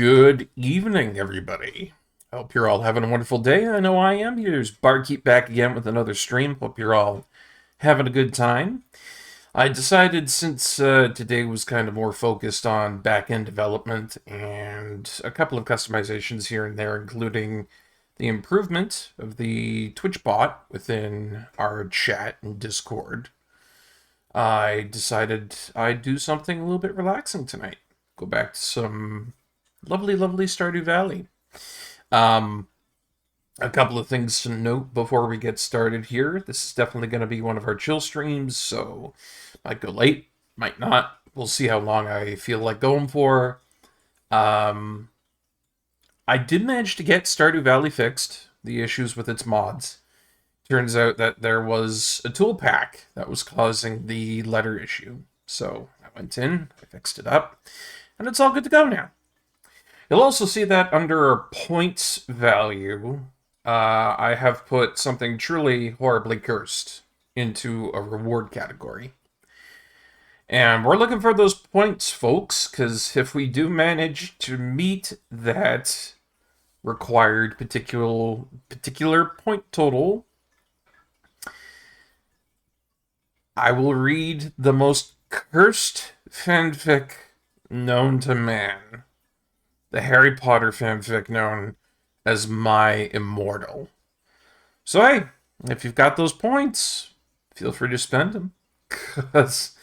Good evening, everybody. I hope you're all having a wonderful day. I know I am. Here's Barkeep back again with another stream. Hope you're all having a good time. I decided since today was kind of more focused on back-end development and a couple of customizations here and there, including the improvement of the Twitch bot within our chat and Discord, I decided I'd do something a little bit relaxing tonight. Go back to some lovely, lovely Stardew Valley. Um, a couple of things to note before we get started here. This is definitely going to be one of our chill streams, so might go late, might not. We'll see how long I feel like going for. I did manage to get Stardew Valley fixed, the issues with its mods. Turns out that there was a tool pack that was causing the letter issue. So I went in, I fixed it up, and it's all good to go now. You'll also see that under our points value, I have put something truly horribly cursed into a reward category. And we're looking for those points, folks, because if we do manage to meet that required particular point total, I will read the most cursed fanfic known to man. The Harry Potter fanfic known as My Immortal. So hey, if you've got those points, feel free to spend them. Because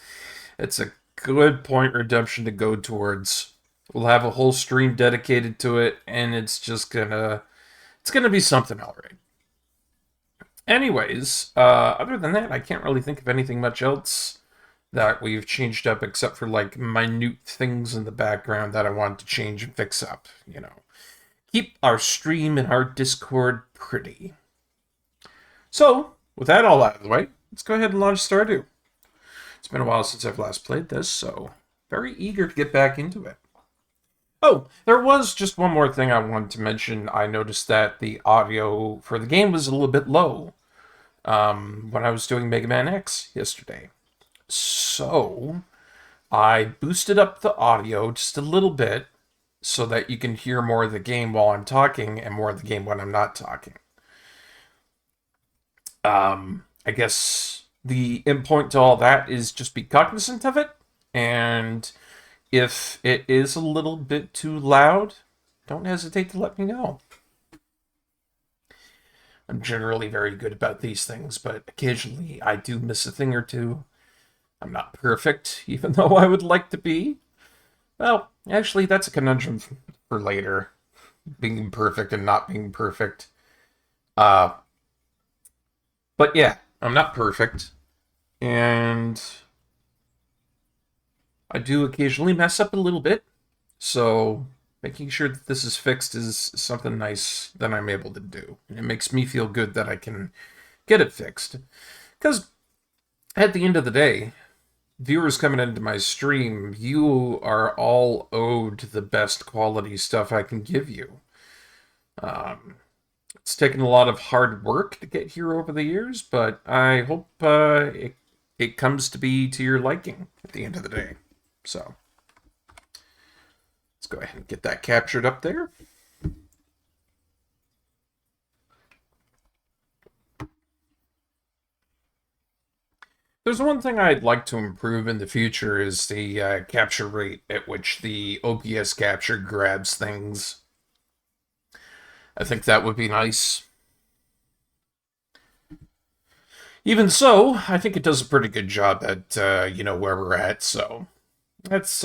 it's a good point redemption to go towards. We'll have a whole stream dedicated to it, and it's gonna be something alright. Anyways, other than that, I can't really think of anything much else that we've changed up except for like minute things in the background that I want to change and fix up, you know. Keep our stream and our Discord pretty. So, with that all out of the way, let's go ahead and launch Stardew. It's been a while since I've last played this, so very eager to get back into it. Oh, there was just one more thing I wanted to mention. I noticed that the audio for the game was a little bit low when I was doing Mega Man X yesterday. So, I boosted up the audio just a little bit so that you can hear more of the game while I'm talking and more of the game when I'm not talking. I guess the end point to all that is just be cognizant of it, and if it is a little bit too loud, don't hesitate to let me know. I'm generally very good about these things, but occasionally I do miss a thing or two. I'm not perfect, even though I would like to be. Well, actually, that's a conundrum for later. Being perfect and not being perfect. But yeah, I'm not perfect. And I do occasionally mess up a little bit. So making sure that this is fixed is something nice that I'm able to do. And it makes me feel good that I can get it fixed. Because at the end of the day, viewers coming into my stream, you are all owed the best quality stuff I can give you. It's taken a lot of hard work to get here over the years, but I hope it comes to be to your liking at the end of the day. So, let's go ahead and get that captured up there. There's one thing I'd like to improve in the future is the capture rate at which the OBS capture grabs things. I think that would be nice. Even so, I think it does a pretty good job at, where we're at, so that's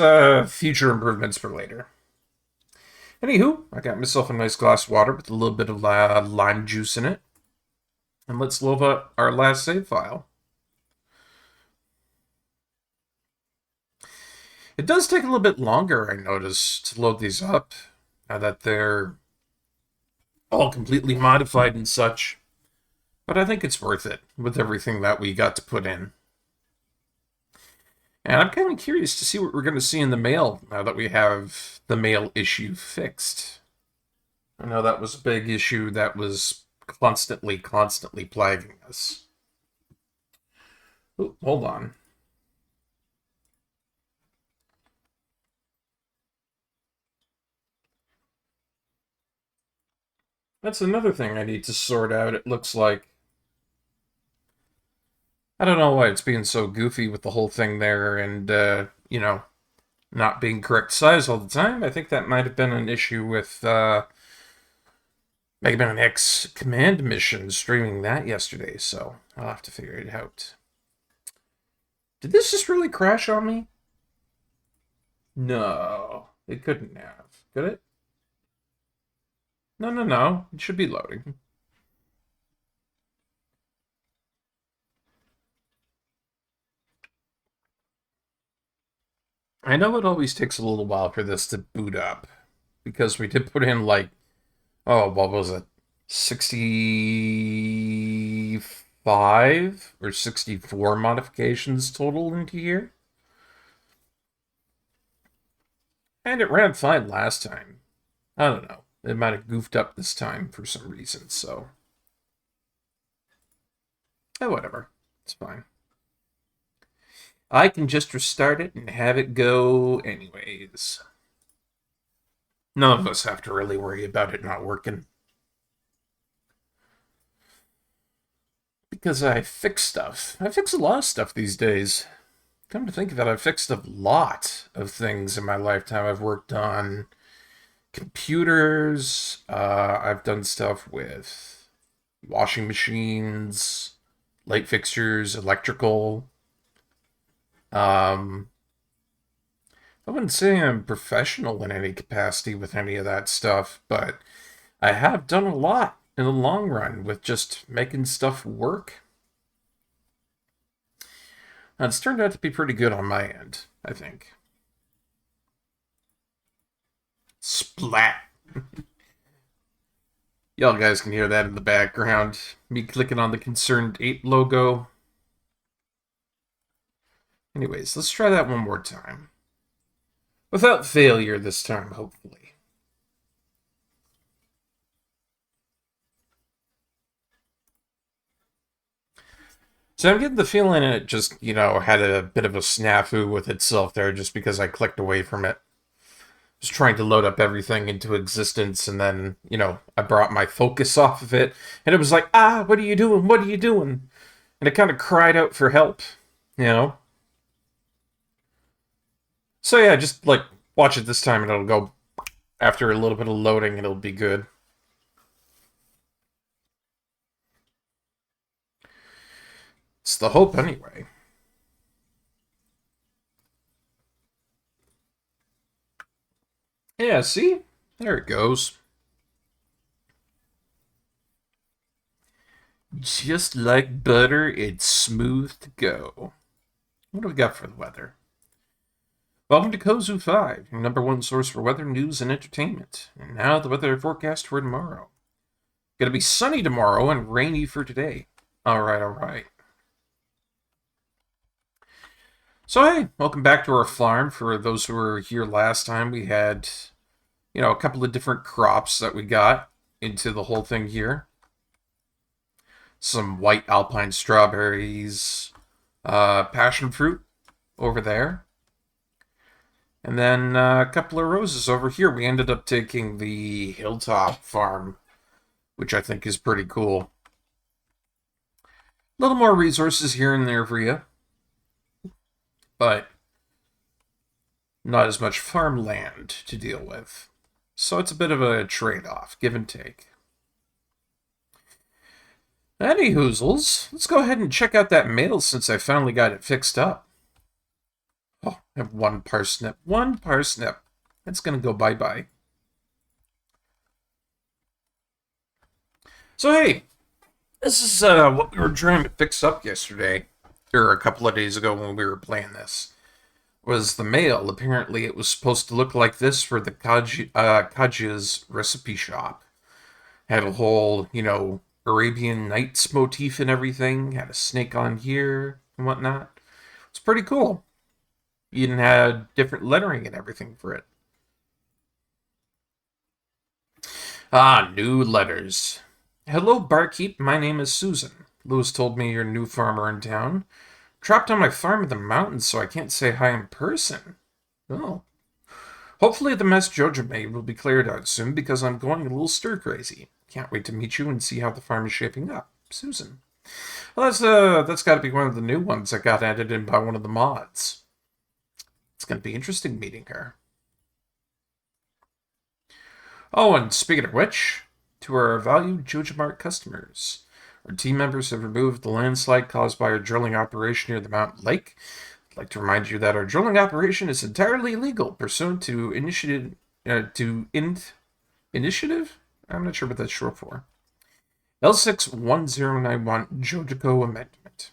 future improvements for later. Anywho, I got myself a nice glass of water with a little bit of lime juice in it. And let's load up our last save file. It does take a little bit longer, I notice, to load these up, now that they're all completely modified and such. But I think it's worth it, with everything that we got to put in. And I'm kind of curious to see what we're going to see in the mail, now that we have the mail issue fixed. I know that was a big issue that was constantly plaguing us. Ooh, hold on. That's another thing I need to sort out, it looks like. I don't know why it's being so goofy with the whole thing there and, not being correct size all the time. I think that might have been an issue with Mega Man X Command Mission, streaming that yesterday, so I'll have to figure it out. Did this just really crash on me? No, it couldn't have. Could it? No, no, no. It should be loading. I know it always takes a little while for this to boot up, because we did put in, like, oh, what was it? 65 or 64 modifications total into here. And it ran fine last time. I don't know. It might have goofed up this time for some reason, so. Oh, whatever. It's fine. I can just restart it and have it go anyways. None of us have to really worry about it not working. Because I fix stuff. I fix a lot of stuff these days. Come to think of it, I've fixed a lot of things in my lifetime. I've worked on computers. I've done stuff with washing machines, light fixtures, electrical. I wouldn't say I'm professional in any capacity with any of that stuff, but I have done a lot in the long run with just making stuff work. And it's turned out to be pretty good on my end, I think. Splat! Y'all guys can hear that in the background. Me clicking on the Concerned Ape logo. Anyways, let's try that one more time. Without failure this time, hopefully. So I'm getting the feeling it just, had a bit of a snafu with itself there just because I clicked away from it. Just trying to load up everything into existence, and then, I brought my focus off of it, and it was like, what are you doing? What are you doing? And it kind of cried out for help, So yeah, just, watch it this time, and it'll go, after a little bit of loading, it'll be good. It's the hope, anyway. Yeah, see? There it goes. Just like butter, it's smooth to go. What do we got for the weather? Welcome to Kozu 5, your #1 source for weather, news, and entertainment. And now the weather forecast for tomorrow. Gonna be sunny tomorrow and rainy for today. Alright. So hey, welcome back to our farm. For those who were here last time, we had, a couple of different crops that we got into the whole thing here. Some white alpine strawberries, passion fruit over there. And then a couple of roses over here. We ended up taking the hilltop farm, which I think is pretty cool. A little more resources here and there for you, but not as much farmland to deal with. So it's a bit of a trade-off, give and take. Any hoozles, let's go ahead and check out that mail since I finally got it fixed up. Oh, I have one parsnip. One parsnip. That's going to go bye-bye. So, hey, this is what we were trying to fix up yesterday, or a couple of days ago when we were playing this. Was the mail. Apparently, it was supposed to look like this for the Kajia's recipe shop. Had a whole, Arabian Nights motif and everything. Had a snake on here and whatnot. It's pretty cool. Even had different lettering and everything for it. New letters. Hello, Barkeep. My name is Susan. Lewis told me you're a new farmer in town. Trapped on my farm in the mountains, so I can't say hi in person. Oh. Hopefully the mess Jojo made will be cleared out soon, because I'm going a little stir-crazy. Can't wait to meet you and see how the farm is shaping up. Susan. Well, that's got to be one of the new ones that got added in by one of the mods. It's going to be interesting meeting her. Oh, and speaking of which, to our valued JojaMart customers, our team members have removed the landslide caused by our drilling operation near the mountain lake. I'd like to remind you that our drilling operation is entirely legal pursuant to initiative. Initiative? I'm not sure what that's short for. L61091 Jojico Amendment.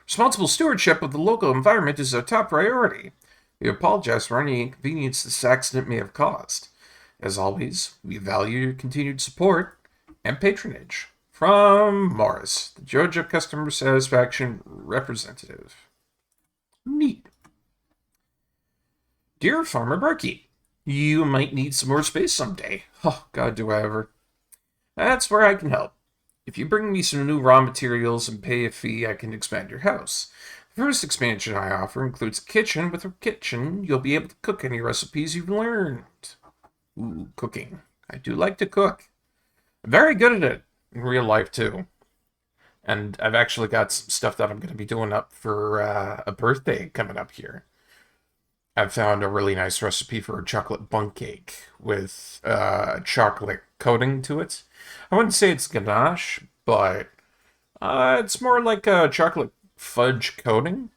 Responsible stewardship of the local environment is our top priority. We apologize for any inconvenience this accident may have caused. As always, we value your continued support and patronage. From Morris, the Joja Customer Satisfaction Representative. Neat. Dear Farmer Barkeep, you might need some more space someday. Oh, God, do I ever. That's where I can help. If you bring me some new raw materials and pay a fee, I can expand your house. The first expansion I offer includes a kitchen. With a kitchen, you'll be able to cook any recipes you've learned. Ooh, cooking. I do like to cook. I'm very good at it in real life, too. And I've actually got some stuff that I'm going to be doing up for a birthday coming up here. I've found a really nice recipe for a chocolate bundt cake with chocolate coating to it. I wouldn't say it's ganache, but it's more like a chocolate fudge coating.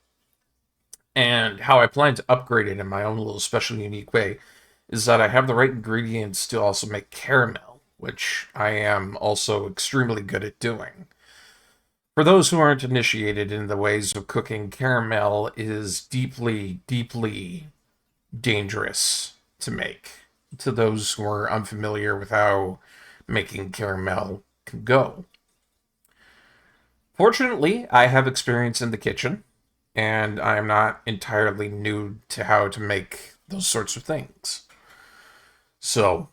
And how I plan to upgrade it in my own little special unique way is that I have the right ingredients to also make caramel, which I am also extremely good at doing. For those who aren't initiated in the ways of cooking, caramel is deeply, deeply dangerous to make. To those who are unfamiliar with how making caramel can go. Fortunately, I have experience in the kitchen, and I'm not entirely new to how to make those sorts of things. So,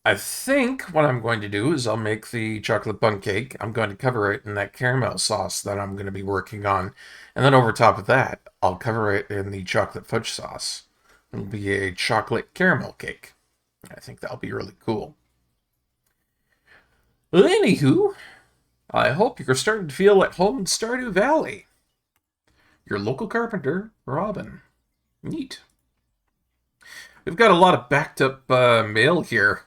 I think what I'm going to do is I'll make the chocolate bundt cake. I'm going to cover it in that caramel sauce that I'm going to be working on. And then over top of that, I'll cover it in the chocolate fudge sauce. It'll be a chocolate caramel cake. I think that'll be really cool. Well, anywho, I hope you're starting to feel at home in Stardew Valley. Your local carpenter, Robin. Neat. We've got a lot of backed up mail here.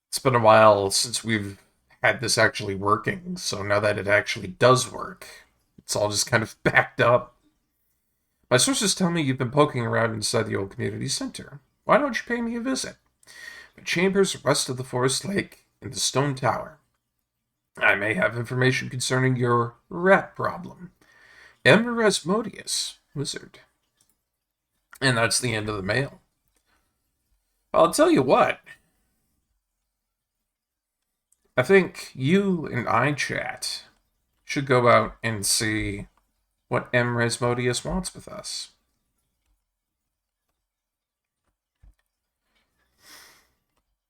It's been a while since we've had this actually working, so now that it actually does work, it's all just kind of backed up. My sources tell me you've been poking around inside the old community center. Why don't you pay me a visit? My chambers west of the forest lake in the stone tower. I may have information concerning your rat problem. Asmodeus, wizard. And that's the end of the mail. I'll tell you what. I think you and iChat should go out and see what Asmodeus wants with us.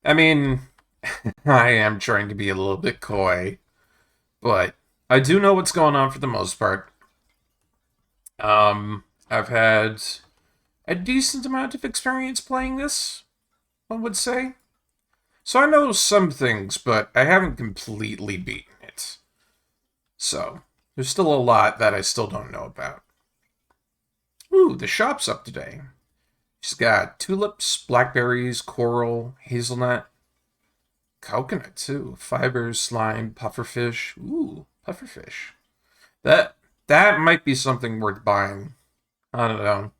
I mean, I am trying to be a little bit coy, but I do know what's going on for the most part. I've had a decent amount of experience playing this, one would say. So I know some things, but I haven't completely beaten it. So, there's still a lot that I still don't know about. Ooh, the shop's up today. She's got tulips, blackberries, coral, hazelnut, coconut too, fibers, slime, pufferfish. Ooh, pufferfish. That might be something worth buying. I don't know.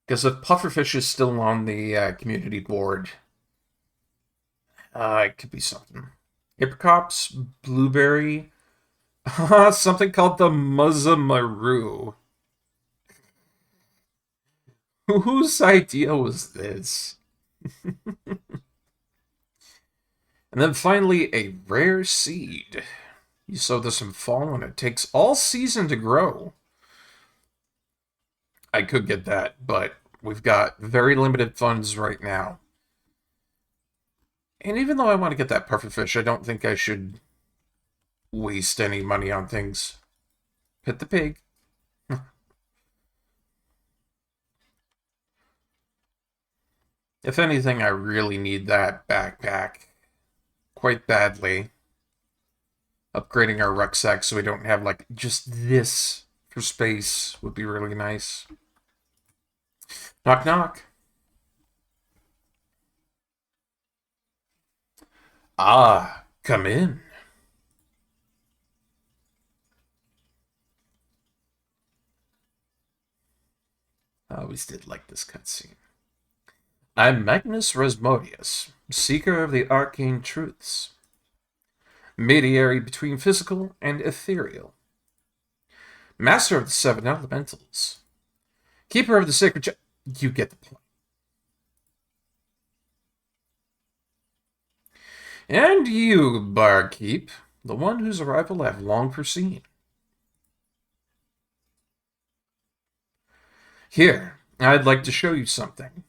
Because if pufferfish is still on the community board, it could be something. Apricots, blueberry, something called the Muzzamaru. Whose idea was this? And then finally, a rare seed. You sow this in fall and it takes all season to grow. I could get that, but we've got very limited funds right now. And even though I want to get that pufferfish, I don't think I should waste any money on things. Hit the pig. If anything, I really need that backpack quite badly. Upgrading our rucksack so we don't have, like, just this for space would be really nice. Knock, knock. Ah, come in. I always did like this cutscene. I'm Magnus Rasmodius, seeker of the arcane truths, mediary between physical and ethereal, master of the seven elementals, keeper of the sacred You get the point. And you, Barkeep, the one whose arrival I've long foreseen. Here, I'd like to show you something.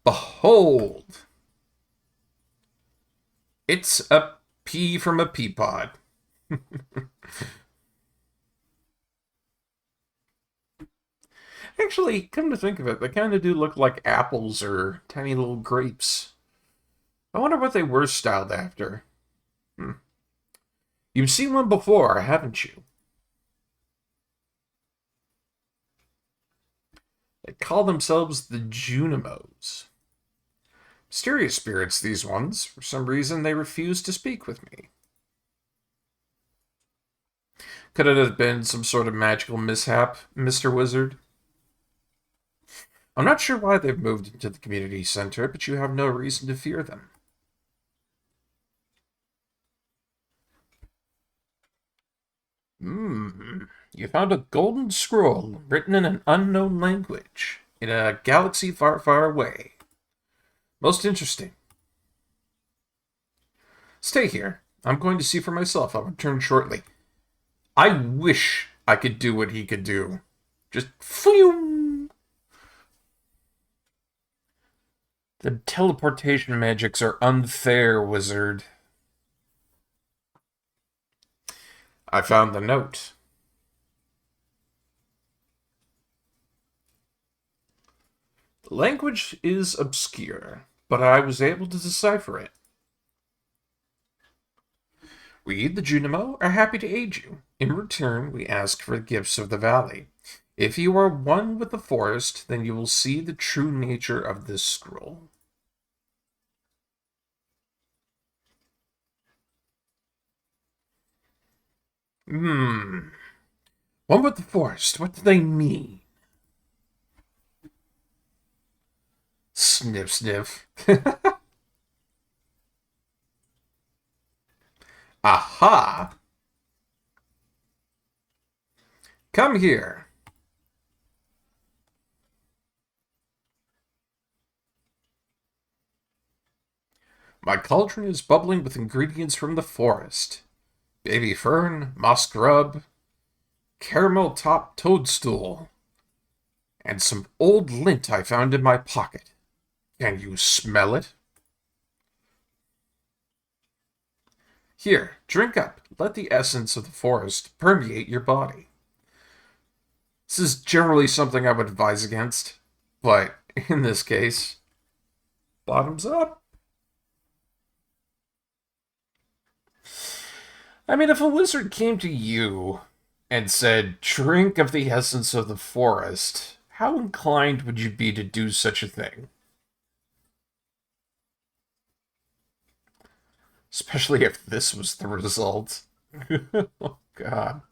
Behold! It's a pea from a pea pod. Actually, come to think of it, they kind of do look like apples or tiny little grapes. I wonder what they were styled after. You've seen one before, haven't you? They call themselves the Junimos. Mysterious spirits, these ones. For some reason, they refuse to speak with me. Could it have been some sort of magical mishap, Mr. Wizard? I'm not sure why they've moved into the community center, but you have no reason to fear them. You found a golden scroll written in an unknown language, in a galaxy far, far away. Most interesting. Stay here. I'm going to see for myself. I'll return shortly. I wish I could do what he could do. Just phew. The teleportation magics are unfair, wizard. I found the note. The language is obscure, but I was able to decipher it. We, the Junimo, are happy to aid you. In return, we ask for the gifts of the valley. If you are one with the forest, then you will see the true nature of this scroll. One with the forest, what do they mean? Sniff, sniff. Aha! Come here. My cauldron is bubbling with ingredients from the forest. Baby fern, moss grub, caramel top toadstool, and some old lint I found in my pocket. Can you smell it? Here, drink up. Let the essence of the forest permeate your body. This is generally something I would advise against, but in this case, bottoms up. I mean, if a wizard came to you and said, drink of the essence of the forest, how inclined would you be to do such a thing? Especially if this was the result. Oh, God.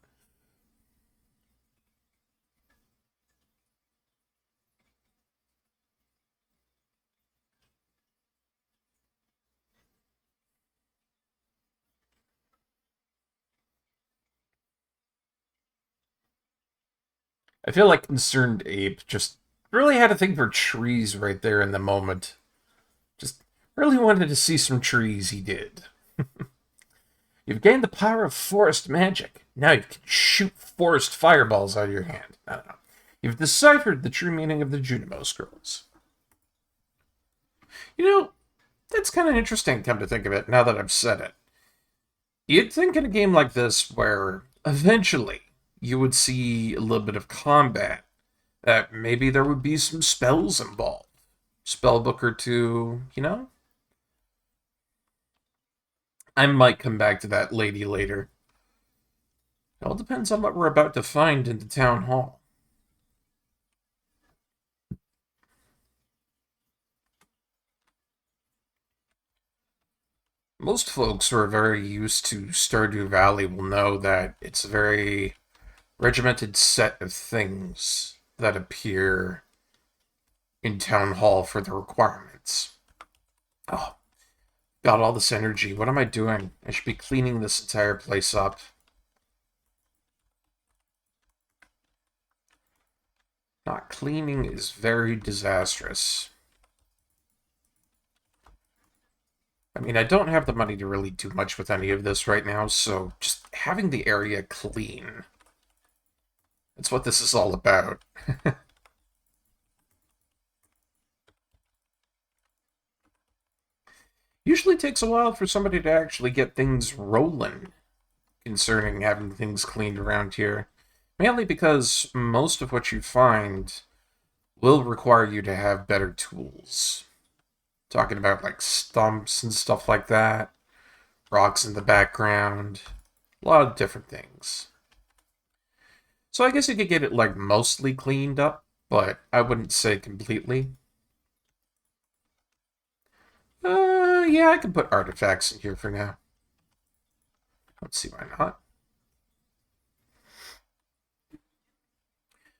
I feel like Concerned Ape just really had a thing for trees right there in the moment. Just really wanted to see some trees, he did. You've gained the power of forest magic. Now you can shoot forest fireballs out of your hand. I don't know. You've deciphered the true meaning of the Junimo scrolls. You know, that's kind of interesting, come to think of it, now that I've said it. You'd think in a game like this, where eventually you would see a little bit of combat, Maybe there would be some spells involved. Spellbook or two, you know? I might come back to that lady later. It all depends on what we're about to find in the town hall. Most folks who are very used to Stardew Valley will know that it's a very regimented set of things that appear in Town Hall for the requirements. Oh, got all this energy. What am I doing? I should be cleaning this entire place up. Not cleaning is very disastrous. I mean, I don't have the money to really do much with any of this right now, so just having the area clean. That's what this is all about. Usually takes a while for somebody to actually get things rolling concerning having things cleaned around here. Mainly because most of what you find will require you to have better tools. Talking about like stumps and stuff like that, rocks in the background, a lot of different things. So I guess you could get it like mostly cleaned up, but I wouldn't say completely. Yeah, I can put artifacts in here for now. Let's see why not.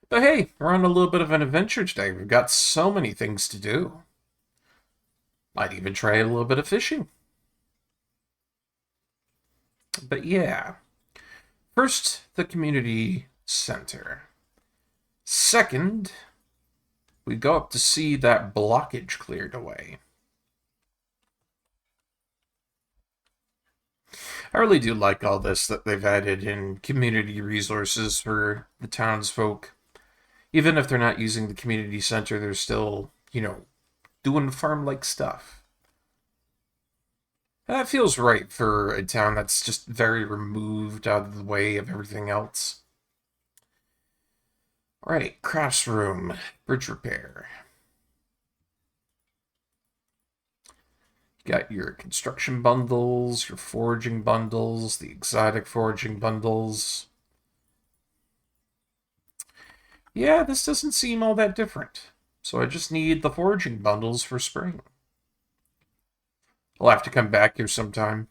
But hey, we're on a little bit of an adventure today. We've got so many things to do. Might even try a little bit of fishing. But yeah. First, the community center. Second, we go up to see that blockage cleared away. I really do like all this that they've added in community resources for the townsfolk. Even if they're not using the community center, they're still, doing farm-like stuff. And that feels right for a town that's just very removed out of the way of everything else. Alright, crafts room, bridge repair. You got your construction bundles, your foraging bundles, the exotic foraging bundles. Yeah, this doesn't seem all that different. So I just need the foraging bundles for spring. I'll have to come back here sometime.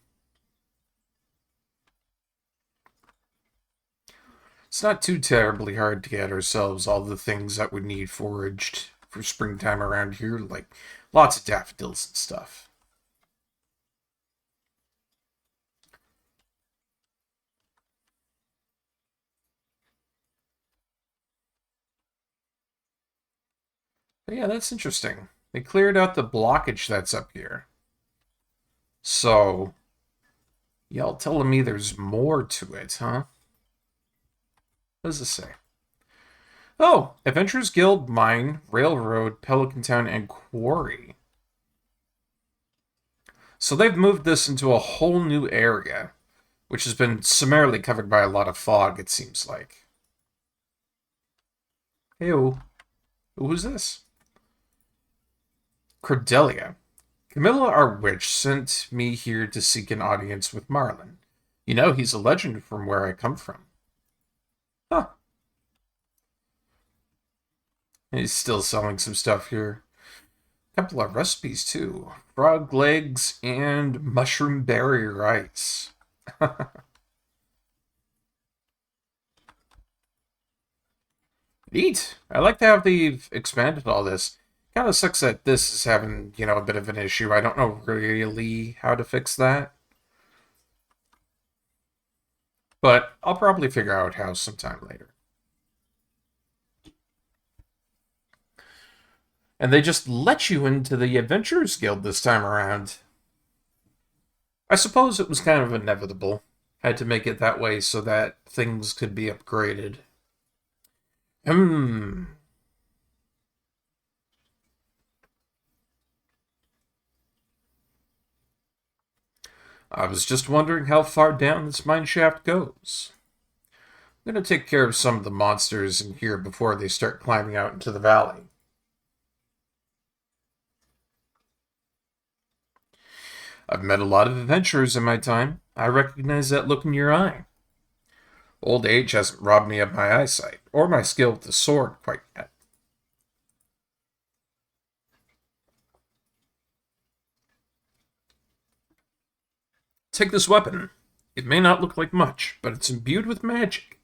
It's not too terribly hard to get ourselves all the things that we need foraged for springtime around here, like lots of daffodils and stuff. But yeah, that's interesting. They cleared out the blockage that's up here. So, y'all telling me there's more to it, huh? What does this say? Oh, Adventurers Guild, Mine, Railroad, Pelican Town, and Quarry. So they've moved this into a whole new area, which has been summarily covered by a lot of fog, it seems like. Hey-oh. Who's this? Cordelia. Camilla, our witch, sent me here to seek an audience with Marlin. You know, he's a legend from where I come from. Huh. He's still selling some stuff here. A couple of recipes, too. Frog legs and mushroom berry rice. Neat. I like how they've expanded all this. Kind of sucks that this is having, a bit of an issue. I don't know really how to fix that. But I'll probably figure out how sometime later. And they just let you into the Adventurers Guild this time around. I suppose it was kind of inevitable. Had to make it that way so that things could be upgraded. I was just wondering how far down this mine shaft goes. I'm going to take care of some of the monsters in here before they start climbing out into the valley. I've met a lot of adventurers in my time. I recognize that look in your eye. Old age hasn't robbed me of my eyesight, or my skill with the sword quite yet. Take this weapon. It may not look like much, but it's imbued with magic.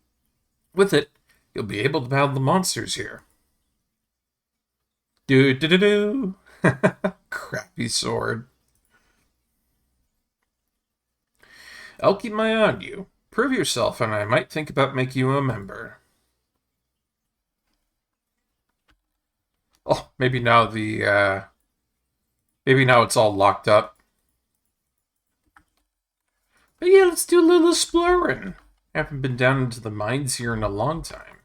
With it, you'll be able to battle the monsters here. Do. Crappy sword. I'll keep my eye on you. Prove yourself, and I might think about making you a member. Oh, maybe now maybe now it's all locked up. But yeah, let's do a little exploring. Haven't been down into the mines here in a long time.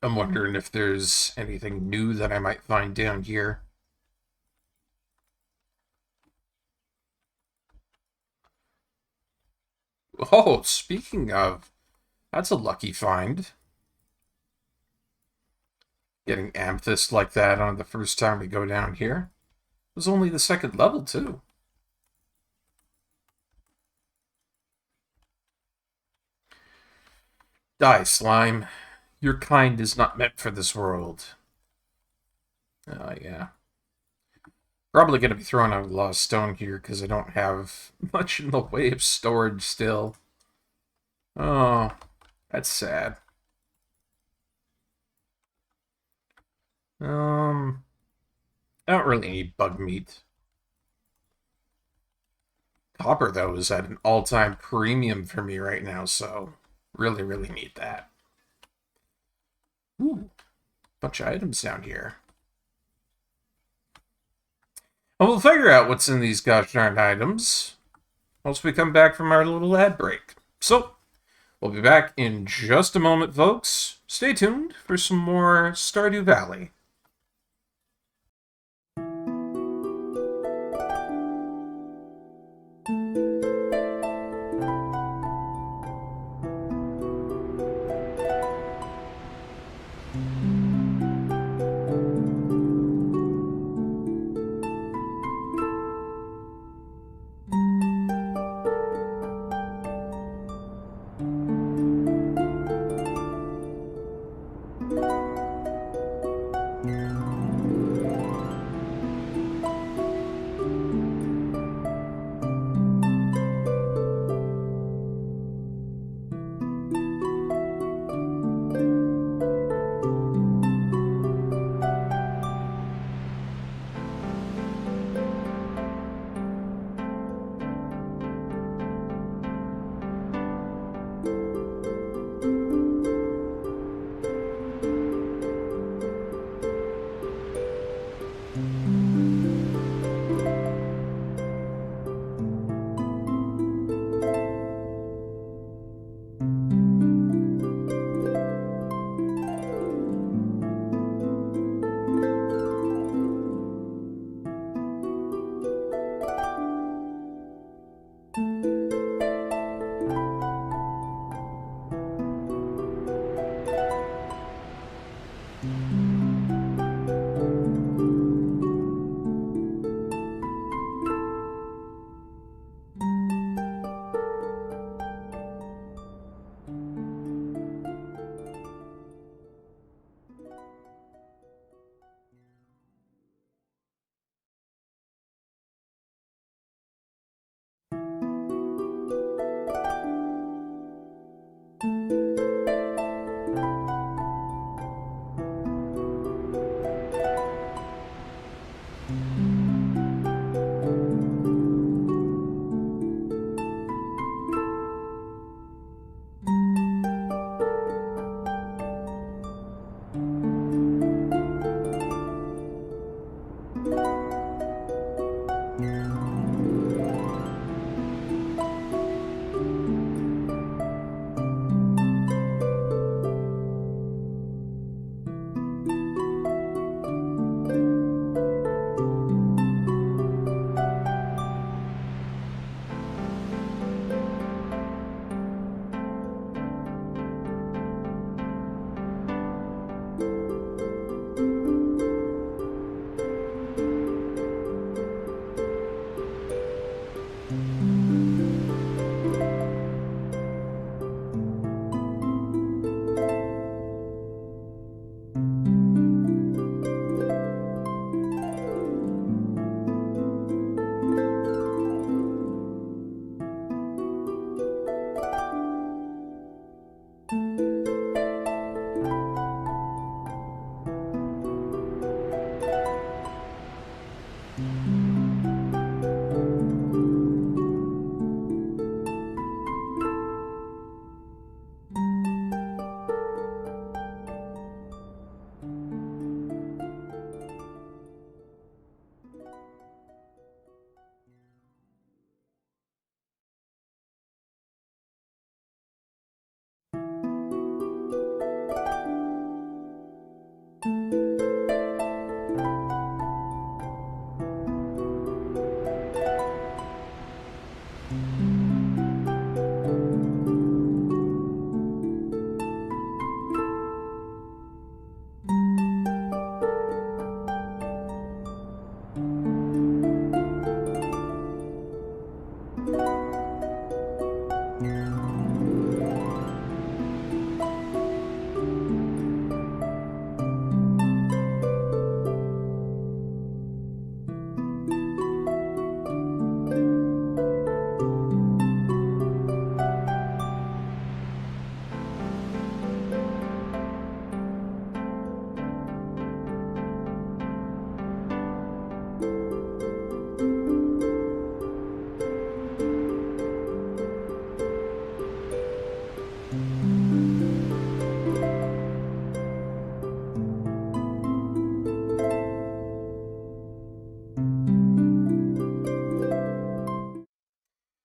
I'm wondering if there's anything new that I might find down here. Oh, speaking of, that's a lucky find. Getting amethyst like that on the first time we go down here. It was only the second level, too. Die, slime. Your kind is not meant for this world. Oh, yeah. Probably going to be throwing out a lot of stone here because I don't have much in the way of storage still. Oh, that's sad. I don't really need bug meat. Copper, though, is at an all-time premium for me right now, so really, really need that. Ooh, bunch of items down here. And we'll figure out what's in these gosh darn items once we come back from our little ad break. So, we'll be back in just a moment, folks. Stay tuned for some more Stardew Valley.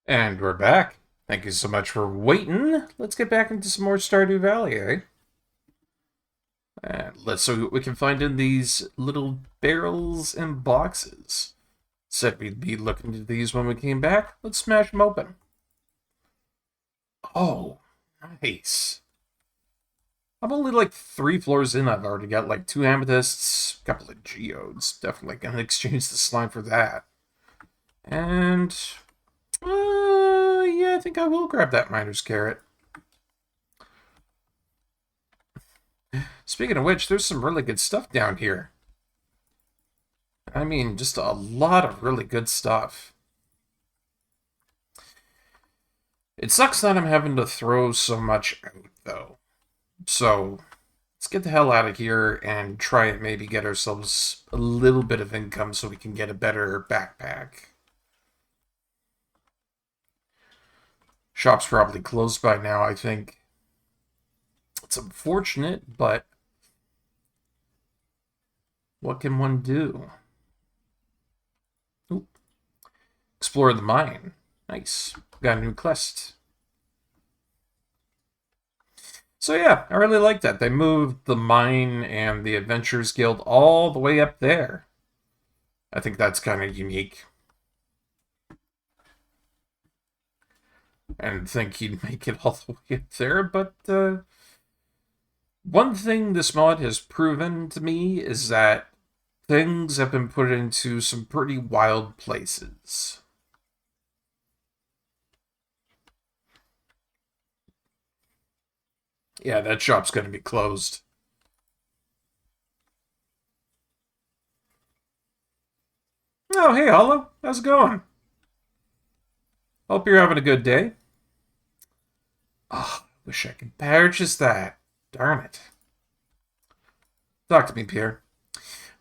And we're back. Thank you so much for waiting. Let's get back into some more Stardew Valley, eh? And let's see what we can find in these little barrels and boxes. Said we'd be looking at these when we came back. Let's smash them open. Oh, nice. I'm only like 3 floors in. I've already got like 2 amethysts, a couple of geodes. Definitely gonna exchange the slime for that. And, yeah, I think I will grab that miner's carrot. Speaking of which, there's some really good stuff down here. I mean, just a lot of really good stuff. It sucks that I'm having to throw so much out, though. So, let's get the hell out of here and try and maybe get ourselves a little bit of income so we can get a better backpack. Shop's probably closed by now, I think. It's unfortunate, but what can one do? Ooh. Explore the mine. Nice. Got a new quest. So yeah, I really like that. They moved the mine and the Adventurers Guild all the way up there. I think that's kind of unique. And think he'd make it all the way up there, but one thing this mod has proven to me is that things have been put into some pretty wild places. Yeah, that shop's going to be closed. Oh, hey, Hollow. How's it going? Hope you're having a good day. Oh, wish I could purchase that. Darn it. Talk to me, Pierre.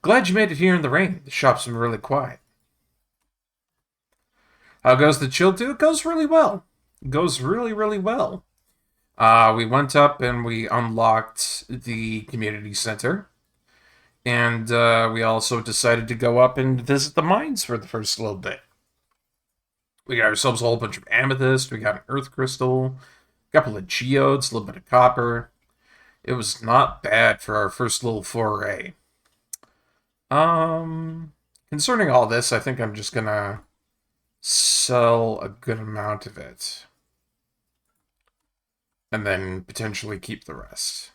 Glad you made it here in the rain. The shop's been really quiet. How goes the Chilldew? It goes really well. It goes really, really well. We went up and we unlocked the community center. And we also decided to go up and visit the mines for the first little bit. We got ourselves a whole bunch of amethyst. We got an earth crystal, a couple of geodes, a little bit of copper. It was not bad for our first little foray. Concerning all this, I think I'm just gonna sell a good amount of it. And then potentially keep the rest.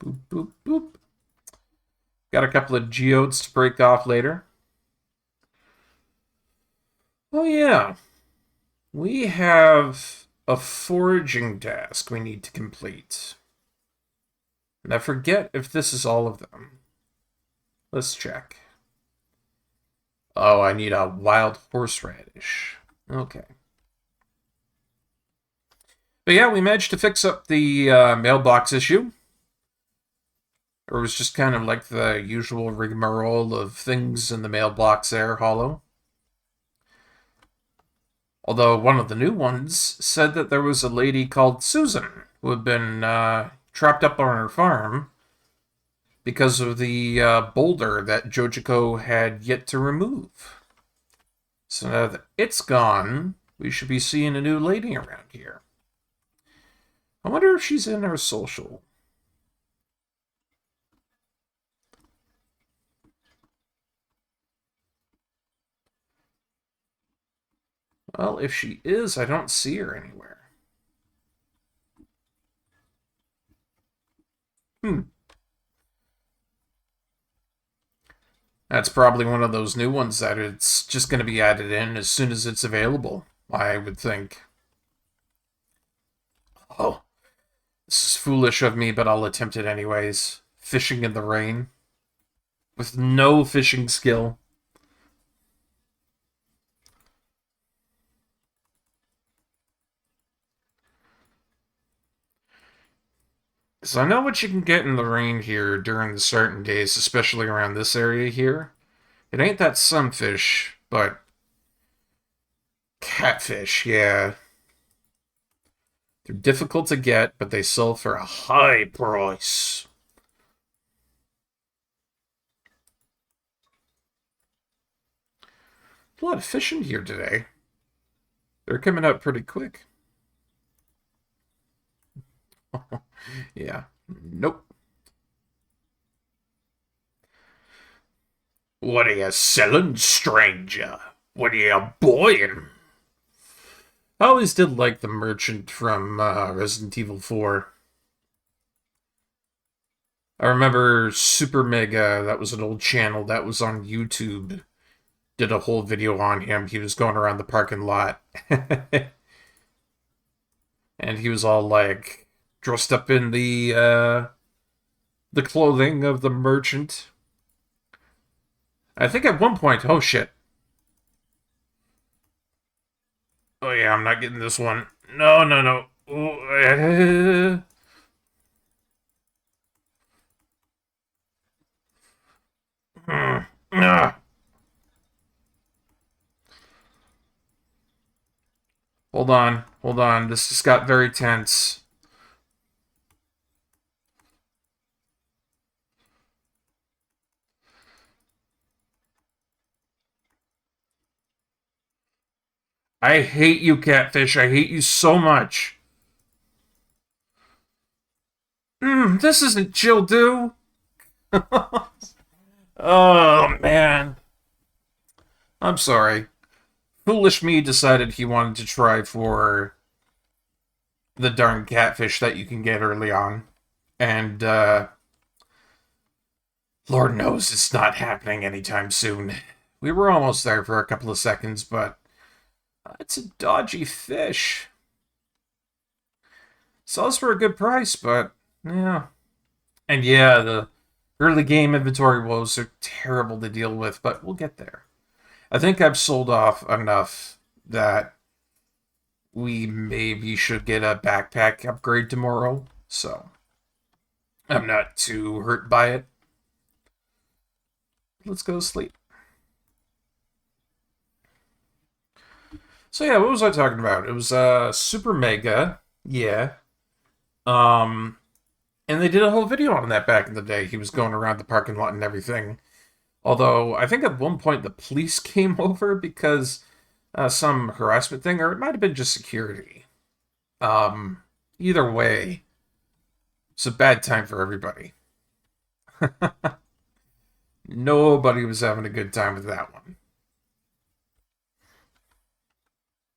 Boop, boop, boop. Got a couple of geodes to break off later. Oh yeah. We have a foraging task we need to complete. And I forget if this is all of them. Let's check. Oh, I need a wild horseradish. Okay. But yeah, we managed to fix up the mailbox issue. It was just kind of like the usual rigmarole of things in the mailbox there, Hollow. Although one of the new ones said that there was a lady called Susan who had been trapped up on her farm because of the boulder that Jojiko had yet to remove. So now that it's gone, we should be seeing a new lady around here. I wonder if she's in our social. Well, if she is, I don't see her anywhere. That's probably one of those new ones that it's just going to be added in as soon as it's available, I would think. Oh, this is foolish of me, but I'll attempt it anyways. Fishing in the rain. With no fishing skill. Because I know what you can get in the rain here during the certain days, especially around this area here. It ain't that sunfish, but catfish, yeah. They're difficult to get, but they sell for a high price. A lot of fish in here today. They're coming out pretty quick. Yeah. Nope. What are you selling, stranger? What are you buying? I always did like the merchant from Resident Evil 4. I remember Super Mega, that was an old channel that was on YouTube, did a whole video on him. He was going around the parking lot. And he was all like dressed up in the clothing of the merchant. I think at one point, oh shit. Oh yeah, I'm not getting this one. No, no, no. Hold on, hold on. This just got very tense. I hate you, Catfish. I hate you so much. This isn't Chilldew. Oh, man. I'm sorry. Foolish me decided he wanted to try for the darn catfish that you can get early on. And, Lord knows it's not happening anytime soon. We were almost there for a couple of seconds, but it's a dodgy fish. Sells for a good price, but, yeah. And yeah, the early game inventory woes are terrible to deal with, but we'll get there. I think I've sold off enough that we maybe should get a backpack upgrade tomorrow, so I'm not too hurt by it. Let's go to sleep. So yeah, what was I talking about? It was Super Mega, yeah. And they did a whole video on that back in the day. He was going around the parking lot and everything. Although, I think at one point the police came over because some harassment thing, or it might have been just security. Either way, it's a bad time for everybody. Nobody was having a good time with that one.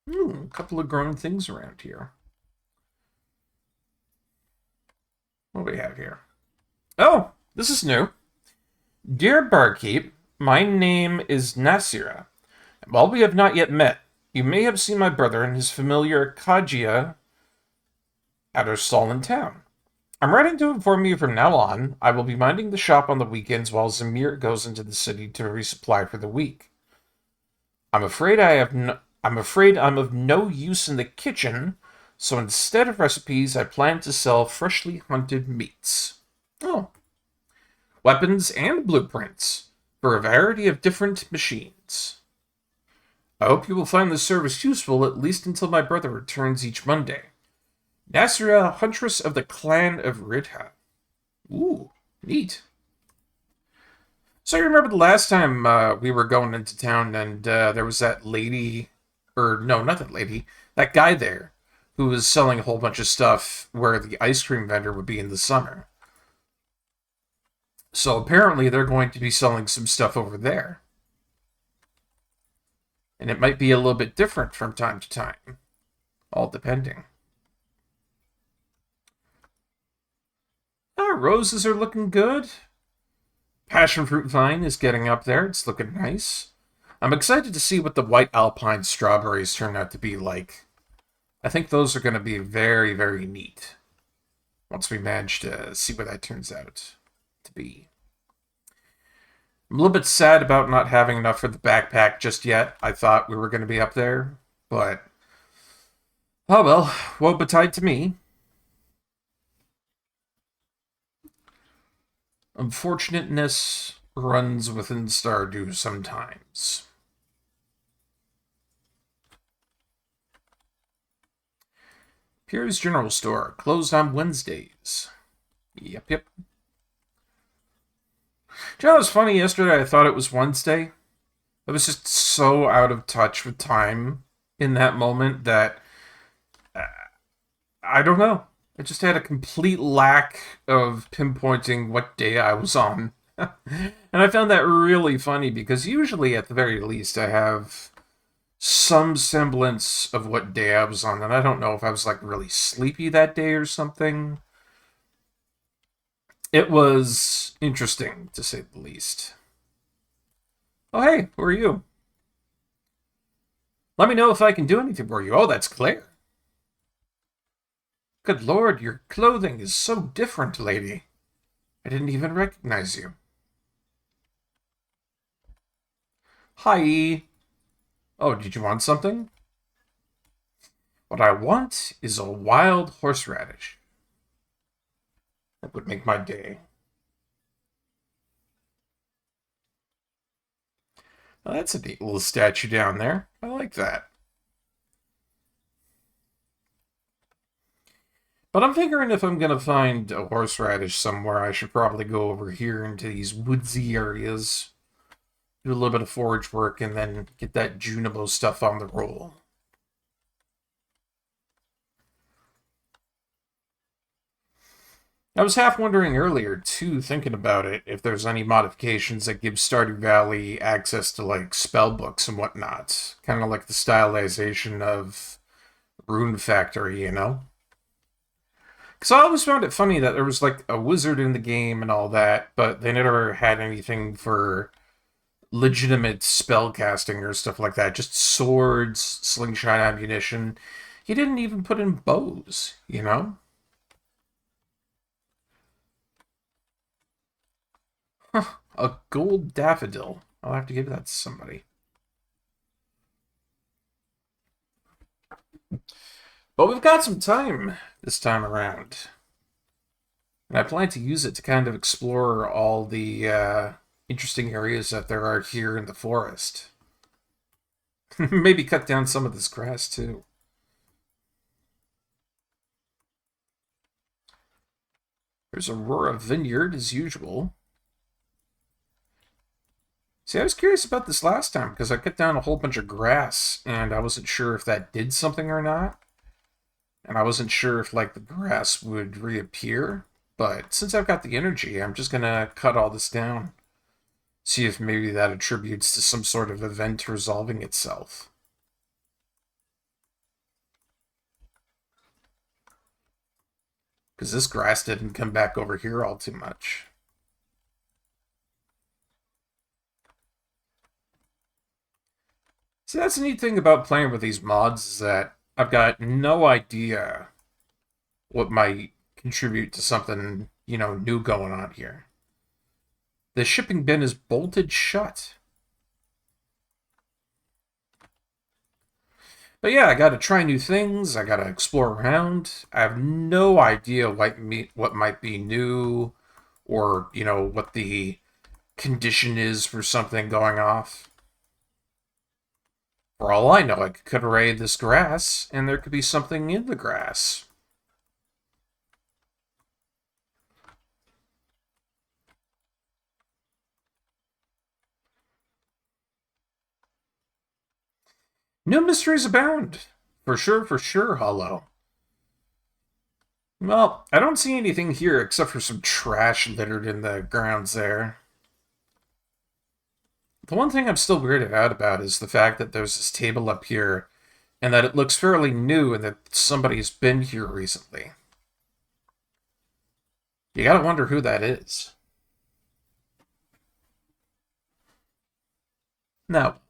A couple of growing things around here. What do we have here? Oh, this is new. Dear Barkeep, my name is Nasira. While we have not yet met, you may have seen my brother and his familiar Kajia at our stall in town. I'm writing to inform you from now on, I will be minding the shop on the weekends while Zamir goes into the city to resupply for the week. I'm afraid I'm of no use in the kitchen, so instead of recipes, I plan to sell freshly hunted meats. Oh. Weapons and blueprints for a variety of different machines. I hope you will find this service useful at least until my brother returns each Monday. Nasria, Huntress of the Clan of Ridha. Ooh, neat. So you remember the last time we were going into town and there was that lady, or no, not that lady, that guy there who was selling a whole bunch of stuff where the ice cream vendor would be in the summer. So apparently they're going to be selling some stuff over there. And it might be a little bit different from time to time. All depending. Our roses are looking good. Passion fruit vine is getting up there. It's looking nice. I'm excited to see what the white alpine strawberries turn out to be like. I think those are going to be very, very neat. Once we manage to see what that turns out to be. I'm a little bit sad about not having enough for the backpack just yet. I thought we were going to be up there, but oh well, woe betide to me. Unfortunateness runs within Stardew sometimes. Pierre's General Store, closed on Wednesdays. Yep. You know what was funny? Yesterday I thought it was Wednesday. I was just so out of touch with time in that moment that I don't know. I just had a complete lack of pinpointing what day I was on. And I found that really funny because usually, at the very least, I have some semblance of what day I was on. And I don't know if I was like really sleepy that day or something. It was interesting, to say the least. Oh, hey, who are you? Let me know if I can do anything for you. Oh, that's Claire. Good lord, your clothing is so different, lady. I didn't even recognize you. Hi. Oh, did you want something? What I want is a wild horseradish. That would make my day. Well, that's a neat little statue down there. I like that. But I'm figuring if I'm gonna find a horseradish somewhere, I should probably go over here into these woodsy areas, do a little bit of forage work, and then get that Junimo stuff on the roll. I was half wondering earlier, too, thinking about it, if there's any modifications that give Stardew Valley access to, like, spell books and whatnot. Kind of like the stylization of Rune Factory, you know? Because I always found it funny that there was, like, a wizard in the game and all that, but they never had anything for legitimate spell casting or stuff like that. Just swords, slingshot ammunition. He didn't even put in bows, you know? Huh, a gold daffodil. I'll have to give that to somebody. But we've got some time this time around. And I plan to use it to kind of explore all the interesting areas that there are here in the forest. Maybe cut down some of this grass, too. There's Aurora Vineyard, as usual. See, I was curious about this last time, because I cut down a whole bunch of grass, and I wasn't sure if that did something or not. And I wasn't sure if, like, the grass would reappear. But since I've got the energy, I'm just gonna cut all this down. See if maybe that attributes to some sort of event resolving itself. Because this grass didn't come back over here all too much. See, that's the neat thing about playing with these mods is that I've got no idea what might contribute to something, you know, new going on here. The shipping bin is bolted shut. But yeah, I gotta try new things. I gotta explore around. I have no idea what might be new, or you know what the condition is for something going off. For all I know, I could cut away this grass, and there could be something in the grass. New mysteries abound. For sure, Hollow. Well, I don't see anything here except for some trash littered in the grounds there. The one thing I'm still weirded out about is the fact that there's this table up here, and that it looks fairly new and that somebody's been here recently. You gotta wonder who that is. Now,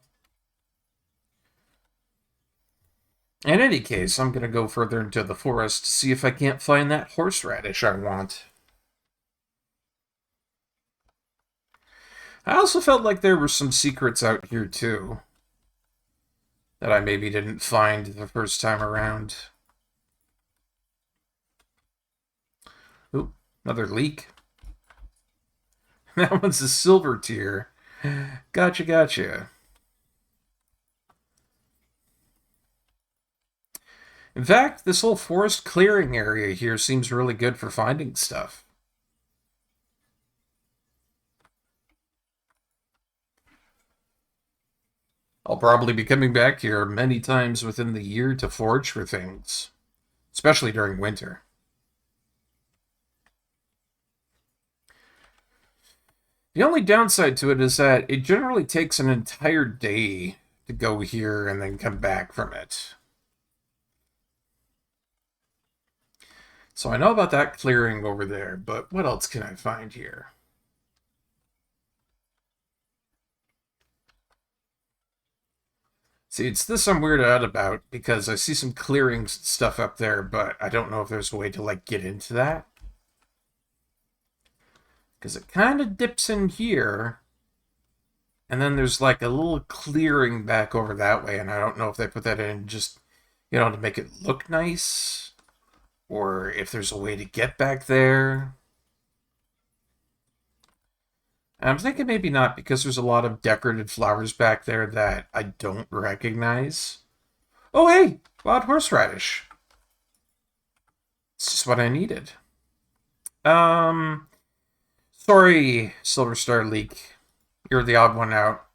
in any case, I'm gonna go further into the forest to see if I can't find that horseradish I want. I also felt like there were some secrets out here, too, that I maybe didn't find the first time around. Oop, another leak. That one's a silver tier. Gotcha, gotcha. In fact, this whole forest clearing area here seems really good for finding stuff. I'll probably be coming back here many times within the year to forage for things, especially during winter. The only downside to it is that it generally takes an entire day to go here and then come back from it. So I know about that clearing over there, but what else can I find here? See, it's this I'm weirded out about, because I see some clearing stuff up there, but I don't know if there's a way to, like, get into that. Because it kind of dips in here, and then there's, like, a little clearing back over that way, and I don't know if they put that in just, you know, to make it look nice, or if there's a way to get back there. I'm thinking maybe not, because there's a lot of decorative flowers back there that I don't recognize. Oh, hey! Wild horseradish. It's just what I needed. Sorry, Silver Star Leak. You're the odd one out.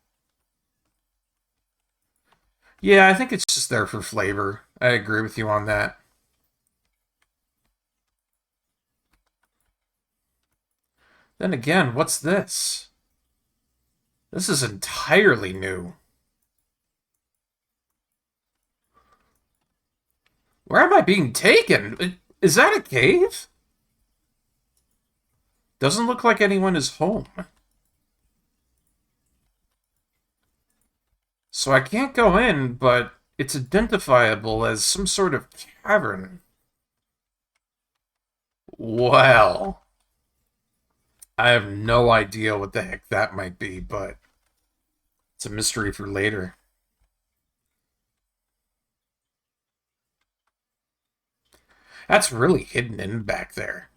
Yeah, I think it's just there for flavor. I agree with you on that. Then again, what's this? This is entirely new. Where am I being taken? Is that a cave? Doesn't look like anyone is home. So I can't go in, but it's identifiable as some sort of cavern. Well, I have no idea what the heck that might be, but it's a mystery for later. That's really hidden in back there.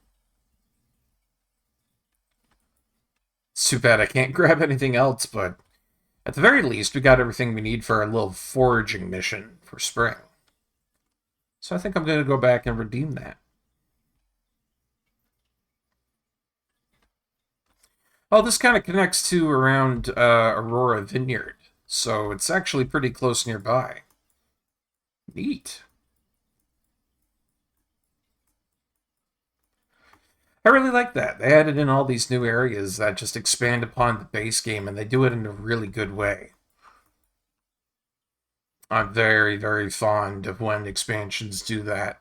It's too bad I can't grab anything else, but at the very least, we got everything we need for our little foraging mission for spring. So I think I'm going to go back and redeem that. Oh, this kind of connects to around Aurora Vineyard, so it's actually pretty close nearby. Neat. I really like that. They added in all these new areas that just expand upon the base game, and they do it in a really good way. I'm very, very fond of when expansions do that.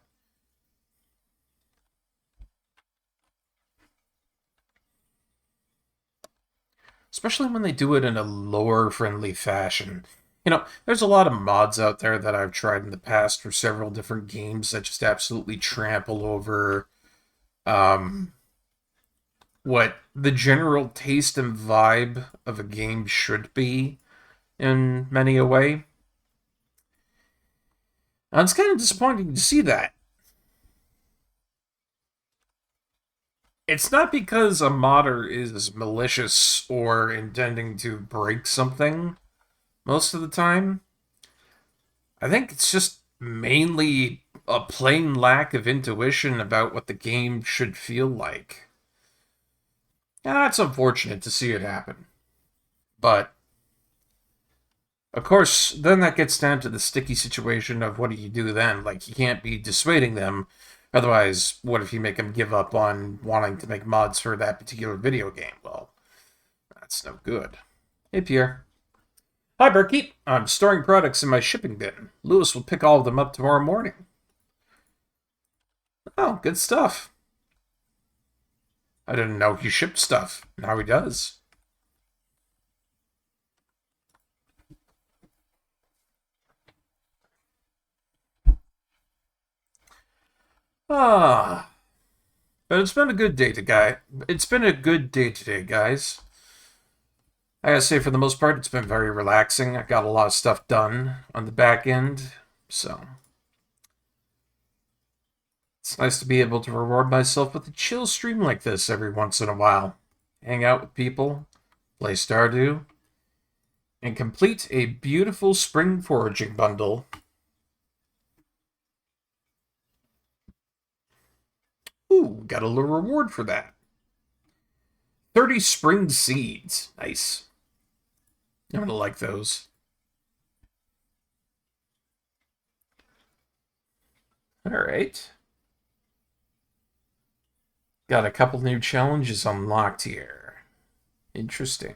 Especially when they do it in a lore-friendly fashion. You know, there's a lot of mods out there that I've tried in the past for several different games that just absolutely trample over what the general taste and vibe of a game should be in many a way. And it's kind of disappointing to see that. It's not because a modder is malicious or intending to break something most of the time. I think it's just mainly a plain lack of intuition about what the game should feel like. Yeah, it's unfortunate to see it happen. But, of course, then that gets down to the sticky situation of what do you do then? Like, you can't be dissuading them. Otherwise, what if you make them give up on wanting to make mods for that particular video game? Well, that's no good. Hey, Pierre. Hi, Barkeep. I'm storing products in my shipping bin. Lewis will pick all of them up tomorrow morning. Oh, good stuff. I didn't know he shipped stuff. Now he does. Ah. But it's been a good day It's been a good day today, guys. I gotta say, for the most part, it's been very relaxing. I got a lot of stuff done on the back end, so it's nice to be able to reward myself with a chill stream like this every once in a while. Hang out with people, play Stardew, and complete a beautiful spring foraging bundle. Ooh, got a little reward for that. 30 spring seeds. Nice. I'm gonna like those. Alright. Got a couple new challenges unlocked here. Interesting.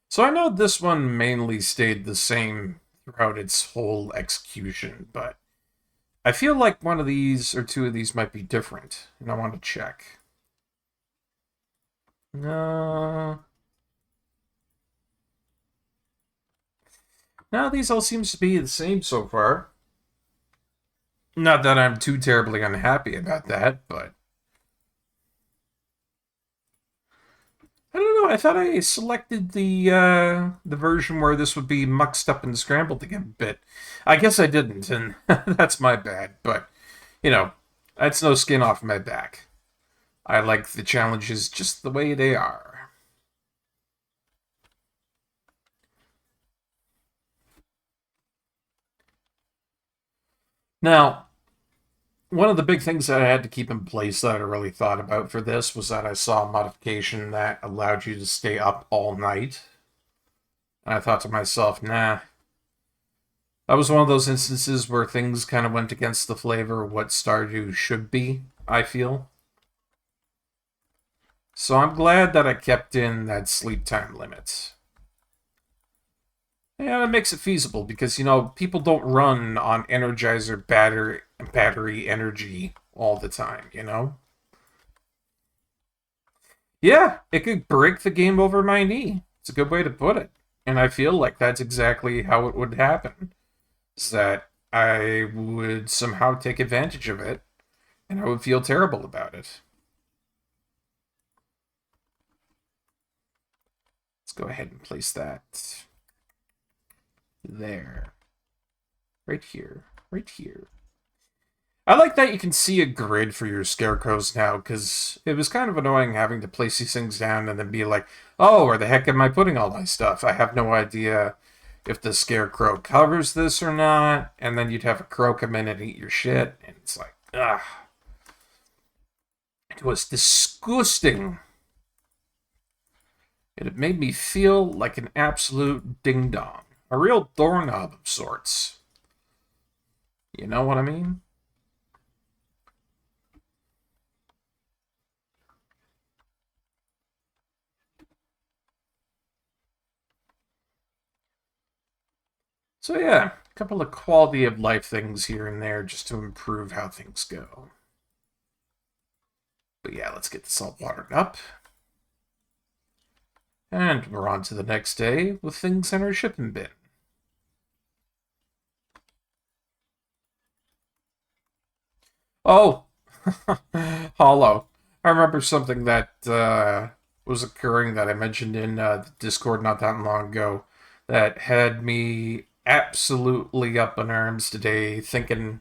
So I know this one mainly stayed the same throughout its whole execution, but I feel like one of these or two of these might be different, and I want to check. No. No, these all seems to be the same so far. Not that I'm too terribly unhappy about that, but I don't know. I thought I selected the version where this would be muxed up and scrambled again a bit. I guess I didn't, and that's my bad. But you know, that's no skin off my back. I like the challenges just the way they are. Now, one of the big things that I had to keep in place that I really thought about for this was that I saw a modification that allowed you to stay up all night. And I thought to myself, nah. That was one of those instances where things kind of went against the flavor of what Stardew should be, I feel. So I'm glad that I kept in that sleep time limit. Yeah, it makes it feasible because, you know, people don't run on Energizer battery energy all the time, you know? Yeah, it could break the game over my knee. It's a good way to put it. And I feel like that's exactly how it would happen. Is that I would somehow take advantage of it, and I would feel terrible about it. Let's go ahead and place that there. Right here. Right here. I like that you can see a grid for your scarecrows now, because it was kind of annoying having to place these things down and then be like, oh, where the heck am I putting all my stuff? I have no idea if the scarecrow covers this or not, and then you'd have a crow come in and eat your shit, and it's like, ugh. It was disgusting. It made me feel like an absolute ding-dong. A real doorknob of sorts. You know what I mean? So yeah, a couple of quality of life things here and there just to improve how things go. But yeah, let's get this all watered up. And we're on to the next day with things in our shipping bin. Oh, Hollow. I remember something that was occurring that I mentioned in the Discord not that long ago that had me absolutely up in arms today, thinking,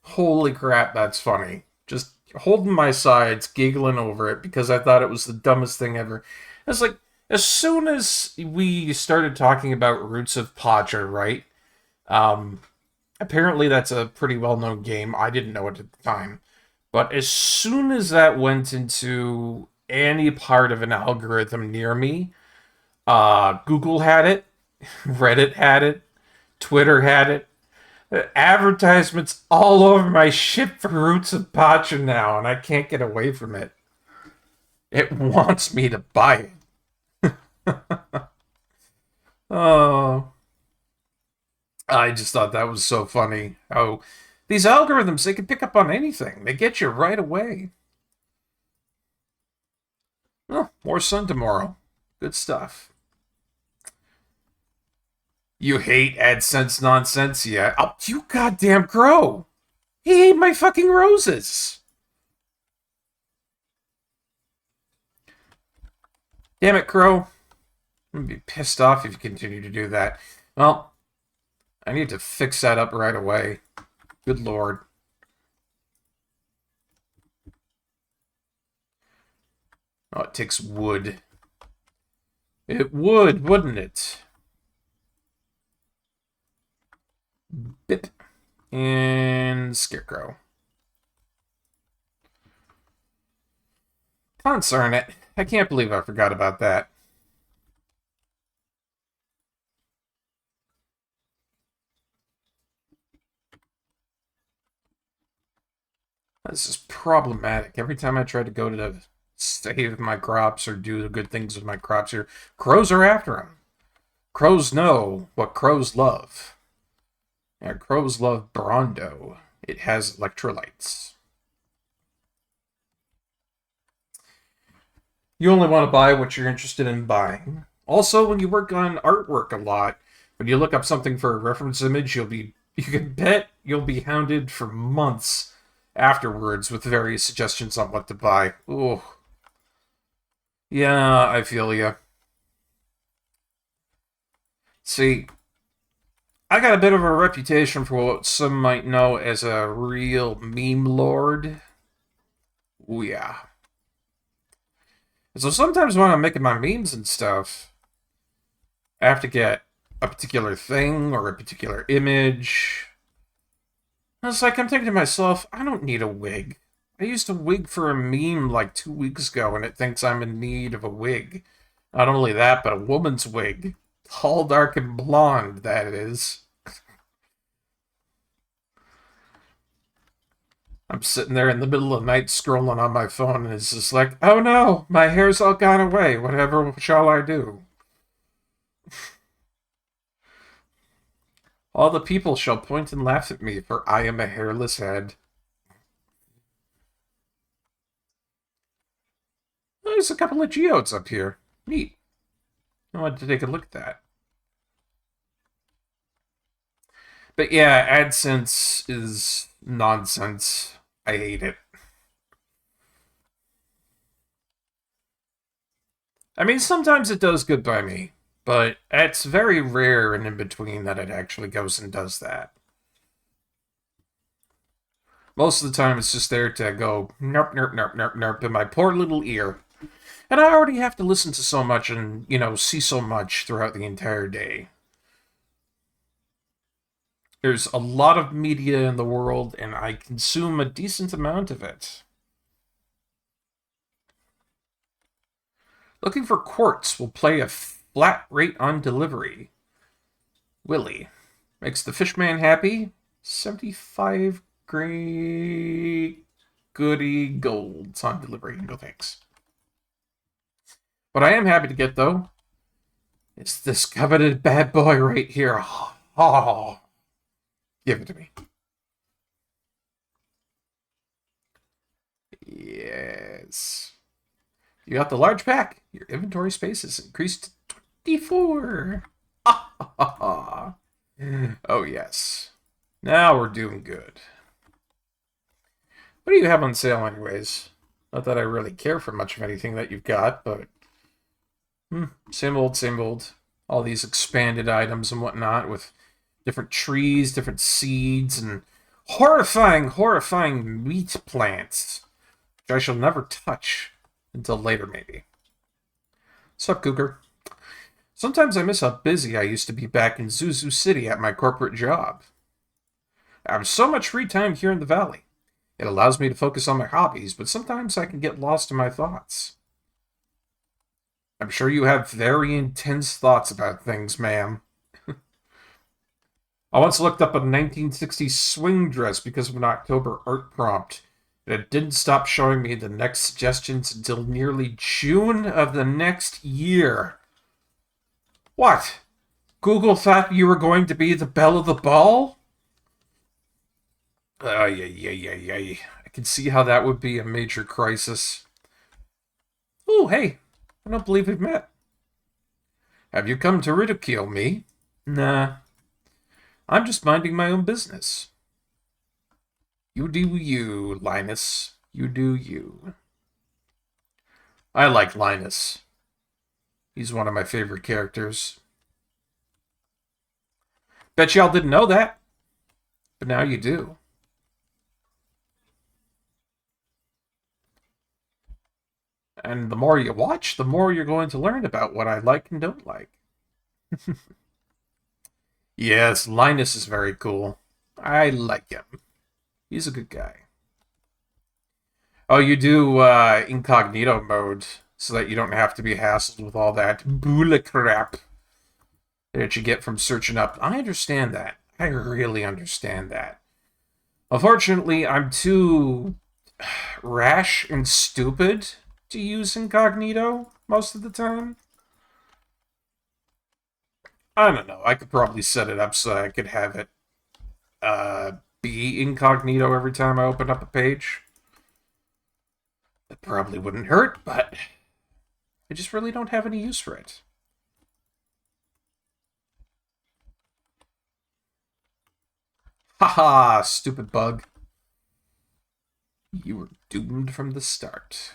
holy crap, that's funny. Just holding my sides, giggling over it because I thought it was the dumbest thing ever. It's like, as soon as we started talking about Roots of Pacha, right? Um, Apparently that's a pretty well-known game. I didn't know it at the time. But as soon as that went into any part of an algorithm near me, Google had it, Reddit had it, Twitter had it. Advertisements all over my shit for Roots of Pacha now, and I can't get away from it. It wants me to buy it. Oh, I just thought that was so funny. How these algorithms, they can pick up on anything. They get you right away. Oh, more sun tomorrow. Good stuff. You hate AdSense nonsense? Yeah. Oh, you goddamn crow! He ate my fucking roses! Damn it, crow. I'm gonna be pissed off if you continue to do that. Well, I need to fix that up right away. Good lord. Oh, it takes wood. It would, wouldn't it? Bip. And Scarecrow. Concern it. I can't believe I forgot about that. This is problematic. Every time I try to go to save my crops or do the good things with my crops here, crows are after them. Crows know what crows love. And crows love Brondo. It has electrolytes. You only want to buy what you're interested in buying. Also, when you work on artwork a lot, when you look up something for a reference image, you can bet you'll be hounded for months afterwards with various suggestions on what to buy. Ooh. Yeah, I feel ya. See, I got a bit of a reputation for what some might know as a real meme lord. Ooh, yeah. So sometimes when I'm making my memes and stuff, I have to get a particular thing or a particular image. It's like I'm thinking to myself, I don't need a wig. I used a wig for a meme like 2 weeks ago, and it thinks I'm in need of a wig. Not only that, but a woman's wig. Tall, dark, and blonde, that is. I'm sitting there in the middle of the night scrolling on my phone, and it's just like, oh no, my hair's all gone away. Whatever shall I do? All the people shall point and laugh at me, for I am a hairless head. There's a couple of geodes up here. Neat. I wanted to take a look at that. But yeah, AdSense is nonsense. I hate it. I mean, sometimes it does good by me, but it's very rare and in between that it actually goes and does that. Most of the time, it's just there to go, nerp, nerp, nerp, nerp, nerp, in my poor little ear. And I already have to listen to so much and, see so much throughout the entire day. There's a lot of media in the world, and I consume a decent amount of it. Looking for quartz will play a flat rate on delivery. Willie. Makes the fishman happy. 75 great goody golds on delivery. No thanks. What I am happy to get, though, is this coveted bad boy right here. Oh, give it to me. Yes. You got the large pack. Your inventory space is increased to 24. Oh, yes. Now we're doing good. What do you have on sale anyways? Not that I really care for much of anything that you've got, but... same old, same old. All these expanded items and whatnot with different trees, different seeds, and horrifying meat plants, which I shall never touch until later, maybe. Sup, Cougar? Sometimes I miss how busy I used to be back in Zuzu City at my corporate job. I have so much free time here in the valley. It allows me to focus on my hobbies, but sometimes I can get lost in my thoughts. I'm sure you have very intense thoughts about things, ma'am. I once looked up a 1960s swing dress because of an October art prompt, and it didn't stop showing me the next suggestions until nearly June of the next year. What? Google thought you were going to be the belle of the ball? I can see how that would be a major crisis. Oh, hey, I don't believe we've met. Have you come to ridicule me? Nah. I'm just minding my own business. You do you, Linus. You do you. I like Linus. He's one of my favorite characters. Bet y'all didn't know that. But now you do. And the more you watch, the more you're going to learn about what I like and don't like. Yes, Linus is very cool. I like him. He's a good guy. Oh, you do incognito mode so that you don't have to be hassled with all that boola crap that you get from searching up. I understand that. I really understand that. Unfortunately, I'm too rash and stupid to use incognito most of the time. I don't know. I could probably set it up so I could have it uh, be incognito every time I open up a page. That probably wouldn't hurt, but I just really don't have any use for it. Haha, stupid bug. You were doomed from the start.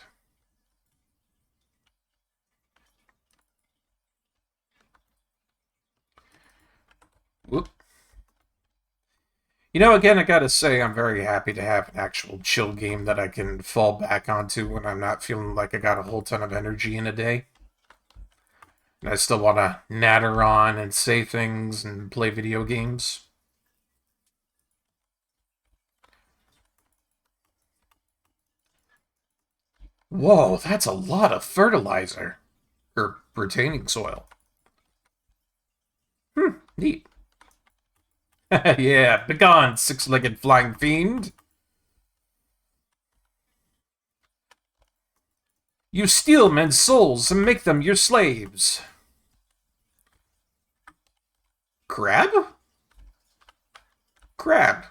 Whoop. You know, again, I gotta say, I'm very happy to have an actual chill game that I can fall back onto when I'm not feeling like I got a whole ton of energy in a day. And I still want to natter on and say things and play video games. Whoa, that's a lot of fertilizer. Or retaining soil. Neat. Yeah, begone, six-legged flying fiend. You steal men's souls and make them your slaves. Crab? Crab.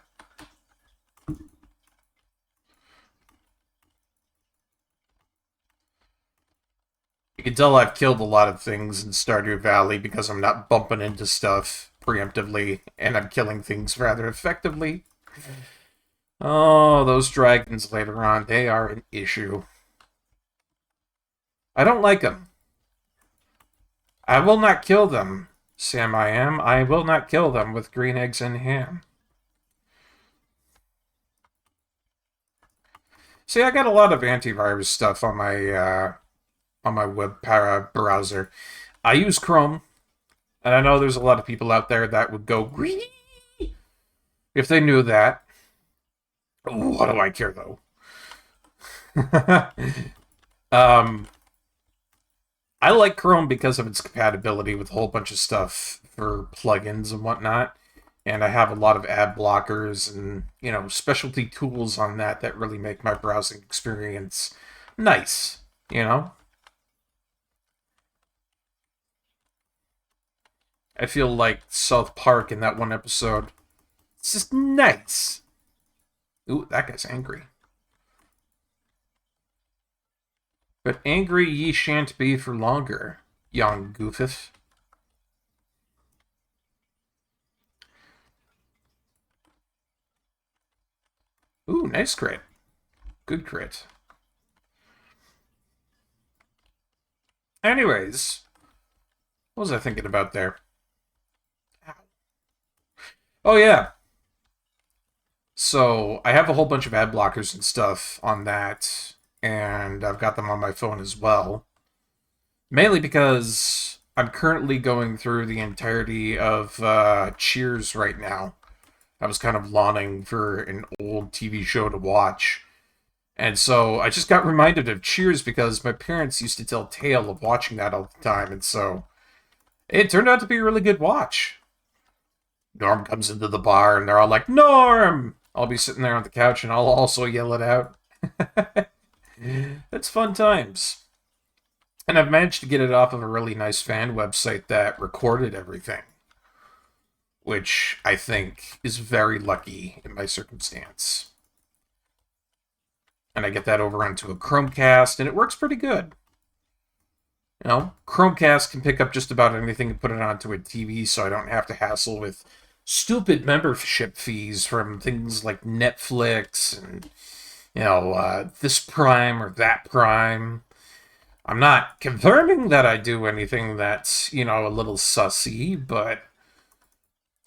You can tell I've killed a lot of things in Stardew Valley because I'm not bumping into stuff preemptively, and I'm killing things rather effectively. Oh, those dragons later on, they are an issue. I don't like them. I will not kill them, Sam I am. I will not kill them with green eggs and ham. See, I got a lot of antivirus stuff on my web browser. I use Chrome, and I know there's a lot of people out there that would go greedy if they knew that. What do I care, though? I like Chrome because of its compatibility with a whole bunch of stuff for plugins and whatnot. And I have a lot of ad blockers and, specialty tools on that really make my browsing experience nice, I feel like South Park in that one episode. It's just nice. Ooh, that guy's angry. But angry ye shan't be for longer, young goofus. Ooh, nice crit. Good crit. Anyways, what was I thinking about there? Oh, yeah. So, I have a whole bunch of ad blockers and stuff on that, and I've got them on my phone as well. Mainly because I'm currently going through the entirety of Cheers right now. I was kind of longing for an old TV show to watch. And so I just got reminded of Cheers because my parents used to tell tale of watching that all the time, and so it turned out to be a really good watch. Norm comes into the bar and they're all like, Norm! I'll be sitting there on the couch and I'll also yell it out. It's fun times. And I've managed to get it off of a really nice fan website that recorded everything, which I think is very lucky in my circumstance. And I get that over onto a Chromecast, and it works pretty good. Chromecast can pick up just about anything and put it onto a TV, so I don't have to hassle with stupid membership fees from things like Netflix and, this Prime or that Prime. I'm not confirming that I do anything that's, a little sussy, but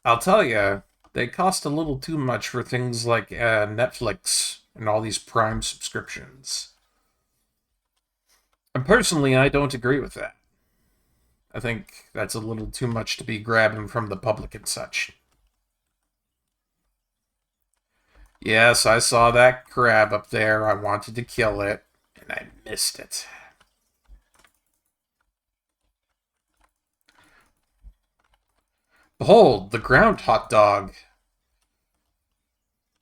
I'll tell you, they cost a little too much for things like Netflix and all these Prime subscriptions. And personally, I don't agree with that. I think that's a little too much to be grabbing from the public and such. Yes, I saw that crab up there. I wanted to kill it, and I missed it. Behold, the ground hot dog.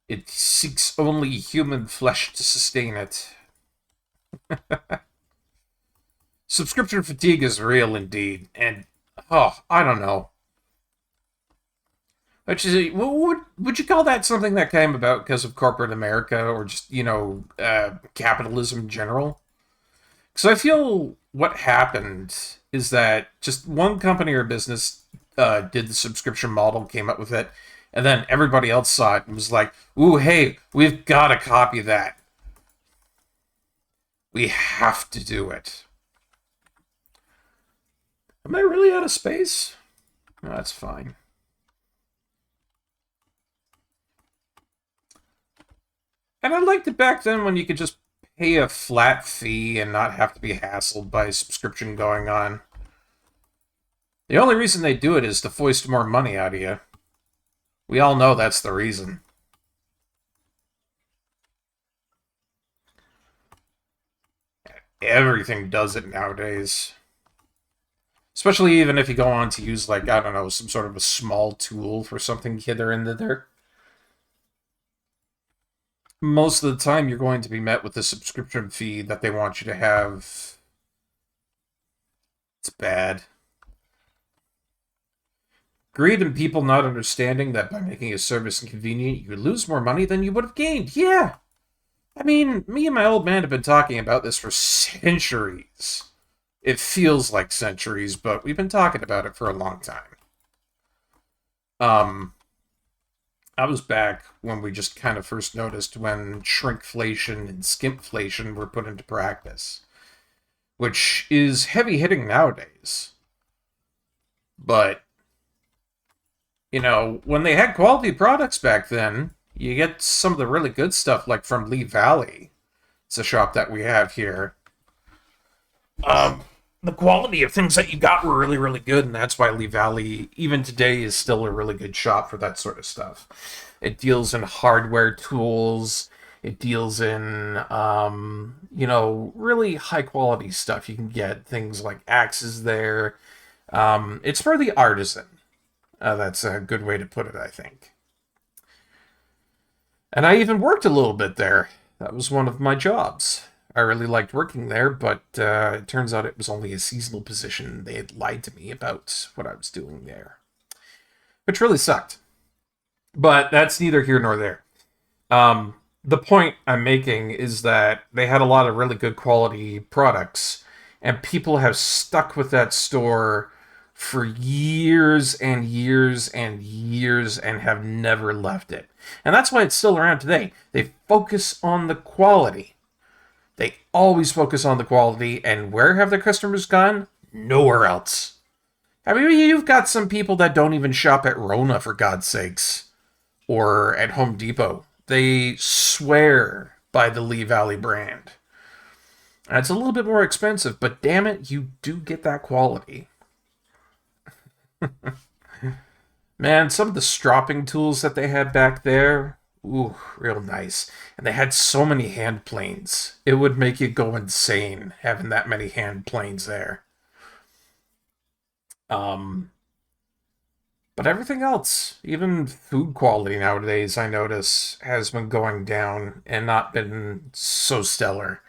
It seeks only human flesh to sustain it. Subscription fatigue is real indeed, and oh, I don't know. Actually, would you call that something that came about because of corporate America, or just capitalism in general? Because I feel what happened is that just one company or business did the subscription model, came up with it, and then everybody else saw it and was like, "Ooh, hey, we've got to copy that. We have to do it." Am I really out of space? No, that's fine. And I liked it back then when you could just pay a flat fee and not have to be hassled by a subscription going on. The only reason they do it is to foist more money out of you. We all know that's the reason. Everything does it nowadays. Especially even if you go on to use, like, I don't know, some sort of a small tool for something hither and thither. Most of the time you're going to be met with a subscription fee that they want you to have. It's bad. Greed and people not understanding that by making a service inconvenient, you lose more money than you would have gained. Yeah. I mean, me and my old man have been talking about this for centuries. It feels like centuries, but we've been talking about it for a long time. I was back when we just kind of first noticed when shrinkflation and skimpflation were put into practice, which is heavy hitting nowadays. But, when they had quality products back then, you get some of the really good stuff, like from Lee Valley. It's a shop that we have here. The quality of things that you got were really, really good, and that's why Lee Valley, even today, is still a really good shop for that sort of stuff. It deals in hardware tools. It deals in, really high-quality stuff. You can get things like axes there. It's for the artisan. That's a good way to put it, I think. And I even worked a little bit there. That was one of my jobs. I really liked working there, but it turns out it was only a seasonal position. They had lied to me about what I was doing there, which really sucked. But that's neither here nor there. The point I'm making is that they had a lot of really good quality products, and people have stuck with that store for years and years and years and have never left it. And that's why it's still around today. They focus on the quality. They always focus on the quality, and where have their customers gone? Nowhere else. I mean, you've got some people that don't even shop at Rona, for God's sakes, or at Home Depot. They swear by the Lee Valley brand. And it's a little bit more expensive, but damn it, you do get that quality. Man, some of the stropping tools that they had back there, ooh, real nice. And they had so many hand planes. It would make you go insane having that many hand planes there. But everything else, even food quality nowadays, I notice, has been going down and not been so stellar.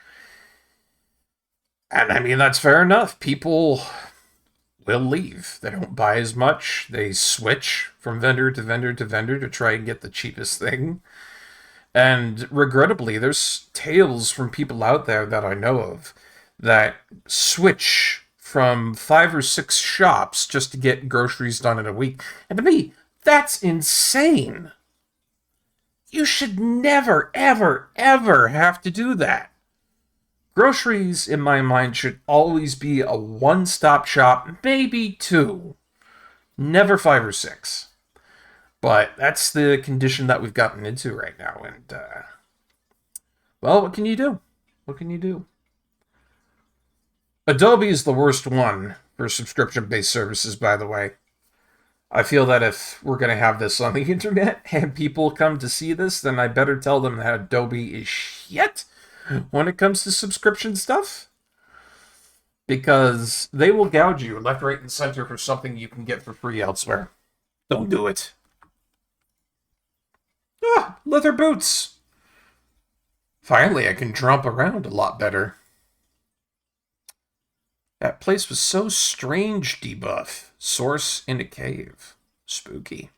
And I mean, that's fair enough. People will leave. They don't buy as much. They switch from vendor to vendor to vendor to try and get the cheapest thing. And regrettably, there's tales from people out there that I know of that switch from 5 or 6 shops just to get groceries done in a week. And to me, that's insane. You should never, ever, ever have to do that. Groceries, in my mind, should always be a one-stop shop, maybe 2. Never 5 or 6. But that's the condition that we've gotten into right now, and, well, what can you do? What can you do? Adobe is the worst one for subscription-based services, by the way. I feel that if we're going to have this on the internet and people come to see this, then I better tell them that Adobe is shit when it comes to subscription stuff. Because they will gouge you left, right, and center for something you can get for free elsewhere. Don't do it. Ah, leather boots! Finally, I can tromp around a lot better. That place was so strange, debuff. Source in a cave. Spooky.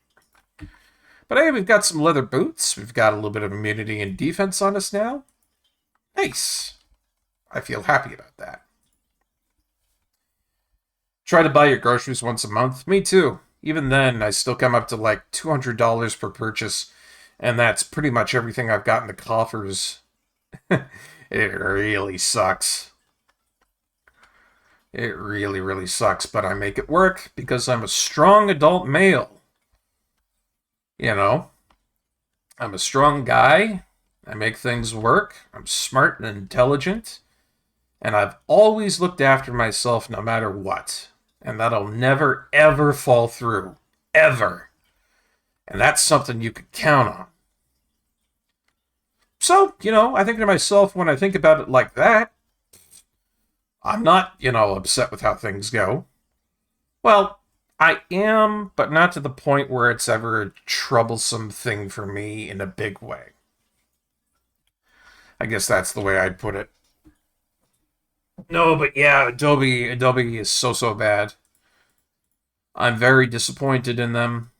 But hey, we've got some leather boots. We've got a little bit of immunity and defense on us now. Nice. I feel happy about that. Try to buy your groceries once a month. Me too. Even then, I still come up to like $200 per purchase, and that's pretty much everything I've got in the coffers. It really sucks. It really, really sucks, but I make it work because I'm a strong adult male. You know, I'm a strong guy. I make things work. I'm smart and intelligent. And I've always looked after myself no matter what. And that'll never, ever fall through. Ever. And that's something you could count on. So, I think to myself when I think about it like that, I'm not, upset with how things go. Well, I am, but not to the point where it's ever a troublesome thing for me in a big way. I guess that's the way I'd put it. No, but yeah, Adobe is so bad. I'm very disappointed in them.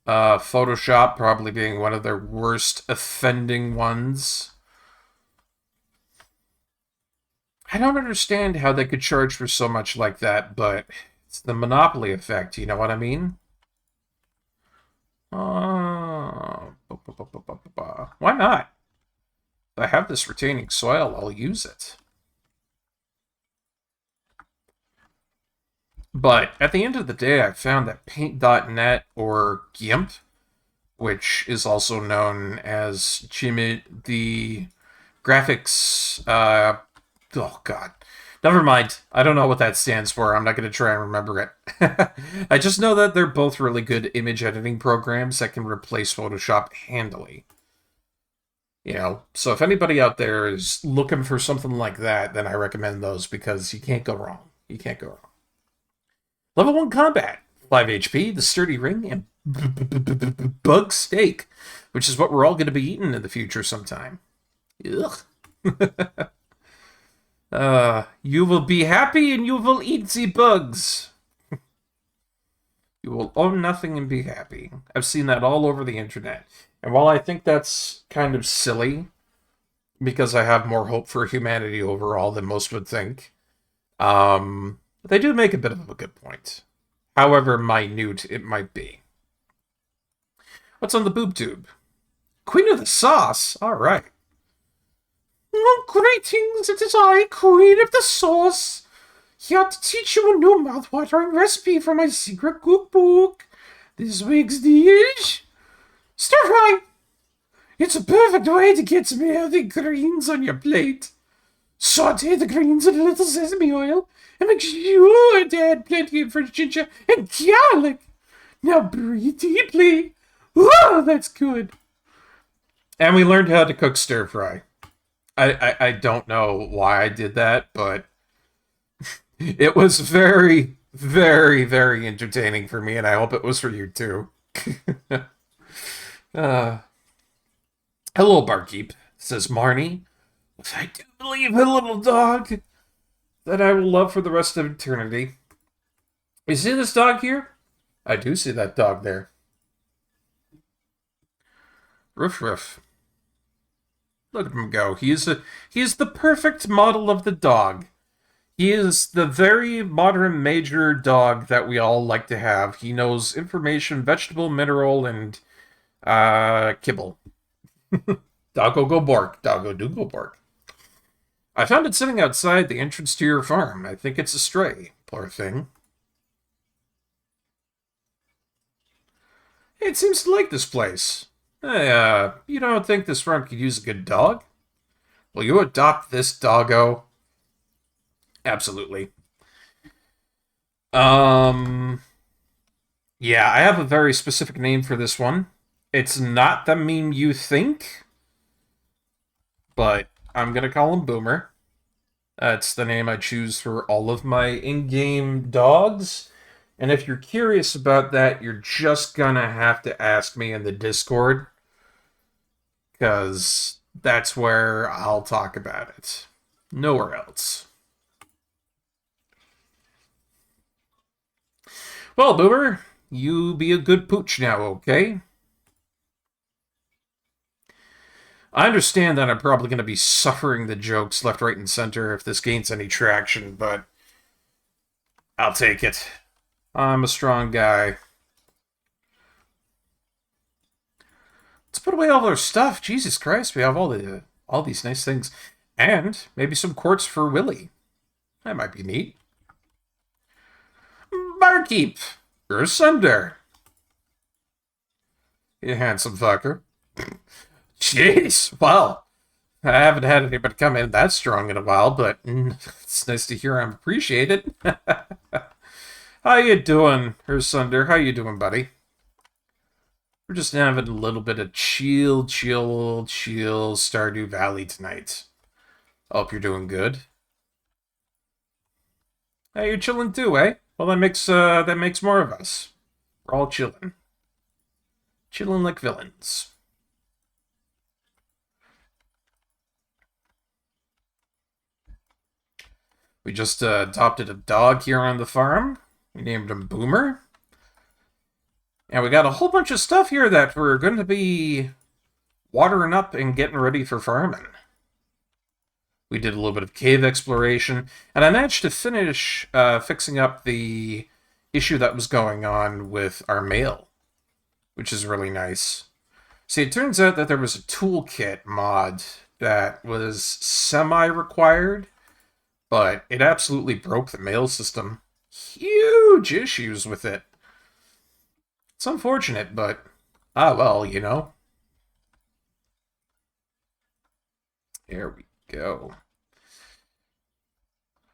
Photoshop probably being one of their worst offending ones. I don't understand how they could charge for so much like that, but it's the monopoly effect, you know what I mean? Why not? If I have this retaining soil, I'll use it. But at the end of the day, I found that Paint.net or GIMP, which is also known as the graphics, oh god. Never mind. I don't know what that stands for. I'm not going to try and remember it. I just know that they're both really good image editing programs that can replace Photoshop handily. So if anybody out there is looking for something like that, then I recommend those because you can't go wrong. You can't go wrong. Level 1 combat. 5 HP, the sturdy ring, and bug steak, which is what we're all going to be eating in the future sometime. Ugh. You will be happy and you will eat the bugs. You will own nothing and be happy. I've seen that all over the internet. And while I think that's kind of silly, because I have more hope for humanity overall than most would think, they do make a bit of a good point. However minute it might be. What's on the boob tube? Queen of the sauce? Alright. Oh, greetings, it is I, Queen of the Sauce, here to teach you a new mouth-watering recipe from my secret cookbook. This week's dish, stir-fry. It's a perfect way to get some healthy greens on your plate. Saute the greens in a little sesame oil, and make sure to add plenty of fresh ginger and garlic. Now breathe deeply. Oh, that's good. And we learned how to cook stir-fry. I don't know why I did that, but it was very, very, very entertaining for me, and I hope it was for you too. Hello, Barkeep, says Marnie. I do believe a little dog that I will love for the rest of eternity. You see this dog here? I do see that dog there. Ruff, ruff. Look at him go. He is the perfect model of the dog. He is the very modern major dog that we all like to have. He knows information, vegetable, mineral, and kibble. Doggo go bark. Doggo do go bark. I found it sitting outside the entrance to your farm. I think it's a stray. Poor thing. It seems to like this place. You don't think this farm could use a good dog? Will you adopt this doggo? Absolutely. Yeah, I have a very specific name for this one. It's not the meme you think, but I'm gonna call him Boomer. That's the name I choose for all of my in-game dogs. And if you're curious about that, you're just gonna have to ask me in the Discord. because that's where I'll talk about it. Nowhere else. Well, Boomer, you be a good pooch now, okay? I understand that I'm probably going to be suffering the jokes left, right, and center if this gains any traction, but I'll take it. I'm a strong guy. Let's put away all our stuff. Jesus Christ, we have all these nice things. And maybe some quartz for Willie. That might be neat. Barkeep! You're Sunder. You handsome fucker. Jeez, well, I haven't had anybody come in that strong in a while, but it's nice to hear I'm appreciated. How you doing, Sunder? How you doing, buddy? We're just having a little bit of chill Stardew Valley tonight. Hope you're doing good. Hey, you're chilling too, eh? Well, that makes more of us. We're all chilling. Chilling like villains. We just adopted a dog here on the farm. We named him Boomer. And we got a whole bunch of stuff here that we're going to be watering up and getting ready for farming. We did a little bit of cave exploration, and I managed to finish fixing up the issue that was going on with our mail, which is really nice. See, it turns out that there was a toolkit mod that was semi-required, but it absolutely broke the mail system. Huge issues with it. It's unfortunate, but well, you know. There we go.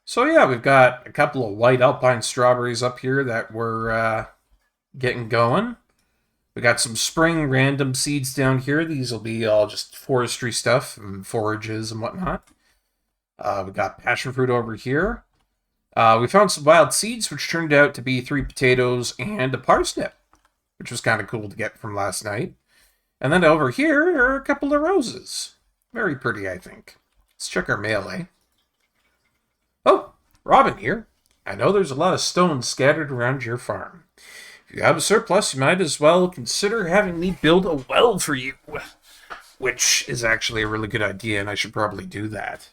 So yeah, we've got a couple of white alpine strawberries up here that we're getting going. We got some spring random seeds down here. These will be all just forestry stuff and forages and whatnot. We got passion fruit over here. We found some wild seeds, which turned out to be 3 potatoes and a parsnip, which was kind of cool to get from last night. And then over here are a couple of roses. Very pretty, I think. Let's check our mail, eh? Oh, Robin here. I know there's a lot of stones scattered around your farm. If you have a surplus, you might as well consider having me build a well for you. Which is actually a really good idea, and I should probably do that.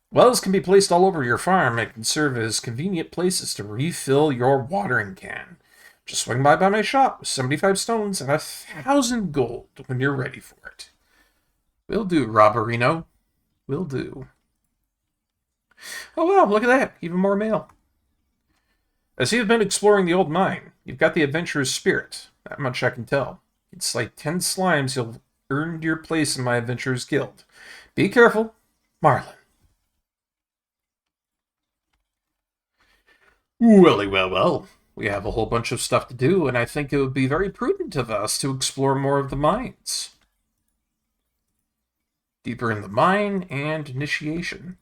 Wells can be placed all over your farm and can serve as convenient places to refill your watering can. Just swing by my shop with 75 stones and 1,000 gold when you're ready for it. Will do, Robberino. Will do. Oh wow, look at that. Even more mail. As you've been exploring the old mine, you've got the adventurer's spirit. That much I can tell. You'd slay 10 slimes, you'll earn your place in my adventurer's guild. Be careful, Marlin. Well. We have a whole bunch of stuff to do, and I think it would be very prudent of us to explore more of the mines. Deeper in the mine and initiation.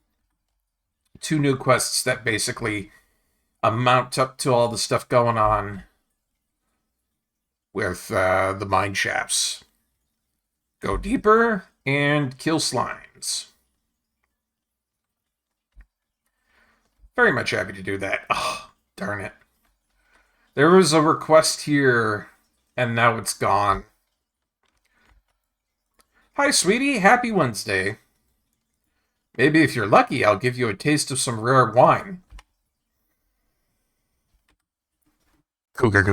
2 new quests that basically amount up to all the stuff going on with the mine shafts. Go deeper and kill slimes. Very much happy to do that. Oh, darn it. There was a request here, and now it's gone. Hi, sweetie. Happy Wednesday. Maybe if you're lucky, I'll give you a taste of some rare wine. Cougar.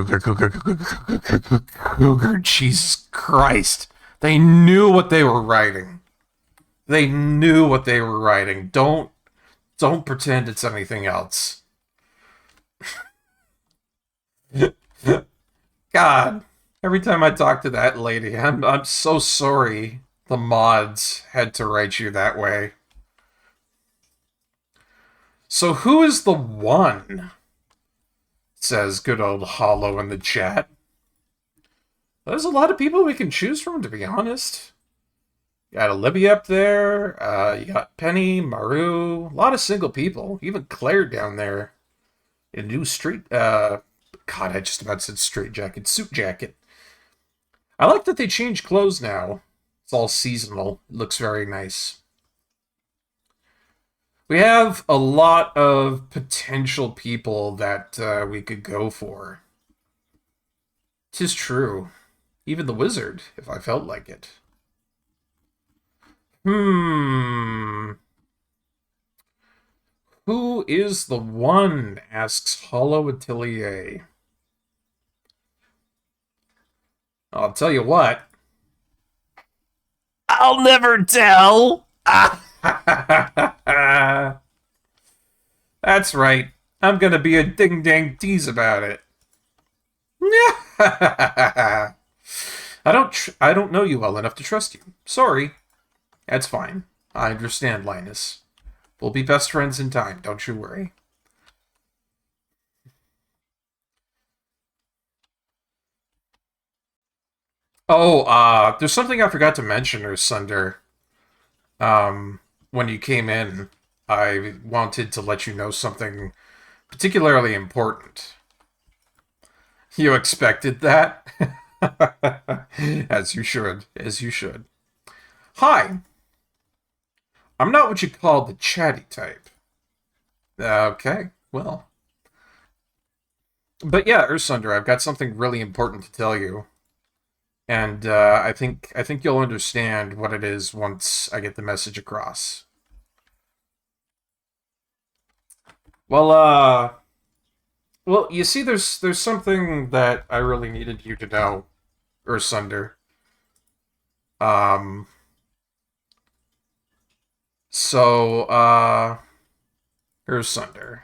Jesus Christ. They knew what they were writing. They knew what they were writing. Don't pretend it's anything else. God, every time I talk to that lady, I'm so sorry the mods had to write you that way. So who is the one? Says good old Hollow in the chat. There's a lot of people we can choose from, to be honest. You got Olivia up there, you got Penny, Maru, a lot of single people, even Claire down there. A new street, God, I just about said straight jacket. Suit jacket. I like that they change clothes now. It's all seasonal. It looks very nice. We have a lot of potential people that we could go for. 'Tis true. Even the wizard, if I felt like it. Hmm. Who is the one? Asks Hollow Atelier. I'll tell you what. I'll never tell. That's right. I'm gonna be a ding-dang tease about it. I don't know you well enough to trust you. Sorry. That's fine. I understand, Linus. We'll be best friends in time, don't you worry. Oh, there's something I forgot to mention, or Sunder. When you came in, I wanted to let you know something particularly important. You expected that? As you should, as you should. Hi. I'm not what you call the chatty type. Okay, well. But yeah, Ursunder, I've got something really important to tell you. And I think you'll understand what it is once I get the message across. Well, well, you see, there's something that I really needed you to know, Ursunder. Um, so, Ursunder.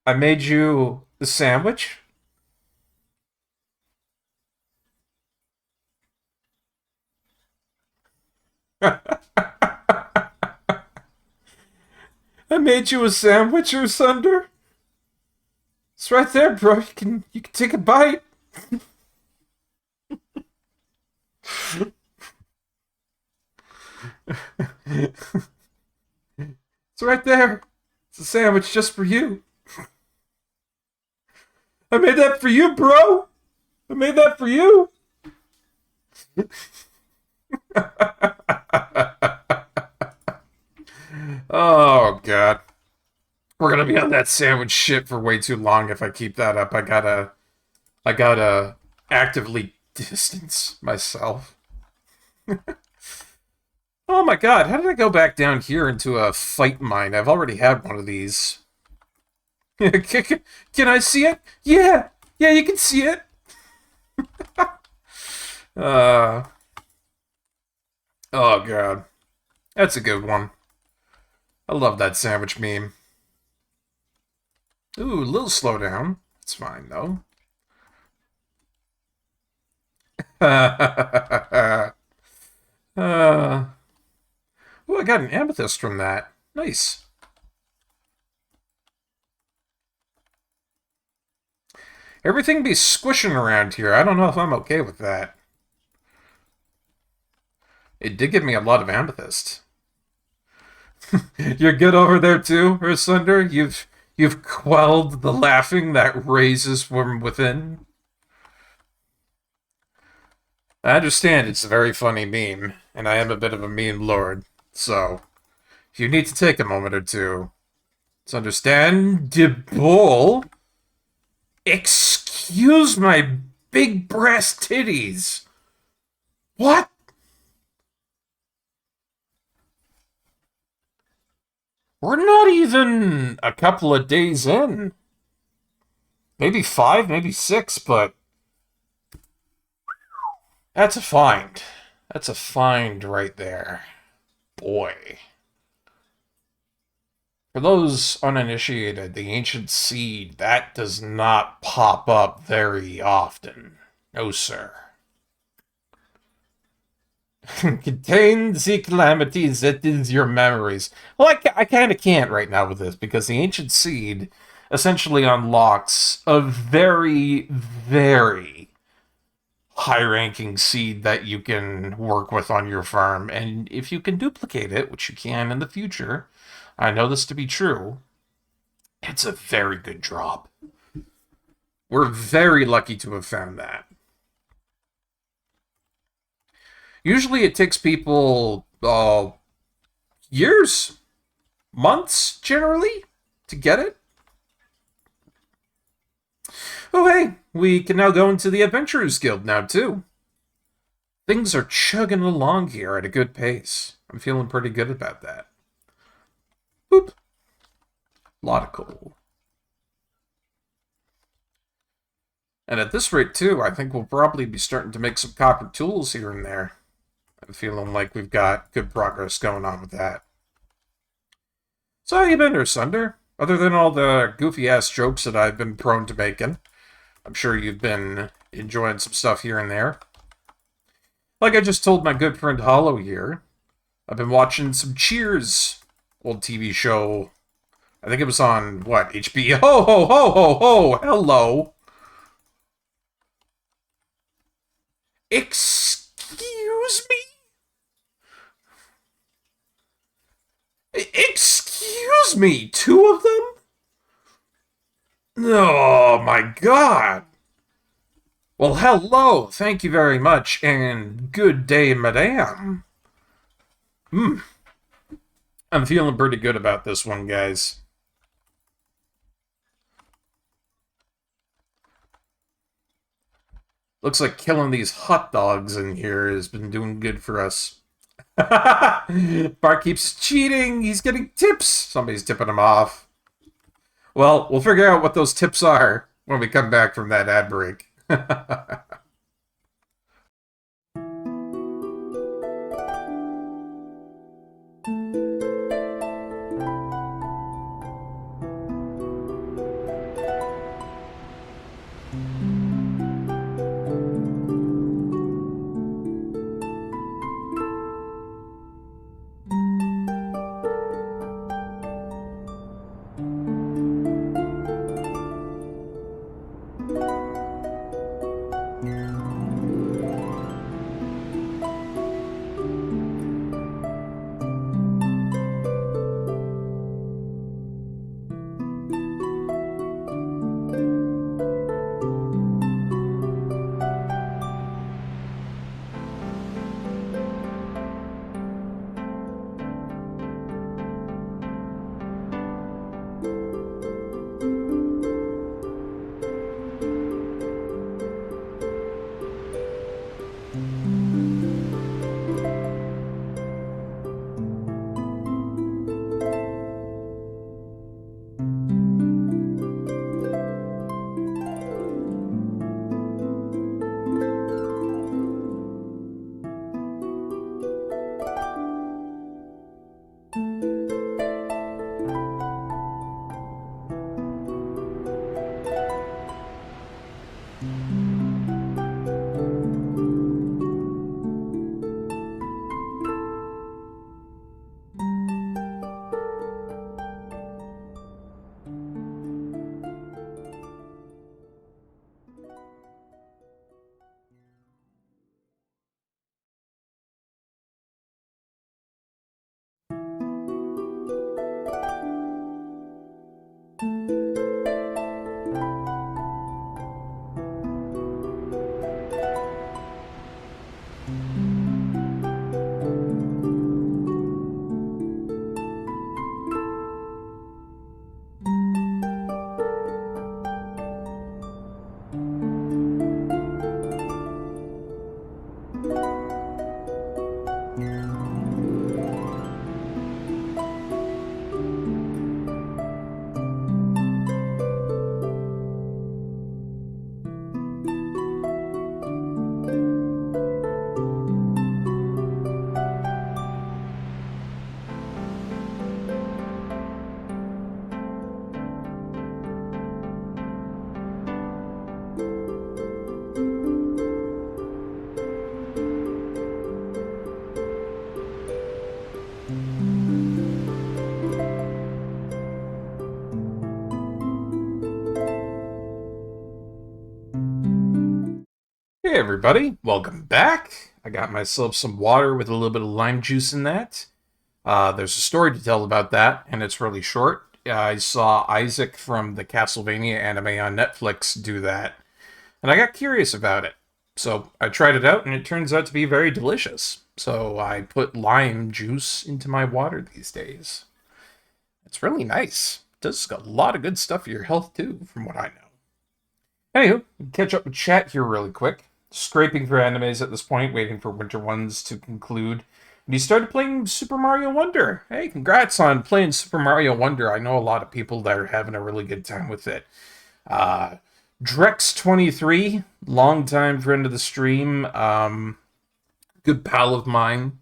I made you the sandwich. I made you a sandwich, Ursunder. It's right there, bro. You can take a bite. It's right there. It's a sandwich just for you. I made that for you, bro. I made that for you. Oh god. We're gonna be on that sandwich shit for way too long if I keep that up. I gotta actively distance myself. Oh my god, how did I go back down here into a fight mine? I've already had one of these. Can I see it? Yeah! Yeah, you can see it! Uh, oh god. That's a good one. I love that sandwich meme. Ooh, a little slow down. It's fine, though. Oh, I got an amethyst from that. Nice. Everything be squishing around here. I don't know if I'm okay with that. It did give me a lot of amethyst. You're good over there too, Ursunder? You've quelled the laughing that raises from within? I understand it's a very funny meme, and I am a bit of a meme lord, so if you need to take a moment or two, it's understandable. Excuse my big brass titties. What? We're not even a couple of days in. Maybe 5, maybe 6, but that's a find. That's a find right there. Boy. For those uninitiated, the ancient seed, that does not pop up very often. No, sir. Contain the calamities that is your memories. Well, I kind of can't right now with this, because the ancient seed essentially unlocks a very, very high-ranking seed that you can work with on your farm, and if you can duplicate it, which you can in the future, I know this to be true, It's a very good drop. We're very lucky to have found that. Usually it takes people years, months, generally, to get it. Oh, hey, we can now go into the Adventurers Guild now, too. Things are chugging along here at a good pace. I'm feeling pretty good about that. Boop. Lot of coal. And at this rate, too, I think we'll probably be starting to make some copper tools here and there. I'm feeling like we've got good progress going on with that. So how you been there, Sunder? Other than all the goofy-ass jokes that I've been prone to making, I'm sure you've been enjoying some stuff here and there. Like I just told my good friend Hollow here, I've been watching some Cheers, old TV show. I think it was on, what, HBO? Ho, ho, ho, ho, ho! Hello! Excuse me? Excuse me, 2 of them? Oh my god. Well, hello, thank you very much, and good day, madame. I'm feeling pretty good about this one, guys. Looks like killing these hot dogs in here has been doing good for us. Barkeep's cheating. He's getting tips. Somebody's tipping him off. Well, we'll figure out what those tips are when we come back from that ad break. Hey everybody, welcome back. I got myself some water with a little bit of lime juice in that. There's a story to tell about that, and it's really short. I saw Isaac from the Castlevania anime on Netflix do that, and I got curious about it. So I tried it out, and it turns out to be very delicious. So I put lime juice into my water these days. It's really nice. It does a lot of good stuff for your health, too, from what I know. Anywho, catch up with chat here really quick. Scraping through animes at this point, waiting for winter ones to conclude. And he started playing Super Mario Wonder. Hey, congrats on playing Super Mario Wonder. I know a lot of people that are having a really good time with it. Drex23, longtime friend of the stream, good pal of mine,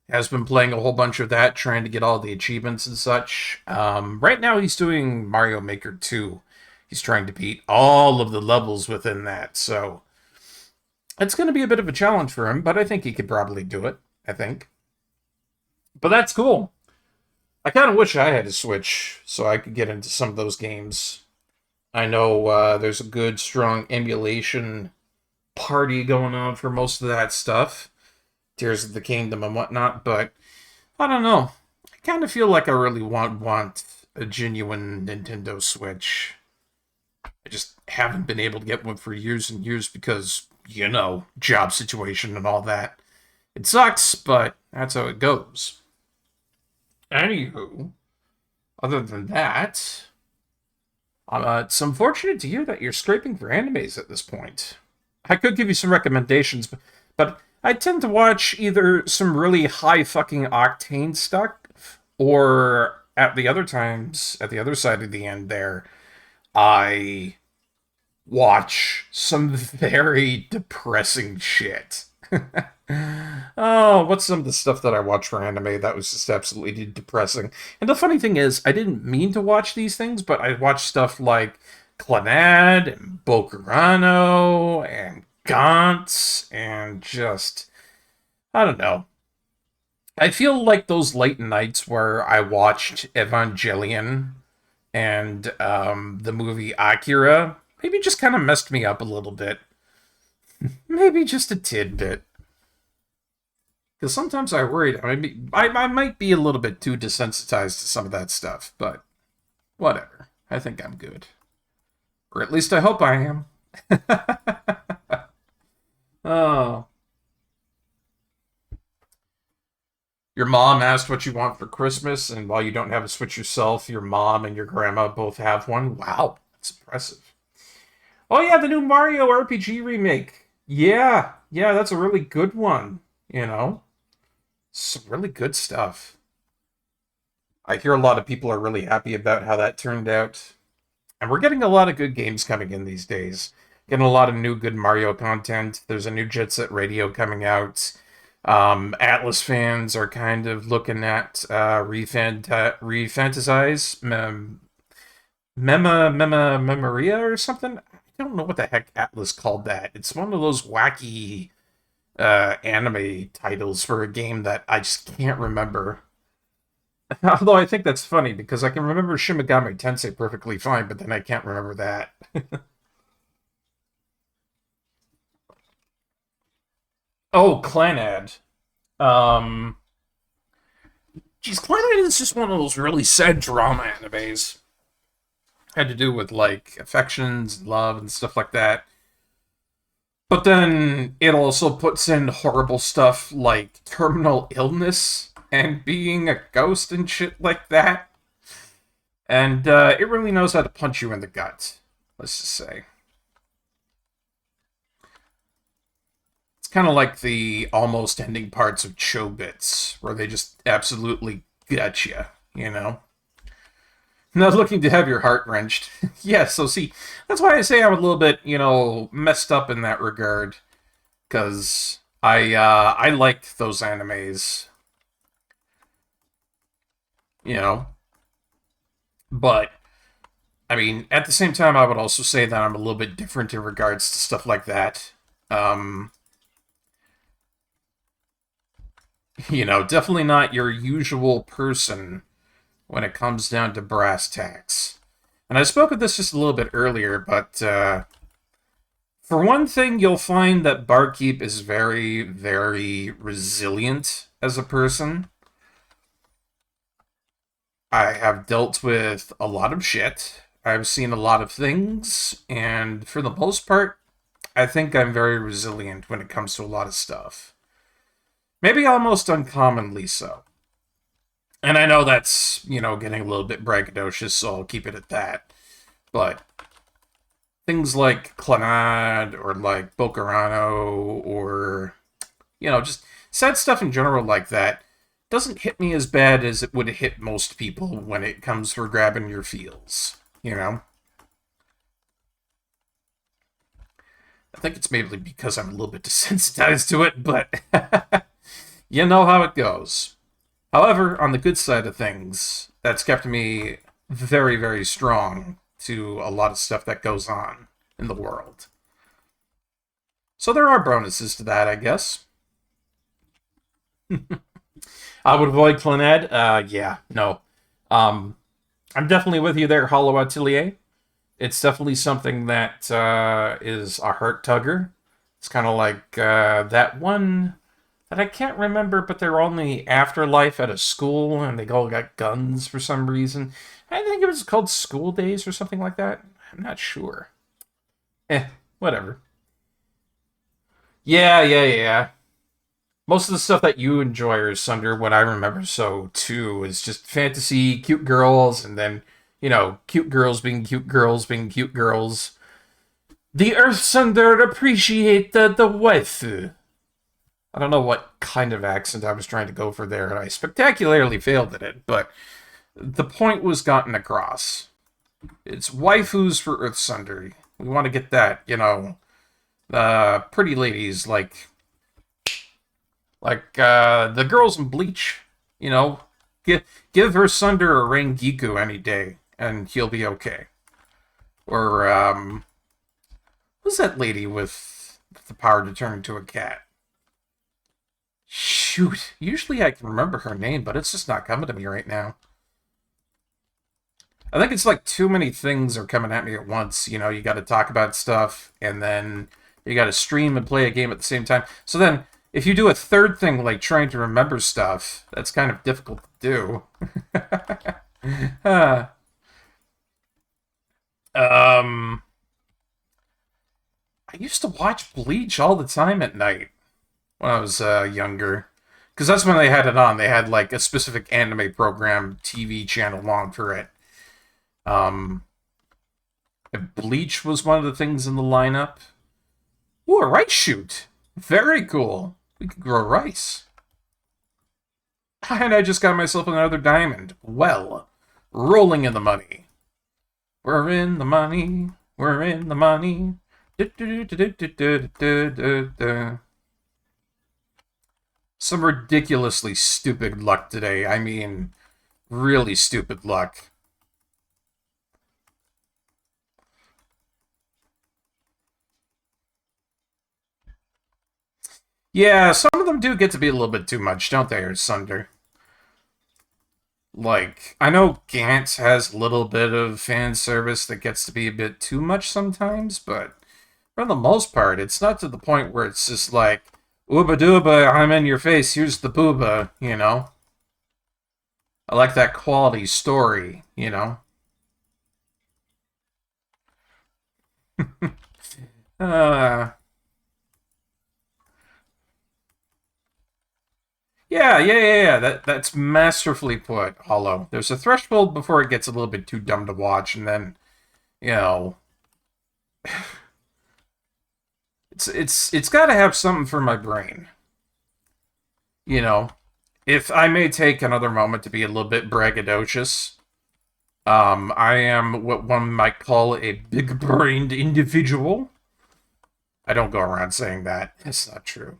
has been playing a whole bunch of that, trying to get all the achievements and such. Right now he's doing Mario Maker 2. He's trying to beat all of the levels within that, so it's going to be a bit of a challenge for him, but I think he could probably do it, I think. But that's cool. I kind of wish I had a Switch so I could get into some of those games. I know there's a good, strong emulation party going on for most of that stuff. Tears of the Kingdom and whatnot, but I don't know. I kind of feel like I really want a genuine Nintendo Switch. I just haven't been able to get one for years and years because, you know, job situation and all that. It sucks, but that's how it goes. Anywho, other than that, it's unfortunate to hear that you're scraping for animes at this point. I could give you some recommendations, but I tend to watch either some really high fucking octane stuff, or at the other times, at the other side of the end there, I watch some very depressing shit. Oh, what's some of the stuff that I watched for anime that was just absolutely depressing? And the funny thing is, I didn't mean to watch these things, but I watched stuff like Clannad and Bokurano and Gantz and just, I don't know. I feel like those late nights where I watched Evangelion and the movie Akira maybe just kind of messed me up a little bit. Maybe just a tidbit. Because sometimes I worried I might be a little bit too desensitized to some of that stuff, but whatever. I think I'm good. Or at least I hope I am. Oh. Your mom asked what you want for Christmas, and while you don't have a Switch yourself, your mom and your grandma both have one. Wow, that's impressive. Oh yeah, the new Mario RPG remake. Yeah, that's a really good one, you know? Some really good stuff. I hear a lot of people are really happy about how that turned out. And we're getting a lot of good games coming in these days. Getting a lot of new good Mario content. There's a new Jet Set Radio coming out. Atlas fans are kind of looking at refantasize Memoria or something. I don't know what the heck Atlas called that. It's one of those wacky anime titles for a game that I just can't remember. Although I think that's funny because I can remember Shin Megami Tensei perfectly fine, but then I can't remember that. Oh, Clannad. Um, Geez, Clannad is just one of those really sad drama animes. Had to do with like affections, and love, and stuff like that. But then it also puts in horrible stuff like terminal illness and being a ghost and shit like that. And it really knows how to punch you in the gut, let's just say. It's kind of like the almost ending parts of Chobits, where they just absolutely gut you, you know? Not looking to have your heart wrenched. Yeah, so see, that's why I say I'm a little bit, you know, messed up in that regard. Because I like those animes. You know? But, I mean, at the same time, I would also say that I'm a little bit different in regards to stuff like that. You know, definitely not your usual person when it comes down to brass tacks. And I spoke of this just a little bit earlier, but for one thing, you'll find that Barkeep is very, very resilient as a person. I have dealt with a lot of shit. I've seen a lot of things, and for the most part, I think I'm very resilient when it comes to a lot of stuff. Maybe almost uncommonly so. And I know that's, getting a little bit braggadocious, so I'll keep it at that. But things like Clannad or like Bocarano or, just sad stuff in general like that doesn't hit me as bad as it would hit most people when it comes for grabbing your feels, I think it's maybe because I'm a little bit desensitized to it, but you know how it goes. However, on the good side of things, that's kept me very, very strong to a lot of stuff that goes on in the world. So there are bonuses to that, I guess. I would avoid Clannad. Yeah, no. Um, I'm definitely with you there, Hollow Atelier. It's definitely something that is a heart tugger. It's kind of like that one that I can't remember, but they're on the afterlife at a school and they all got guns for some reason. I think it was called School Days or something like that. I'm not sure. Whatever. Yeah, yeah, yeah. Most of the stuff that you enjoy is Sunder, what I remember so too, is just fantasy, cute girls, and then, cute girls being cute girls being cute girls. The Earth Sunder appreciate the waifu. I don't know what kind of accent I was trying to go for there, and I spectacularly failed at it, but the point was gotten across. It's waifus for Earth Sunder. We want to get that, pretty ladies like the girls in Bleach, you know, give her Sunder a Rengiku any day, and he'll be okay. Or who's that lady with the power to turn into a cat? Shoot, usually I can remember her name, but it's just not coming to me right now. I think it's like too many things are coming at me at once. You got to talk about stuff, and then you got to stream and play a game at the same time. So then, if you do a third thing like trying to remember stuff, that's kind of difficult to do. um, I used to watch Bleach all the time at night when I was younger. Because that's when they had it on. They had like a specific anime program TV channel on for it. Um, Bleach was one of the things in the lineup. Ooh, a rice shoot. Very cool. We could grow rice. And I just got myself another diamond. Well, rolling in the money. We're in the money. We're in the money. Some ridiculously stupid luck today. I mean, really stupid luck. Yeah, some of them do get to be a little bit too much, don't they, or Sunder? Like, I know Gantz has a little bit of fan service that gets to be a bit too much sometimes, but for the most part, it's not to the point where it's just like, ooba dooba, I'm in your face, here's the booba. I like that quality story. Uh, yeah. That's masterfully put, Hollow. There's a threshold before it gets a little bit too dumb to watch, and then, you know, it's got to have something for my brain. You know, if I may take another moment to be a little bit braggadocious, I am what one might call a big-brained individual. I don't go around saying that. It's not true.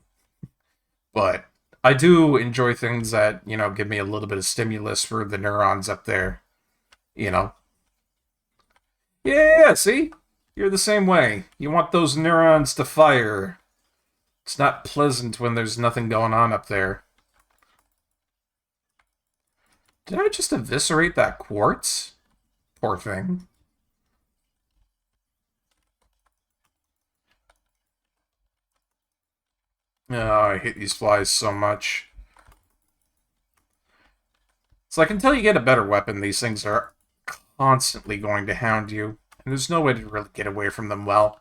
But I do enjoy things that, give me a little bit of stimulus for the neurons up there, you know. Yeah, see? You're the same way. You want those neurons to fire. It's not pleasant when there's nothing going on up there. Did I just eviscerate that quartz? Poor thing. Oh, I hate these flies so much. So like, until you get a better weapon, these things are constantly going to hound you. And there's no way to really get away from them well.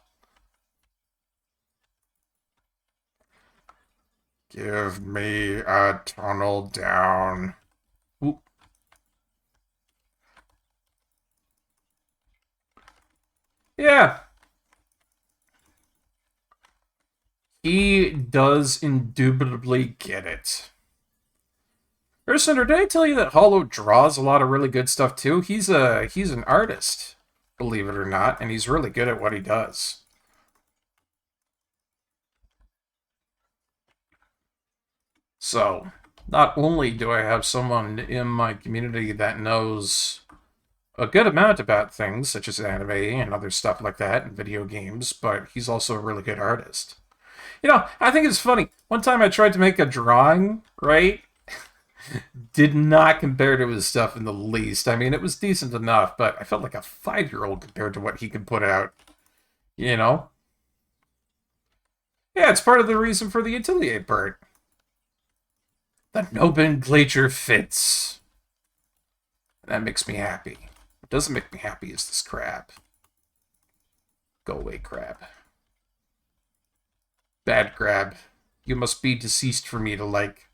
Give me a tunnel down. Oop. Yeah. He does indubitably get it. Ursander, did I tell you that Hollow draws a lot of really good stuff too? He's an artist, believe it or not, and he's really good at what he does. So, not only do I have someone in my community that knows a good amount about things such as anime and other stuff like that and video games, but he's also a really good artist. You know, I think it's funny. One time I tried to make a drawing, right? Did not compare to his stuff in the least. I mean, it was decent enough, but I felt like a 5-year-old compared to what he could put out. You know? Yeah, it's part of the reason for the Atelier part. The nomenclature fits. That makes me happy. What doesn't make me happy is this crab. Go away, crab. Bad crab. You must be deceased for me to like.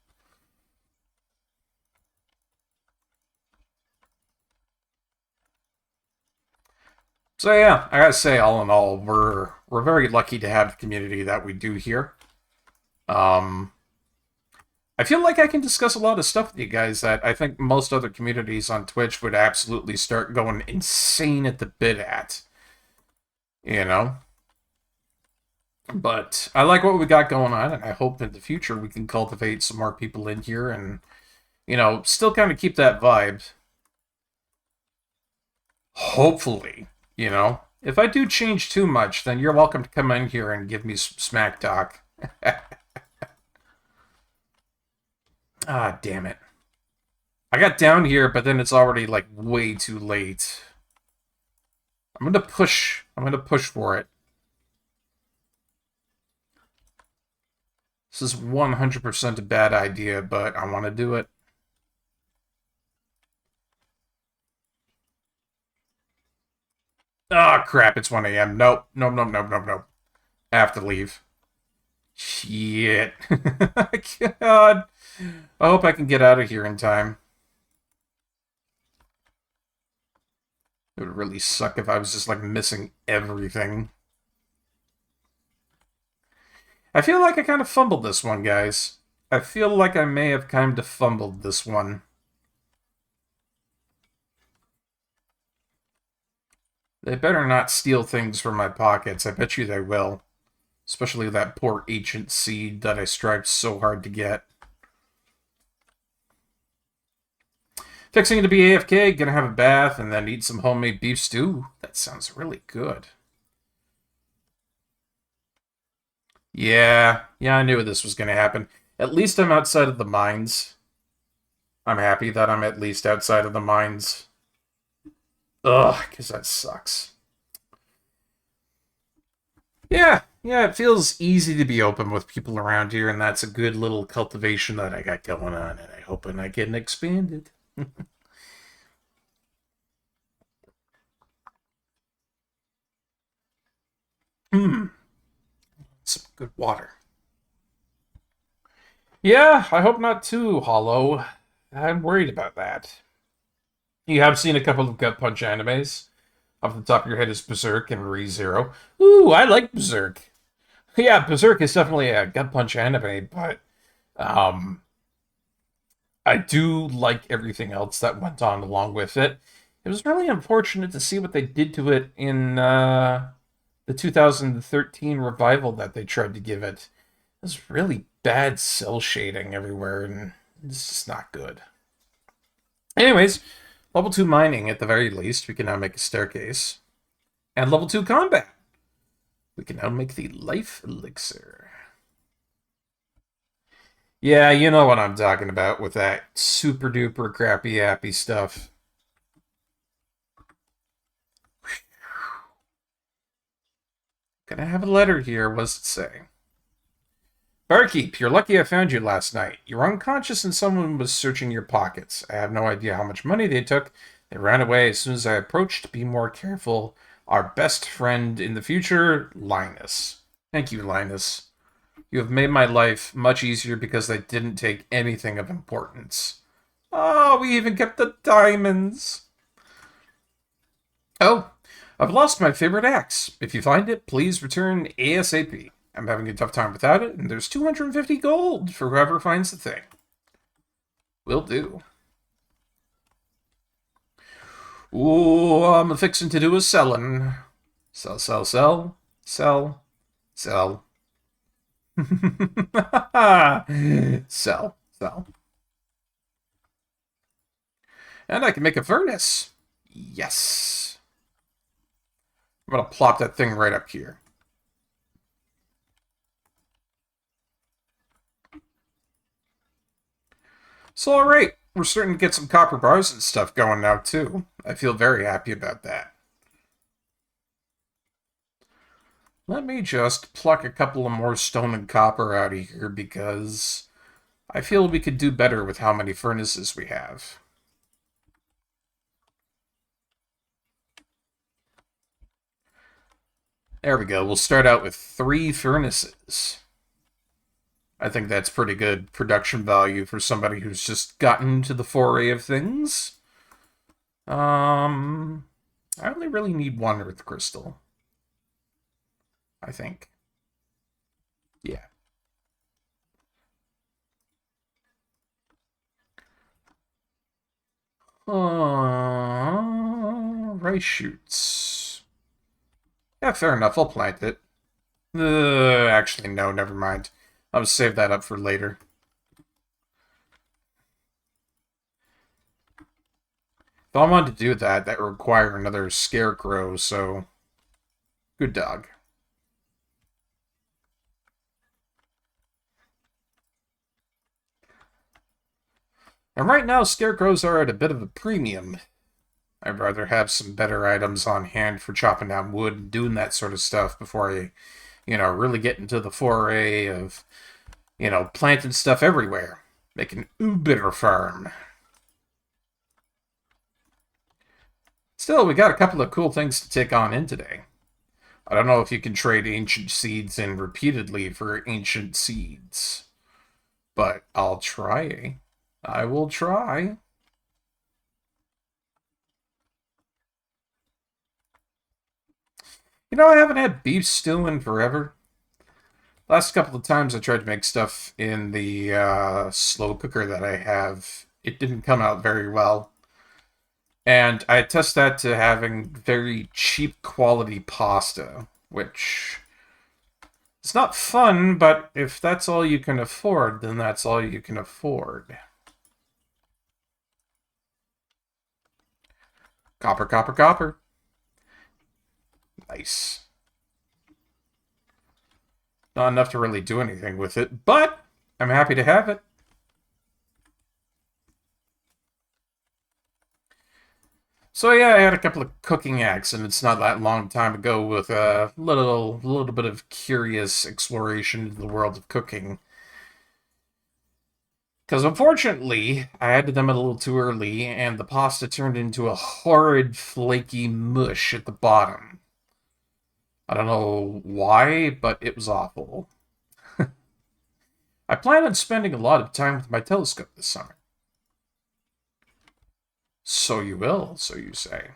So yeah, I gotta say, all in all, we're very lucky to have the community that we do here. I feel like I can discuss a lot of stuff with you guys that I think most other communities on Twitch would absolutely start going insane at the bit at. You know? But I like what we got going on, and I hope in the future we can cultivate some more people in here and, you know, still kind of keep that vibe. Hopefully, you know? If I do change too much, then you're welcome to come in here and give me some smack talk. Ah, damn it. I got down here, but then it's already, like, way too late. I'm gonna push for it. This is 100% a bad idea, but I want to do it. Ah, crap, it's 1 a.m. Nope. Nope, nope, nope, nope, nope. I have to leave. Shit. God. I hope I can get out of here in time. It would really suck if I was just, like, missing everything. I feel like I kind of fumbled this one, guys. I feel like I may have kind of fumbled this one. They better not steal things from my pockets. I bet you they will. Especially that poor ancient seed that I strived so hard to get. Fixing to be AFK, gonna have a bath, and then eat some homemade beef stew. That sounds really good. Yeah, I knew this was gonna happen. At least I'm outside of the mines. I'm happy that I'm at least outside of the mines. Ugh, because that sucks. Yeah, it feels easy to be open with people around here, and that's a good little cultivation that I got going on, and I hope I can expand it. Some good water. Yeah, I hope not too, Hollow. I'm worried about that. You have seen a couple of Gut Punch animes. Off the top of your head is Berserk and ReZero. Ooh, I like Berserk. Yeah, Berserk is definitely a Gut Punch anime, but um, I do like everything else that went on along with it. It was really unfortunate to see what they did to it in the 2013 revival that they tried to give it. It was really bad cell shading everywhere, and it's just not good. Anyways, level 2 mining at the very least. We can now make a staircase. And level 2 combat. We can now make the life elixir. Yeah, you know what I'm talking about with that super duper crappy happy stuff. Gonna have a letter here. What does it say? Barkeep, you're lucky I found you last night. You were unconscious and someone was searching your pockets. I have no idea how much money they took. They ran away as soon as I approached. Be more careful. Our best friend in the future, Linus. Thank you, Linus. You have made my life much easier because I didn't take anything of importance. Oh, we even kept the diamonds. Oh, I've lost my favorite axe. If you find it, please return ASAP. I'm having a tough time without it, and there's 250 gold for whoever finds the thing. Will do. Ooh, I'm fixing to do a selling. Sell, sell, sell, sell, sell. Sell, sell. And I can make a furnace. Yes. I'm going to plop that thing right up here. So, alright, we're starting to get some copper bars and stuff going now, too. I feel very happy about that. Let me just pluck a couple of more stone and copper out of here, because I feel we could do better with how many furnaces we have. There we go. We'll start out with 3 furnaces. I think that's pretty good production value for somebody who's just gotten into the foray of things. I only really need 1 earth crystal. I think. Yeah. Rice shoots. Yeah, fair enough. I'll plant it. Actually, no, never mind. I'll save that up for later. If I wanted to do that, that would require another scarecrow, so... Good dog. And right now, scarecrows are at a bit of a premium. I'd rather have some better items on hand for chopping down wood and doing that sort of stuff before I, really get into the foray of, planting stuff everywhere. Make an Uber farm. Still, we got a couple of cool things to take on in today. I don't know if you can trade ancient seeds in repeatedly for ancient seeds. But I'll try. I will try. I haven't had beef stew in forever. Last couple of times I tried to make stuff in the slow cooker that I have, it didn't come out very well. And I attest that to having very cheap quality pasta, which is not fun, but if that's all you can afford, then that's all you can afford. Copper, copper, copper. Nice. Not enough to really do anything with it, but I'm happy to have it. So yeah, I had a couple of cooking accidents not that long time ago with a little bit of curious exploration into the world of cooking. Because unfortunately, I added them a little too early, and the pasta turned into a horrid, flaky mush at the bottom. I don't know why, but it was awful. I plan on spending a lot of time with my telescope this summer. So you will, so you say.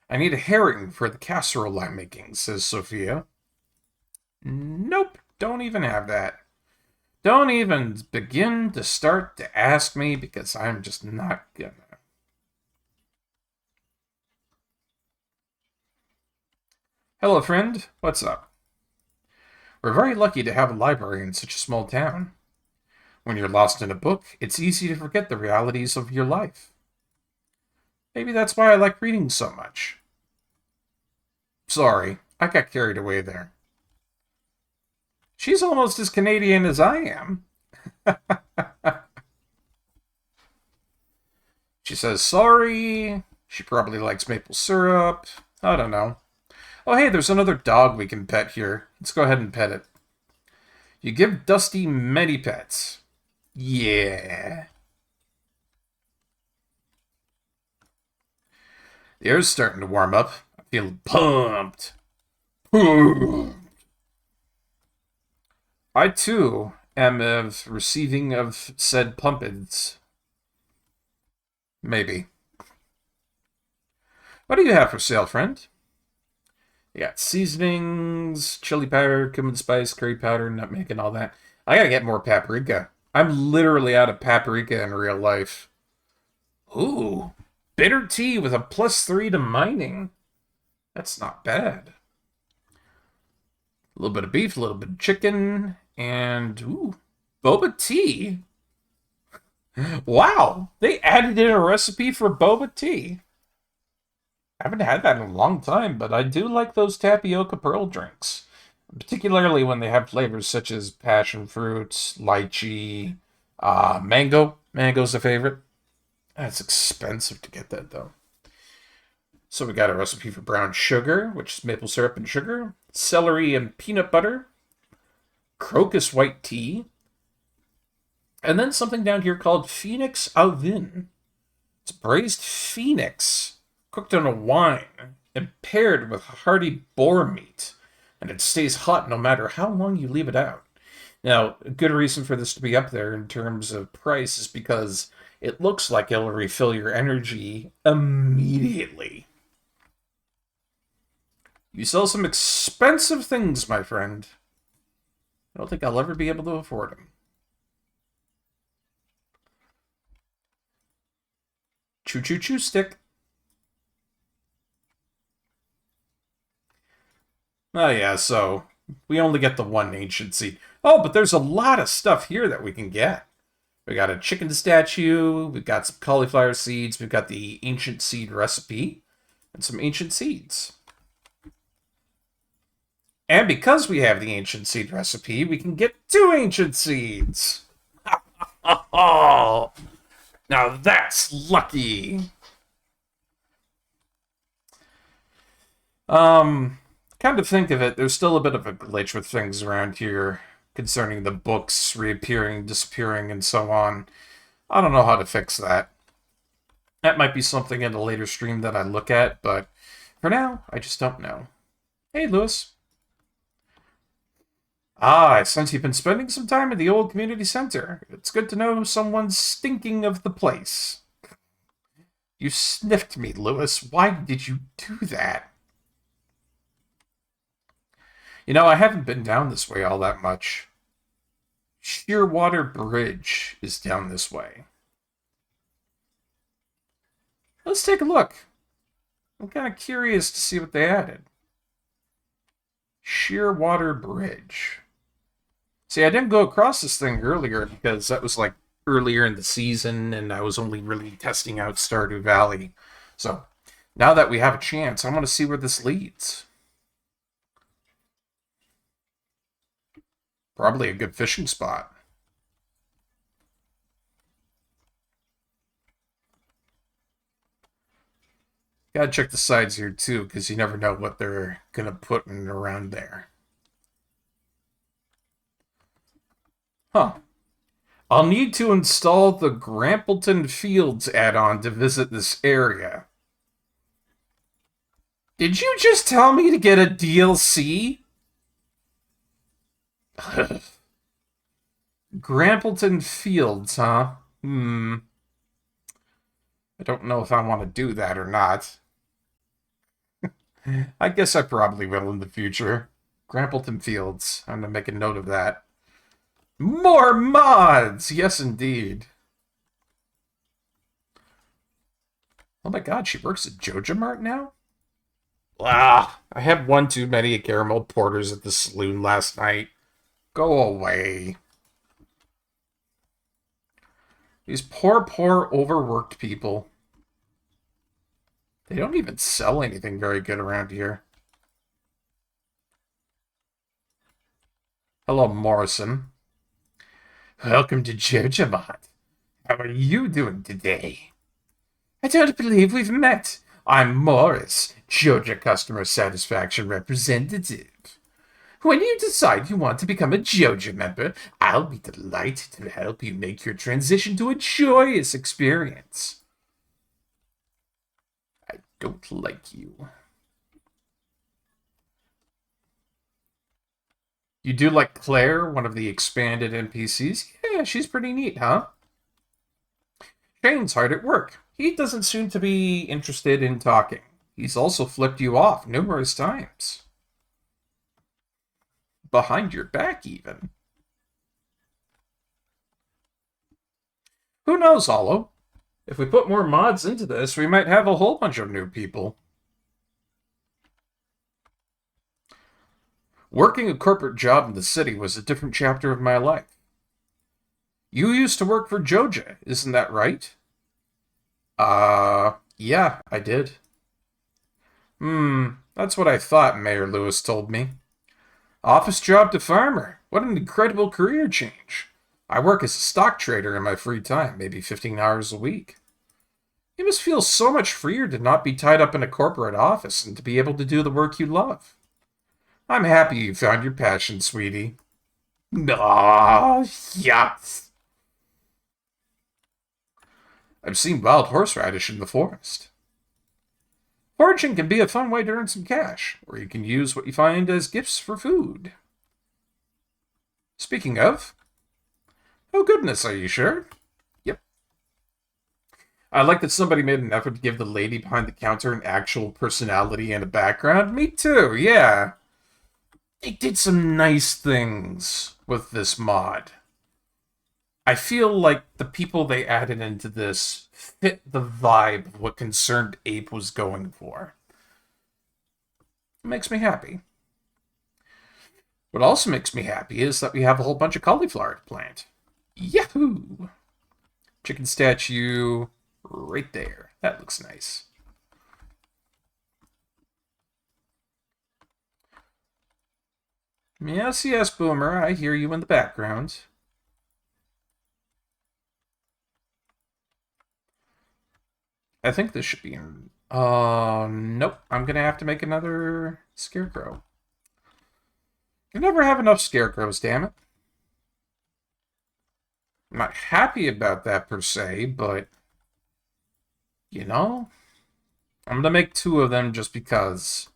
I need a herring for the casserole I'm making, says Sophia. Nope, don't even have that. Don't even begin to start to ask me, because I'm just not gonna. Hello, friend. What's up? We're very lucky to have a library in such a small town. When you're lost in a book, it's easy to forget the realities of your life. Maybe that's why I like reading so much. Sorry, I got carried away there. She's almost as Canadian as I am. She says sorry. She probably likes maple syrup. I don't know. Oh, hey, there's another dog we can pet here. Let's go ahead and pet it. You give Dusty many pets. Yeah. The air's starting to warm up. I feel pumped. I too am of receiving of said pumpins. Maybe. What do you have for sale, friend? You got seasonings, chili powder, cumin spice, curry powder, nutmeg, and all that. I gotta get more paprika. I'm literally out of paprika in real life. Ooh, bitter tea with a +3 to mining. That's not bad. A little bit of beef, a little bit of chicken, and ooh, boba tea. Wow, they added in a recipe for boba tea. I haven't had that in a long time, but I do like those tapioca pearl drinks. Particularly when they have flavors such as passion fruits, lychee, mango. Mango's a favorite. It's expensive to get that, though. So we got a recipe for brown sugar, which is maple syrup and sugar, celery and peanut butter, crocus white tea, and then something down here called Phoenix au vin. It's braised phoenix, cooked in a wine, and paired with hearty boar meat. And it stays hot no matter how long you leave it out. Now, a good reason for this to be up there in terms of price is because it looks like it'll refill your energy immediately. You sell some expensive things, my friend. I don't think I'll ever be able to afford them. Choo-choo-choo stick. Oh yeah, so we only get the one ancient seed. Oh, but there's a lot of stuff here that we can get. We got a chicken statue, we've got some cauliflower seeds, we've got the ancient seed recipe, and some ancient seeds. And because we have the ancient seed recipe, we can get 2 ancient seeds. Oh, now that's lucky. Kind of think of it, there's still a bit of a glitch with things around here concerning the books reappearing, disappearing, and so on. I don't know how to fix that. That might be something in a later stream that I look at, but for now, I just don't know. Hey, Lewis. I sense you've been spending some time at the old community center. It's good to know someone's stinking of the place. You sniffed me, Lewis. Why did you do that? You know, I haven't been down this way all that much. Shearwater Bridge is down this way. Let's take a look. I'm kind of curious to see what they added. Shearwater Bridge. See, I didn't go across this thing earlier because that was like earlier in the season and I was only really testing out Stardew Valley. So, now that we have a chance, I want to see where this leads. Probably a good fishing spot. Gotta check the sides here too, because you never know what they're gonna put in around there. Huh. I'll need to install the Grampleton Fields add-on to visit this area. Did you just tell me to get a DLC? Grampleton Fields, huh? I don't know if I want to do that or not. I guess I probably will in the future. Grampleton Fields. I'm going to make a note of that. More mods! Yes, indeed. Oh my god, she works at Joja Mart now? Ah, I had one too many caramel porters at the saloon last night. Go away. These poor, overworked people. They don't even sell anything very good around here. Hello, Morrison. Welcome to Joja Mart. How are you doing today? I don't believe we've met. I'm Morris, Joja Customer Satisfaction Representative. When you decide you want to become a JoJo member, I'll be delighted to help you make your transition to a joyous experience. I don't like you. You do like Claire, one of the expanded NPCs? Yeah, she's pretty neat, huh? Shane's hard at work. He doesn't seem to be interested in talking. He's also flipped you off numerous times. Behind your back, even. Who knows, Hollow? If we put more mods into this, we might have a whole bunch of new people. Working a corporate job in the city was a different chapter of my life. You used to work for Joja, isn't that right? Yeah, I did. That's what I thought, Mayor Lewis told me. Office job to farmer. What an incredible career change. I work as a stock trader in my free time, maybe 15 hours a week. You must feel so much freer to not be tied up in a corporate office and to be able to do the work you love. I'm happy you found your passion, sweetie. Ah, yes. I've seen wild horseradish in the forest. Foraging can be a fun way to earn some cash, or you can use what you find as gifts for food. Speaking of... Oh goodness, are you sure? Yep. I like that somebody made an effort to give the lady behind the counter an actual personality and a background. Me too, yeah. They did some nice things with this mod. I feel like the people they added into this fit the vibe of what Concerned Ape was going for. It makes me happy. What also makes me happy is that we have a whole bunch of cauliflower to plant. Yahoo! Chicken statue right there. That looks nice. Yes, Boomer, I hear you in the background. I think this should be in... nope. I'm gonna have to make another scarecrow. You never have enough scarecrows, damn it. I'm not happy about that per se, but... You know? I'm gonna make 2 of them just because.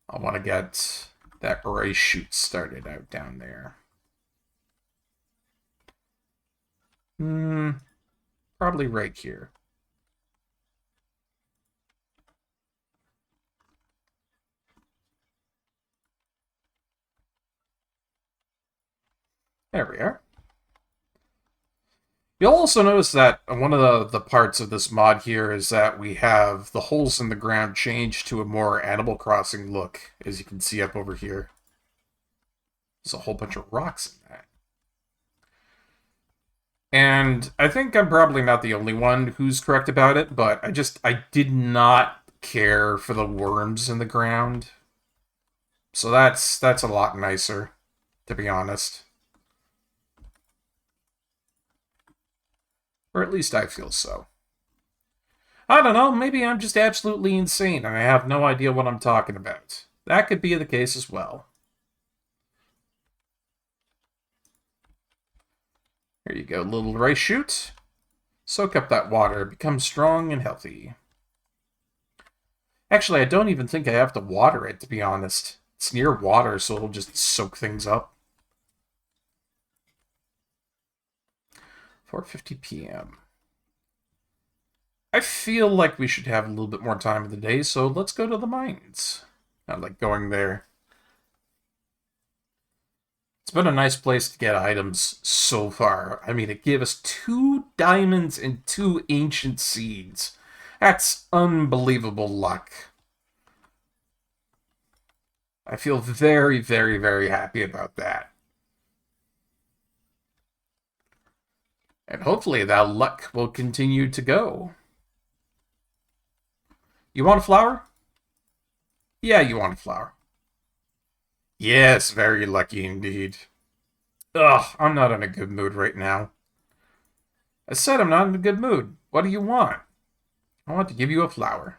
I want to get that rice shoot started out down there. Probably right here. There we are. You'll also notice that one of the parts of this mod here is that we have the holes in the ground changed to a more Animal Crossing look, as you can see up over here. There's a whole bunch of rocks in that. And I think I'm probably not the only one who's correct about it, but I did not care for the worms in the ground. So that's a lot nicer, to be honest. Or at least I feel so. I don't know, maybe I'm just absolutely insane and I have no idea what I'm talking about. That could be the case as well. Here you go, little rice shoot. Soak up that water, become strong and healthy. Actually, I don't even think I have to water it, to be honest. It's near water, so it'll just soak things up. 4:50 p.m. I feel like we should have a little bit more time of the day, so let's go to the mines. I like going there. It's been a nice place to get items so far. I mean, it gave us 2 diamonds and 2 ancient seeds. That's unbelievable luck. I feel very, very, very happy about that. And hopefully that luck will continue to go. You want a flower? Yeah, you want a flower. Yes, very lucky indeed. Ugh, I'm not in a good mood right now. I said I'm not in a good mood. What do you want? I want to give you a flower.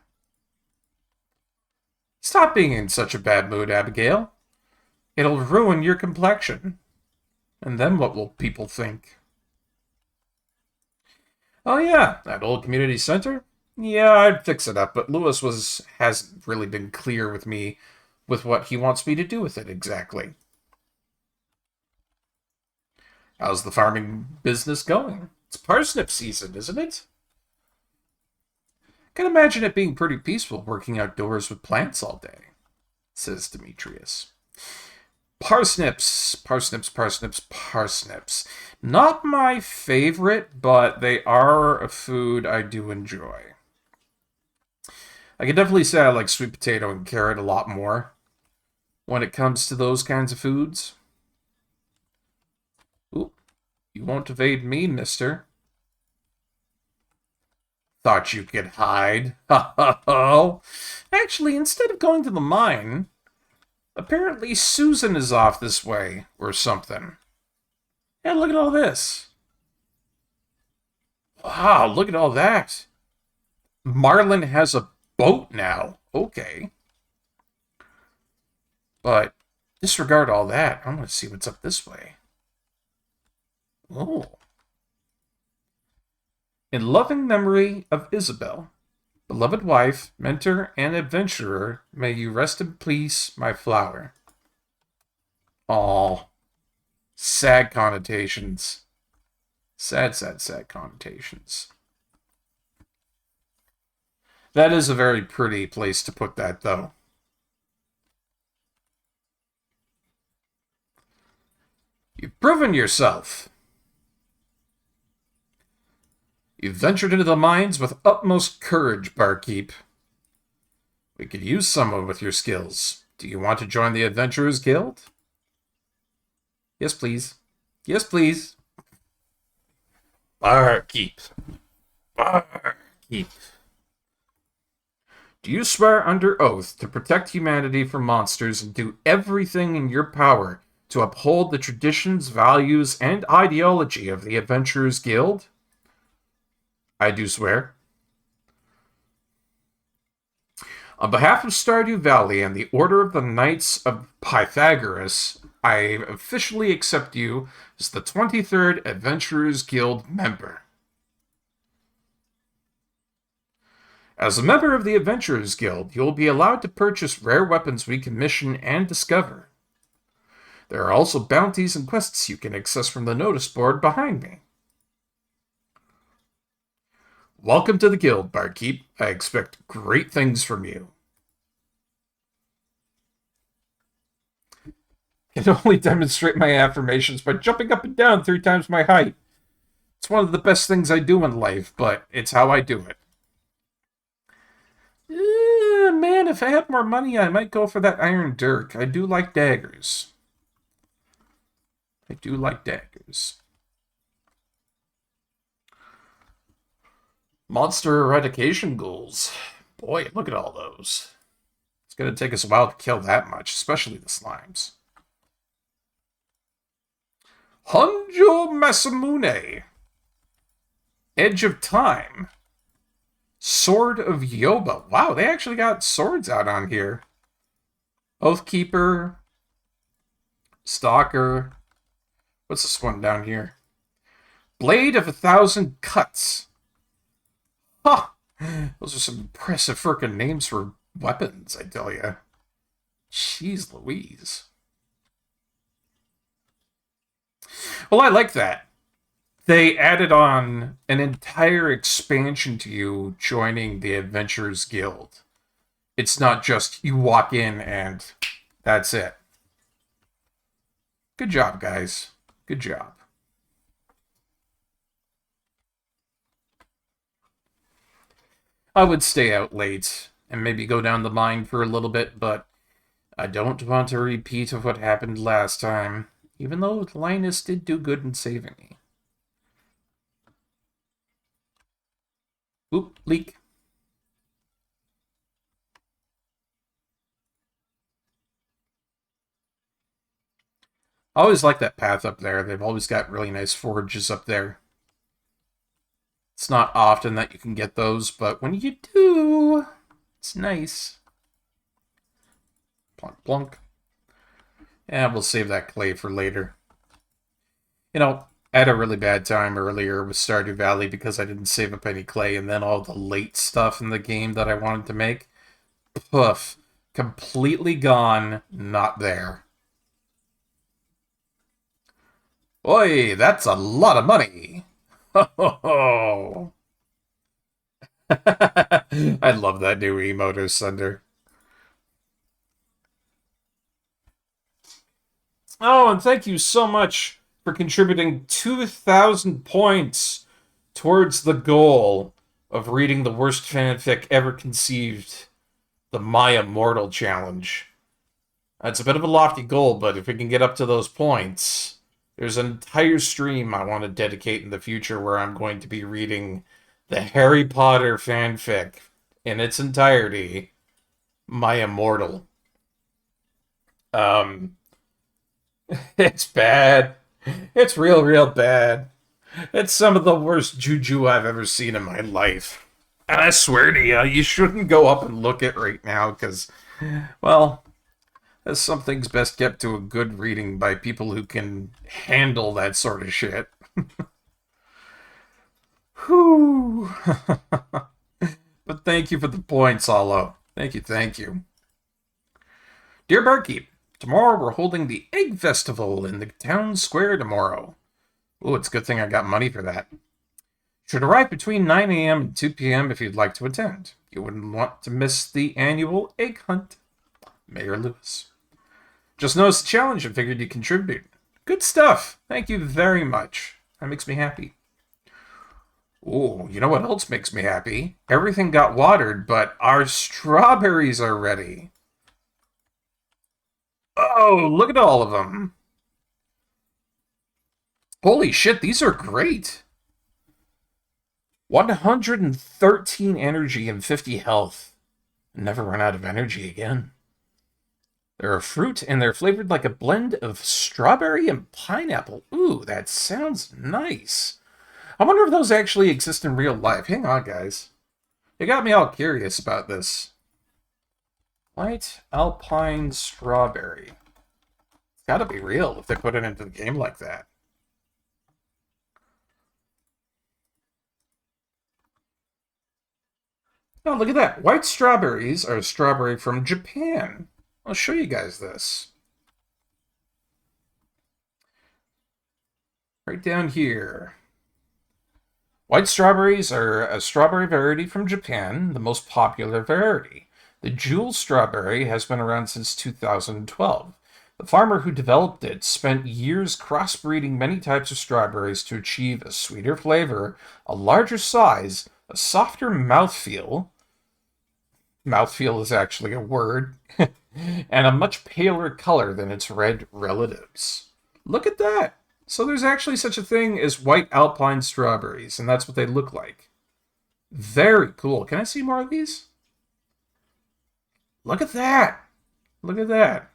Stop being in such a bad mood, Abigail. It'll ruin your complexion. And then what will people think? Oh yeah, that old community center? Yeah, I'd fix it up, but hasn't really been clear with me with what he wants me to do with it exactly. How's the farming business going? It's parsnip season, isn't it? Can imagine it being pretty peaceful working outdoors with plants all day, says Demetrius. Parsnips, parsnips, parsnips, parsnips. Not my favorite, but they are a food I do enjoy. I can definitely say I like sweet potato and carrot a lot more when it comes to those kinds of foods. Ooh, you won't evade me, mister. Thought you could hide. Ha ha ha. Actually, instead of going to the mine, apparently Susan is off this way, or something. Hey, look at all this. Wow, look at all that. Marlin has a boat now. Okay. But disregard all that. I want to see what's up this way. Oh. In loving memory of Isabel, beloved wife, mentor, and adventurer, may you rest in peace, my flower. Aw. Sad connotations. Sad, sad, sad connotations. That is a very pretty place to put that, though. You've proven yourself. You've ventured into the mines with utmost courage, Barkeep. We could use someone with your skills. Do you want to join the Adventurers Guild? Yes, please. Yes, please. Barkeep. Barkeep. Do you swear under oath to protect humanity from monsters and do everything in your power to uphold the traditions, values, and ideology of the Adventurers Guild? I do swear. On behalf of Stardew Valley and the Order of the Knights of Pythagoras, I officially accept you as the 23rd Adventurers Guild member. As a member of the Adventurers Guild, you will be allowed to purchase rare weapons we commission and discover. There are also bounties and quests you can access from the notice board behind me. Welcome to the Guild, Barkeep. I expect great things from you. I can only demonstrate my affirmations by jumping up and down 3 times my height. It's one of the best things I do in life, but it's how I do it. Man, if I had more money, I might go for that iron dirk. I do like daggers. I do like daggers. Monster eradication goals. Boy, look at all those. It's going to take us a while to kill that much, especially the slimes. Honjo Masamune. Edge of Time. Sword of Yoba. Wow, they actually got swords out on here. Oathkeeper. Stalker. What's this one down here? Blade of 1,000 Cuts. Huh. Those are some impressive frickin' names for weapons, I tell ya. Jeez Louise. Well, I like that. They added on an entire expansion to you joining the Adventurers Guild. It's not just you walk in and that's it. Good job, guys. Good job. I would stay out late and maybe go down the mine for a little bit, but I don't want a repeat of what happened last time, even though Linus did do good in saving me. Oop, leak. I always like that path up there. They've always got really nice forages up there. It's not often that you can get those, but when you do, it's nice. Plunk, plunk. And we'll save that clay for later. You know, I had a really bad time earlier with Stardew Valley because I didn't save up any clay, and then all the late stuff in the game that I wanted to make, poof, completely gone, not there. Oi, that's a lot of money. Ho, ho, ho. I love that new emote, Thunder. Oh, and thank you so much for contributing 2,000 points towards the goal of reading the worst fanfic ever conceived, the My Immortal Challenge. That's a bit of a lofty goal, but if we can get up to those points, there's an entire stream I want to dedicate in the future where I'm going to be reading the Harry Potter fanfic in its entirety, My Immortal. It's bad. It's real bad. It's some of the worst juju I've ever seen in my life. And I swear to you, you shouldn't go up and look it right now, because, well, something's best kept to a good reading by people who can handle that sort of shit. Whew. But thank you for the points, Hollow. Thank you. Dear Barkeep, tomorrow we're holding the Egg Festival in the town square tomorrow. Oh, it's a good thing I got money for that. Should arrive between 9 a.m. and 2 p.m. if you'd like to attend. You wouldn't want to miss the annual egg hunt. Mayor Lewis. Just noticed the challenge and figured you'd contribute. Good stuff. Thank you very much. That makes me happy. Oh, you know what else makes me happy? Everything got watered, but our strawberries are ready. Oh, look at all of them. Holy shit, these are great. 113 energy and 50 health. Never run out of energy again. They're a fruit, and they're flavored like a blend of strawberry and pineapple. Ooh, that sounds nice. I wonder if those actually exist in real life. Hang on, guys. You got me all curious about this. White Alpine Strawberry. It's gotta be real if they put it into the game like that. Oh, look at that. White strawberries are a strawberry from Japan. I'll show you guys this. Right down here. White strawberries are a strawberry variety from Japan, the most popular variety. The Jewel strawberry has been around since 2012. The farmer who developed it spent years crossbreeding many types of strawberries to achieve a sweeter flavor, a larger size, a softer mouthfeel. Mouthfeel is actually a word. And a much paler color than its red relatives. Look at that! So there's actually such a thing as white alpine strawberries, and that's what they look like. Very cool. Can I see more of these? Look at that! Look at that.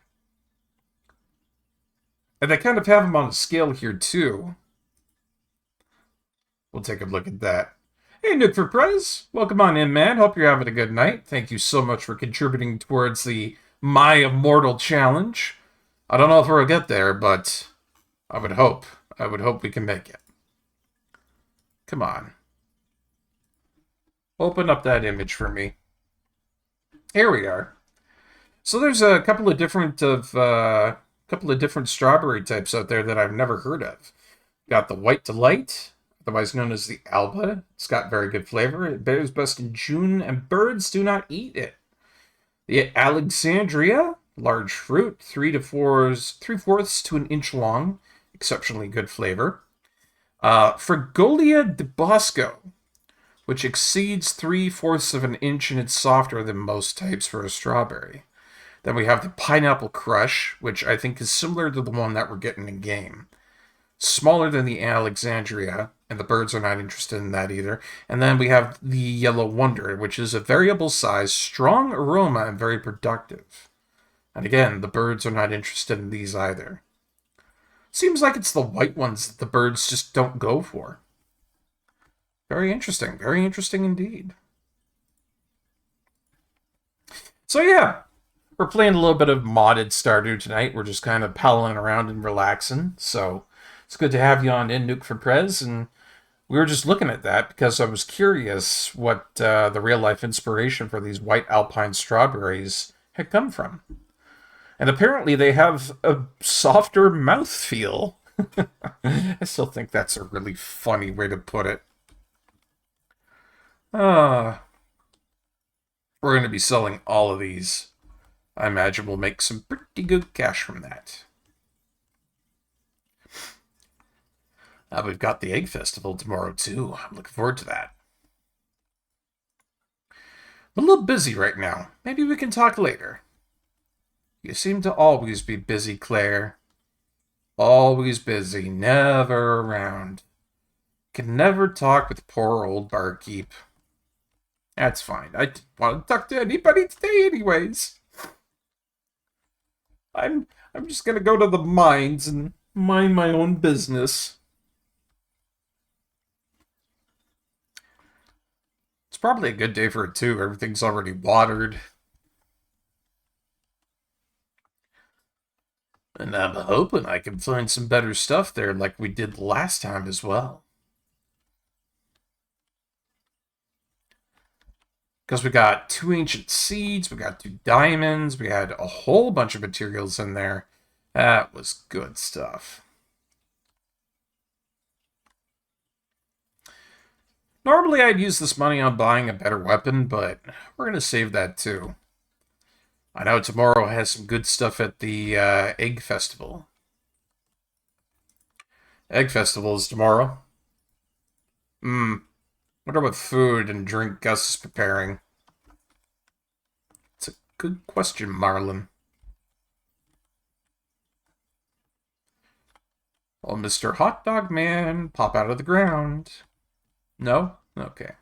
And they kind of have them on a scale here, too. We'll take a look at that. Hey, Nook for Prez. Welcome on in, man. Hope you're having a good night. Thank you so much for contributing towards the My Immortal Challenge. I don't know if we'll get there, but I would hope we can make it. Come on. Open up that image for me. Here we are. So there's a couple of different strawberry types out there that I've never heard of. Got the White Delight, otherwise known as the Alba. It's got very good flavor. It bears best in June, and birds do not eat it. The Alexandria, large fruit, 3/4 to an inch long, exceptionally good flavor. Fregolia de Bosco, which exceeds 3/4 of an inch, and it's softer than most types for a strawberry. Then we have the Pineapple Crush, which I think is similar to the one that we're getting in game. Smaller than the Alexandria, and the birds are not interested in that either. And then we have the Yellow Wonder, which is a variable size, strong aroma, and very productive. And again, the birds are not interested in these either. Seems like it's the white ones that the birds just don't go for. Very interesting indeed. So yeah, We're playing a little bit of modded Stardew tonight. We're just kind of palling around and relaxing. So it's good to have you on in Nuke for Prez. And we were just looking at that because I was curious what the real life inspiration for these white alpine strawberries had come from. And apparently they have a softer mouthfeel. I still think that's a really funny way to put it. Uh, we're going to be selling all of these. I imagine we'll make some pretty good cash from that. We've got the Egg Festival tomorrow, too. I'm looking forward to that. I'm a little busy right now. Maybe we can talk later. You seem to always be busy, Claire. Always busy, never around. Can never talk with poor old Barkeep. That's fine. I didn't want to talk to anybody today anyways. I'm just gonna go to the mines and mind my own business. It's probably a good day for it too. Everything's already watered. And I'm hoping I can find some better stuff there like we did last time as well. Because we got 2 ancient seeds, we got 2 diamonds, we had a whole bunch of materials in there. That was good stuff. Normally I'd use this money on buying a better weapon, but we're going to save that too. I know tomorrow has some good stuff at the Egg Festival. Egg Festival is tomorrow. Wonder what food and drink Gus is preparing. It's a good question, Marlon. Oh, Mr. Hot Dog Man, pop out of the ground. No? Okay.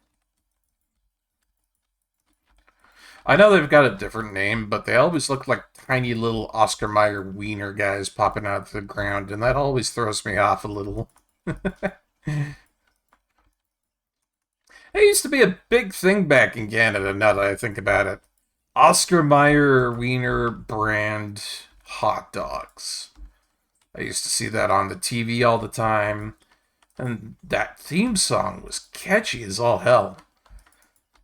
I know they've got a different name, but they always look like tiny little Oscar Mayer wiener guys popping out of the ground, and that always throws me off a little. It used to be a big thing back in Canada, now that I think about it. Oscar Mayer wiener brand hot dogs. I used to see that on the TV all the time. And that theme song was catchy as all hell.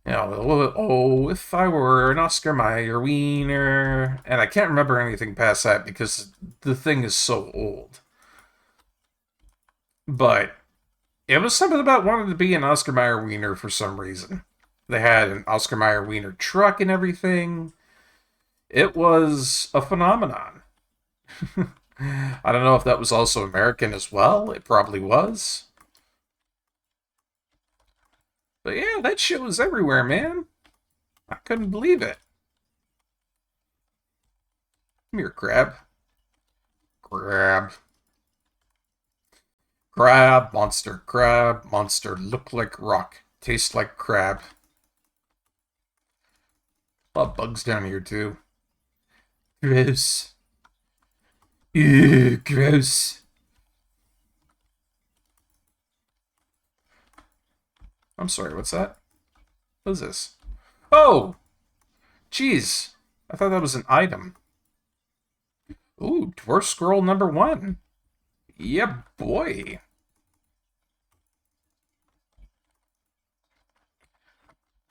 You know, oh, if I were an Oscar Mayer wiener. And I can't remember anything past that because the thing is so old. But it was something about wanting to be an Oscar Mayer wiener for some reason. They had an Oscar Mayer wiener truck and everything. It was a phenomenon. I don't know if that was also American as well. It probably was. But yeah, that shit was everywhere, man. I couldn't believe it. Come here, crab. Crab. Crab, monster, look like rock, taste like crab. A lot of bugs down here, too. Gross. Ew, gross. I'm sorry, what's that? What is this? Oh! Jeez. I thought that was an item. Ooh, Dwarf Scroll number 1. Yeah, boy.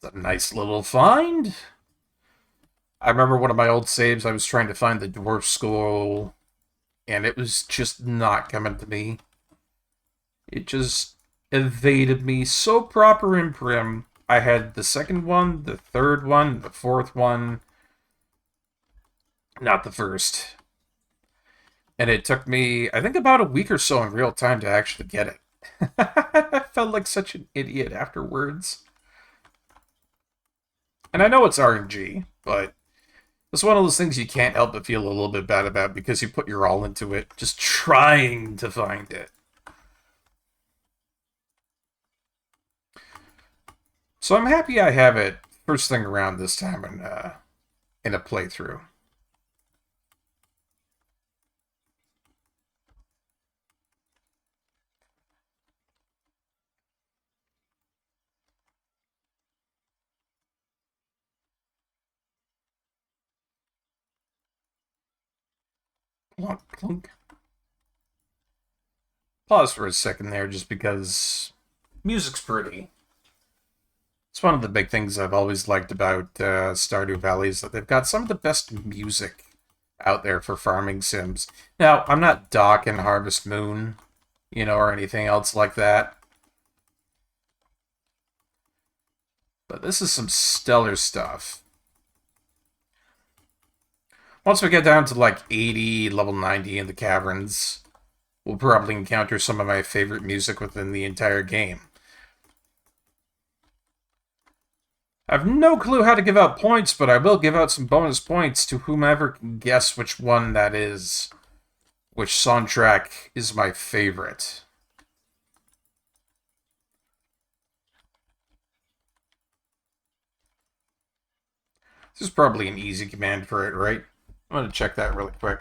It's a nice little find. I remember one of my old saves, I was trying to find the Dwarf Scroll, and it was just not coming to me. It just evaded me so proper and prim. I had the second one, the third one, the fourth one, not the first. And it took me, I think, about a week or so in real time to actually get it. I felt like such an idiot afterwards. And I know it's RNG, but it's one of those things you can't help but feel a little bit bad about because you put your all into it, just trying to find it. So I'm happy I have it first thing around this time in a playthrough. Clunk, clunk. Pause for a second there just because music's pretty. It's one of the big things I've always liked about Stardew Valley is that they've got some of the best music out there for farming sims. Now, I'm not docking Harvest Moon, or anything else like that. But this is some stellar stuff. Once we get down to like 80, level 90 in the caverns, we'll probably encounter some of my favorite music within the entire game. I have no clue how to give out points, but I will give out some bonus points to whomever can guess which one that is. Which soundtrack is my favorite. This is probably an easy command for it, right? I'm going to check that really quick.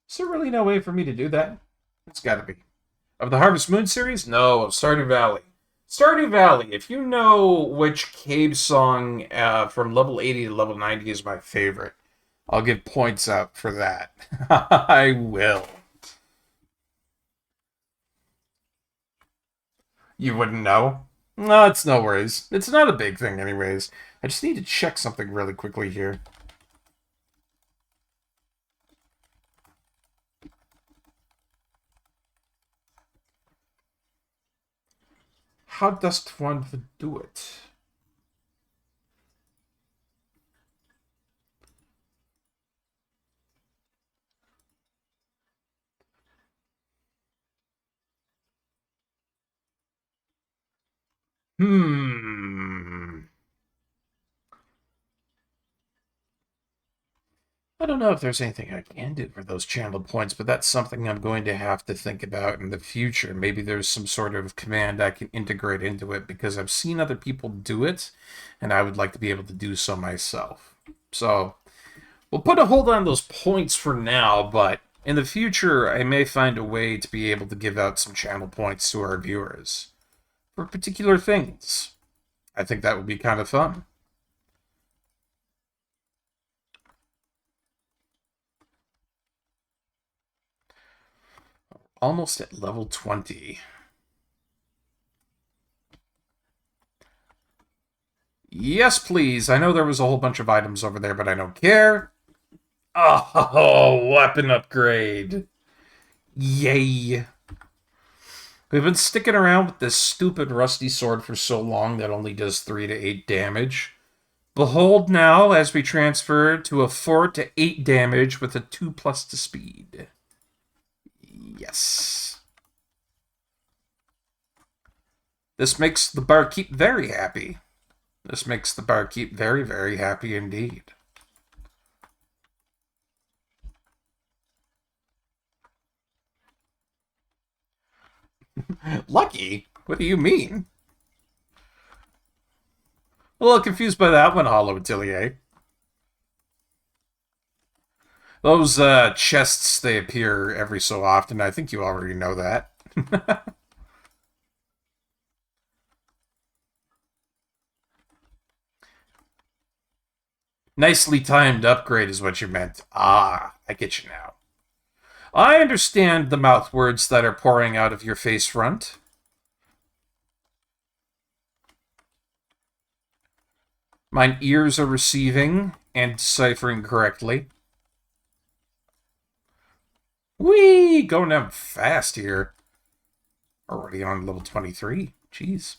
Is there really no way for me to do that? It's got to be. Of the Harvest Moon series? No, of Stardew Valley. Stardew Valley, if you know which cave song from level 80 to level 90 is my favorite, I'll give points out for that. I will. You wouldn't know? No, it's no worries. It's not a big thing anyways. I just need to check something really quickly here. How does one do it? I don't know if there's anything I can do for those channel points, but that's something I'm going to have to think about in the future. Maybe there's some sort of command I can integrate into it because I've seen other people do it, and I would like to be able to do so myself. So, we'll put a hold on those points for now, but in the future, I may find a way to be able to give out some channel points to our viewers for particular things. I think that would be kind of fun. Almost at level 20. Yes, please. I know there was a whole bunch of items over there, but I don't care. Oh, weapon upgrade. Yay. We've been sticking around with this stupid rusty sword for so long that only does 3 to 8 damage. Behold now, as we transfer to a 4 to 8 damage with a 2+ to speed. Yes. This makes the Barkeep very happy. This makes the Barkeep very, very happy indeed. Lucky? What do you mean? A little confused by that one, Hollow Atelier. Those chests, they appear every so often. I think you already know that. Nicely timed upgrade is what you meant. Ah, I get you now. I understand the mouth words that are pouring out of your face front. Mine ears are receiving and deciphering correctly. Whee! Going down fast here. Already on level 23. Jeez.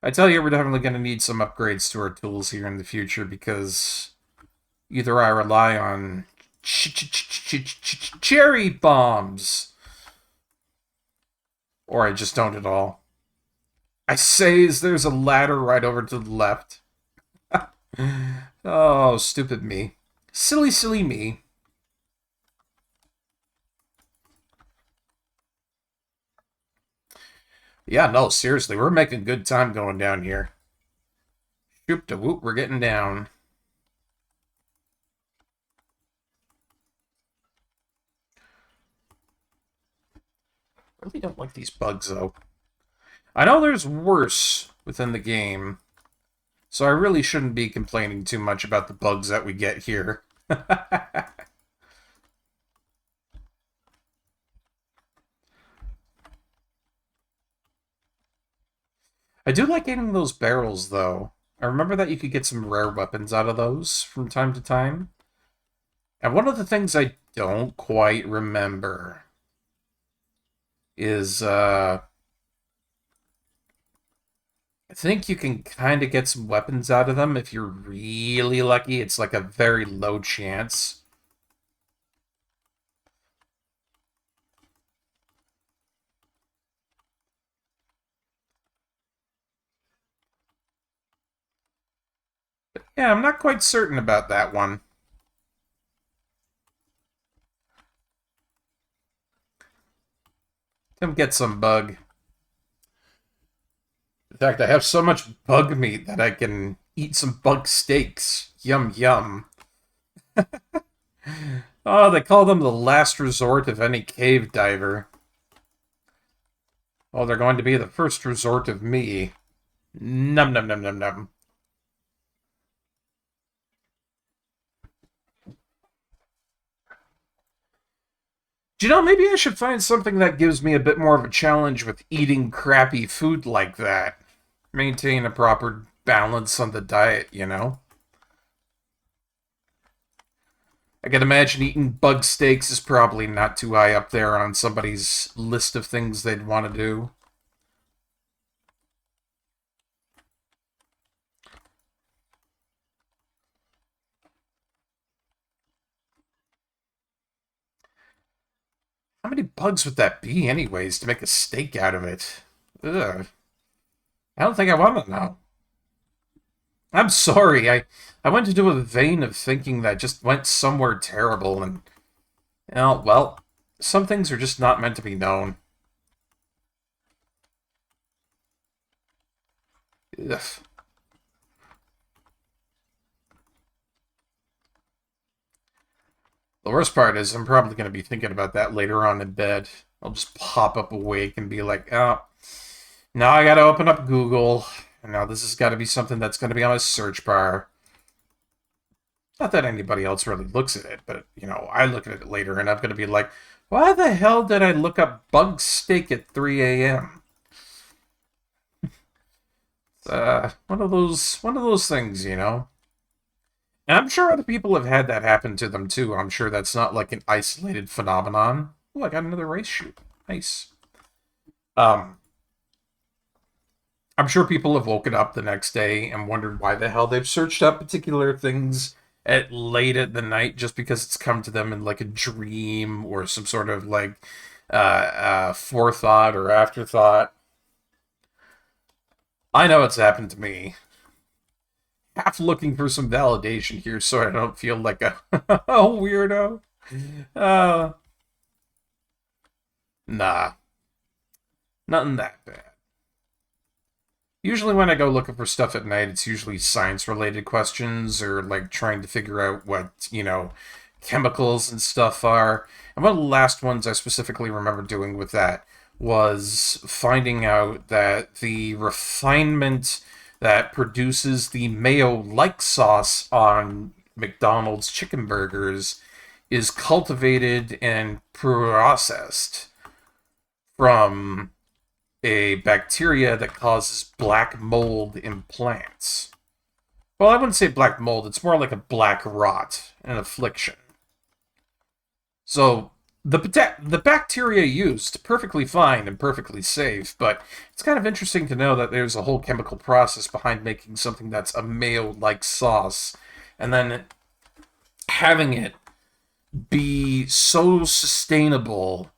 I tell you, we're definitely going to need some upgrades to our tools here in the future because either I rely on cherry bombs or I just don't at all. I say there's a ladder right over to the left. Oh, stupid me. Silly, silly me. Yeah, no, seriously, we're making good time going down here. Shoop-da-whoop, we're getting down. I really don't like these bugs, though. I know there's worse within the game, so I really shouldn't be complaining too much about the bugs that we get here. I do like getting those barrels, though. I remember that you could get some rare weapons out of those from time to time. And one of the things I don't quite remember is, I think you can kind of get some weapons out of them if you're really lucky. It's like a very low chance. But yeah, I'm not quite certain about that one. Come get some bug. In fact, I have so much bug meat that I can eat some bug steaks. Yum, yum. Oh, they call them the last resort of any cave diver. Oh, they're going to be the first resort of me. Num num num num num. Do you know, maybe I should find something that gives me a bit more of a challenge with eating crappy food like that. Maintain a proper balance on the diet, you know? I can imagine eating bug steaks is probably not too high up there on somebody's list of things they'd want to do. How many bugs would that be, anyways, to make a steak out of it? Ugh. I don't think I want to know. I'm sorry, I went into a vein of thinking that just went somewhere terrible, and, you know, well, some things are just not meant to be known. Ugh. The worst part is I'm probably going to be thinking about that later on in bed. I'll just pop up awake and be like, oh, now I gotta open up Google, and now this has got to be something that's going to be on my search bar. Not that anybody else really looks at it, but, you know, I look at it later and I'm going to be like, why the hell did I look up bug steak at 3 a.m.? One of those things, you know? And I'm sure other people have had that happen to them too. I'm sure that's not like an isolated phenomenon. Oh, I got another race shoot. Nice. Um, I'm sure people have woken up the next day and wondered why the hell they've searched up particular things at late at the night just because it's come to them in like a dream or some sort of like forethought or afterthought. I know it's happened to me. Half looking for some validation here so I don't feel like a, a weirdo. Uh, nah, nothing that bad. Usually when I go looking for stuff at night, it's usually science-related questions or like trying to figure out what, you know, chemicals and stuff are. And one of the last ones I specifically remember doing with that was finding out that the refinement that produces the mayo-like sauce on McDonald's chicken burgers is cultivated and processed from a bacteria that causes black mold in plants. Well, I wouldn't say black mold, it's more like a black rot, an affliction. So, the bacteria used, perfectly fine and perfectly safe, but it's kind of interesting to know that there's a whole chemical process behind making something that's a mayo-like sauce, and then having it be so sustainable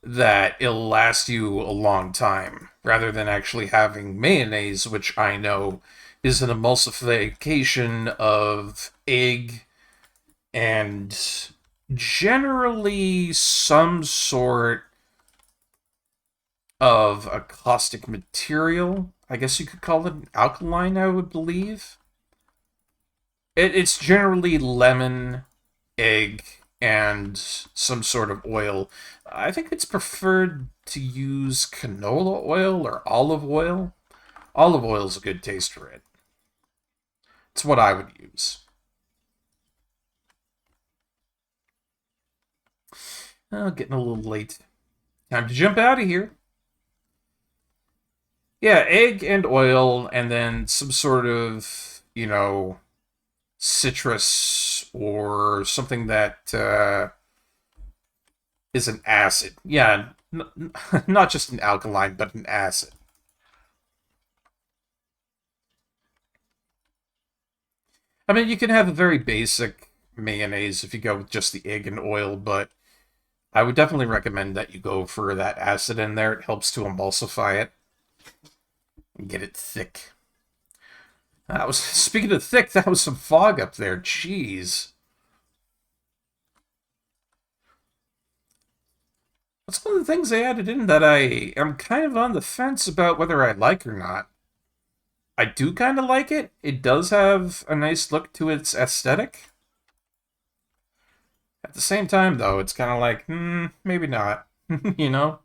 that it'll last you a long time, rather than actually having mayonnaise, which I know is an emulsification of egg and generally some sort of a caustic material. I guess you could call it an alkaline, I would believe. It's generally lemon, egg, and some sort of oil. I think it's preferred to use canola oil or olive oil. Olive oil is a good taste for it. It's what I would use. Oh, getting a little late. Time to jump out of here. Yeah, egg and oil, and then some sort of, citrus or something that is an acid. Yeah, not just an alkaline, but an acid. I mean, you can have a very basic mayonnaise if you go with just the egg and oil, but I would definitely recommend that you go for that acid in there. It helps to emulsify it and get it thick. That was, speaking of thick, that was some fog up there. Jeez. That's one of the things they added in that I am kind of on the fence about whether I like or not. I do kind of like it. It does have a nice look to its aesthetic. At the same time, though, it's kind of like, maybe not. you know?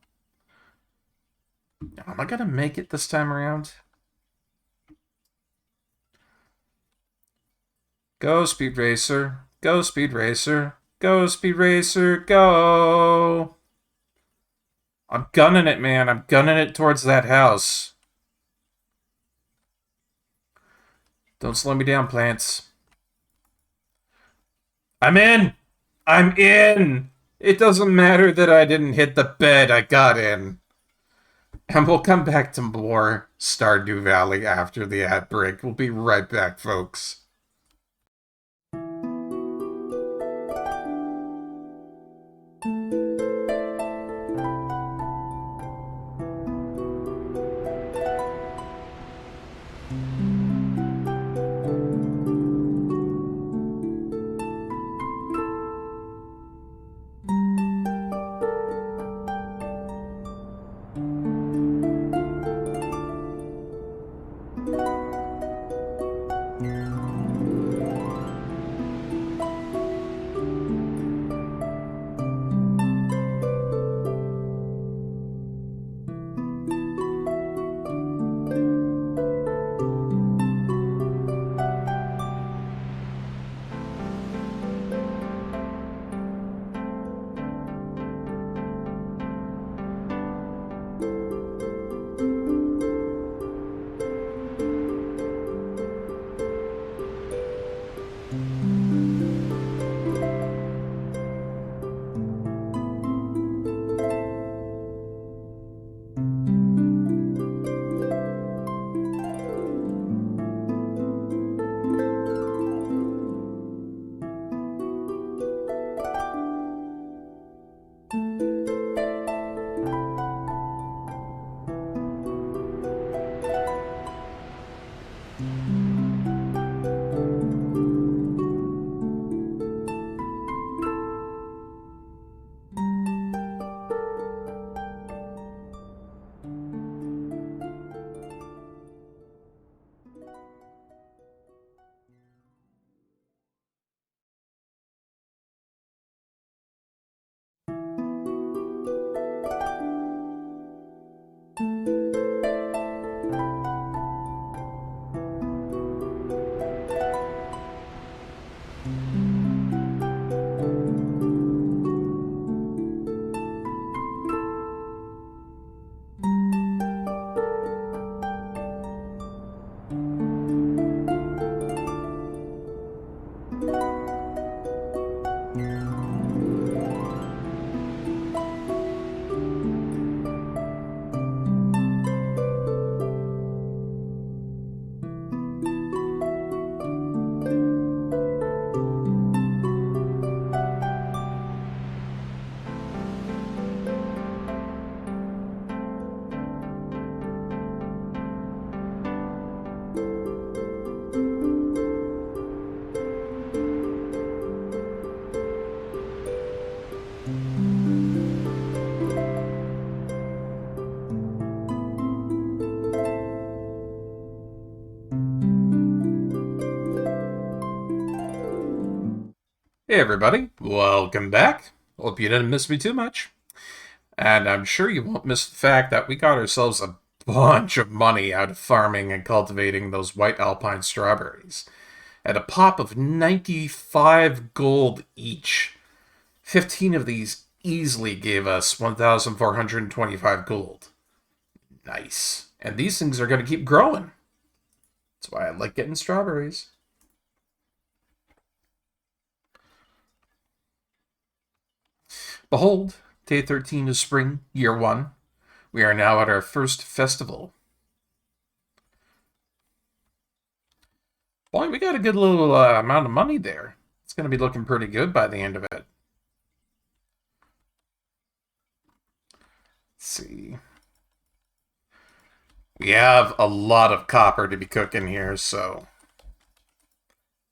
Am I gonna make it this time around? Go, Speed Racer. Go, Speed Racer. Go, Speed Racer, go! I'm gunning it, man. I'm gunning it towards that house. Don't slow me down, plants. I'm in! I'm in! It doesn't matter that I didn't hit the bed, I got in. And we'll come back to more Stardew Valley after the ad break. We'll be right back, folks. Hey everybody, welcome back. Hope you didn't miss me too much. And I'm sure you won't miss the fact that we got ourselves a bunch of money out of farming and cultivating those white alpine strawberries. At a pop of 95 gold each. 15 of these easily gave us 1,425 gold. Nice. And these things are going to keep growing. That's why I like getting strawberries. Behold, day 13 of spring, year 1. We are now at our first festival. Boy, we got a good little amount of money there. It's going to be looking pretty good by the end of it. Let's see. We have a lot of copper to be cooking here, so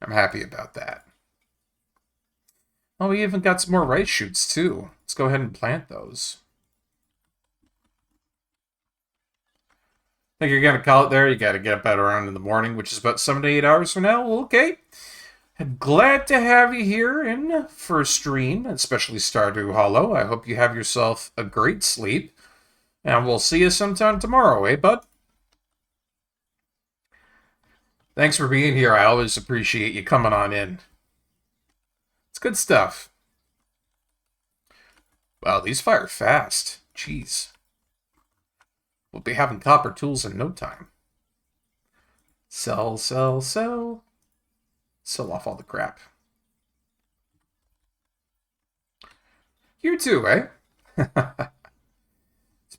I'm happy about that. Oh, we even got some more rice shoots, too. Let's go ahead and plant those. Think you're going to call it there? You got to get up at around in the morning, which is about 7 to 8 hours from now? Okay. Glad to have you here in for a stream, especially Stardew Hollow. I hope you have yourself a great sleep. And we'll see you sometime tomorrow, eh, bud? Thanks for being here. I always appreciate you coming on in. It's good stuff. Wow, these fire fast. Jeez. We'll be having copper tools in no time. Sell, sell, sell. Sell off all the crap. You too, eh? Let's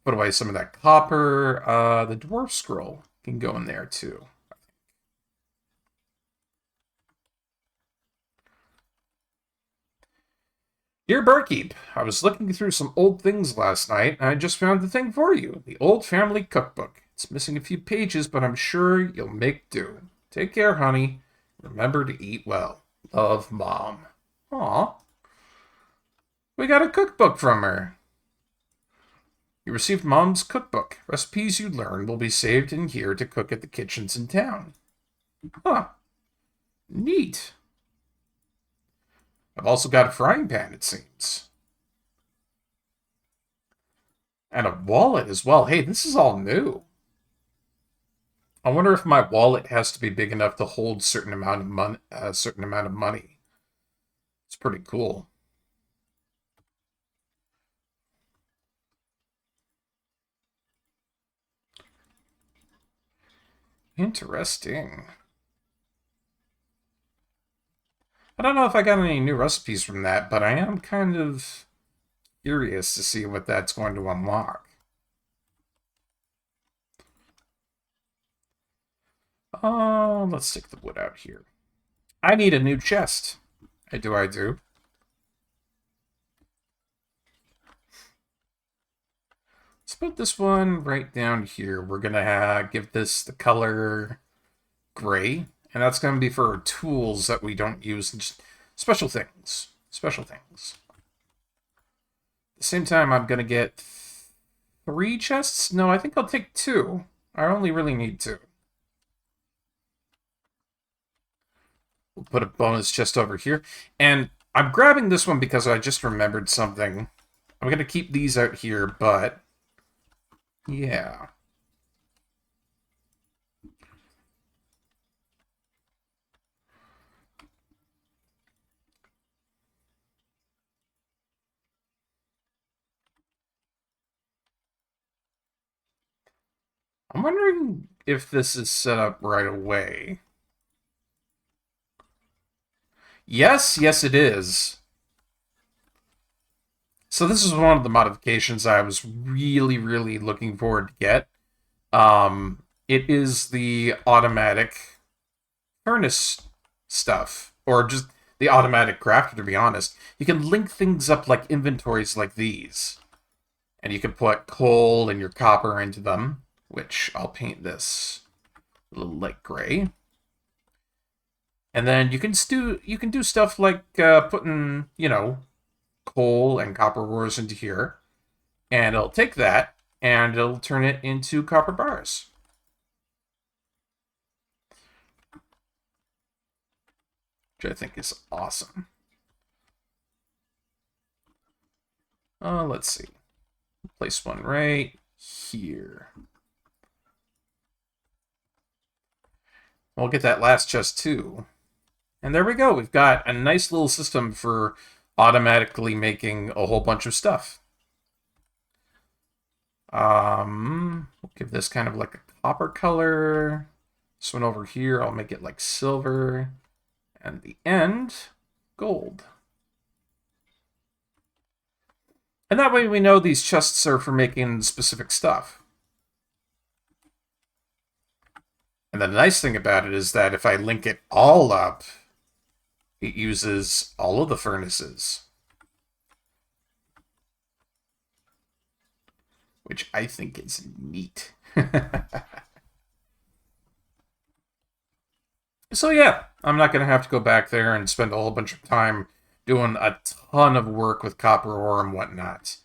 put away some of that copper. The dwarf scroll can go in there too. Dear Barkeep, I was looking through some old things last night, and I just found the thing for you. The old family cookbook. It's missing a few pages, but I'm sure you'll make do. Take care, honey. Remember to eat well. Love, Mom. Aw. We got a cookbook from her. You received Mom's cookbook. Recipes you learn will be saved in here to cook at the kitchens in town. Huh. Neat. I've also got a frying pan, it seems. And a wallet as well. Hey, this is all new. I wonder if my wallet has to be big enough to hold certain amount of money. It's pretty cool. Interesting. I don't know if I got any new recipes from that, but I am kind of curious to see what that's going to unlock. Let's stick the wood out here. I need a new chest. I do. Let's put this one right down here. We're going to give this the color gray. And that's going to be for our tools that we don't use. Just special things. Special things. At the same time, I'm going to get 3 chests. No, I think I'll take 2. I only really need 2. We'll put a bonus chest over here. And I'm grabbing this one because I just remembered something. I'm going to keep these out here, but yeah. I'm wondering if this is set up right away. Yes, it is. So this is one of the modifications I was really looking forward to get. It is the automatic furnace stuff, or just the automatic crafter, to be honest. You can link things up like inventories like these. And you can put coal and your copper into them, which I'll paint this a little light gray. And then you can do stuff like putting, coal and copper ores into here. And it'll take that and it'll turn it into copper bars. Which I think is awesome. Let's see. Place one right here. We'll get that last chest too. And there we go. We've got a nice little system for automatically making a whole bunch of stuff. We'll give this kind of like a copper color. This one over here, I'll make it like silver. And the end, gold. And that way we know these chests are for making specific stuff. And the nice thing about it is that if I link it all up, it uses all of the furnaces. Which I think is neat. So yeah, I'm not going to have to go back there and spend a whole bunch of time doing a ton of work with copper ore and whatnot.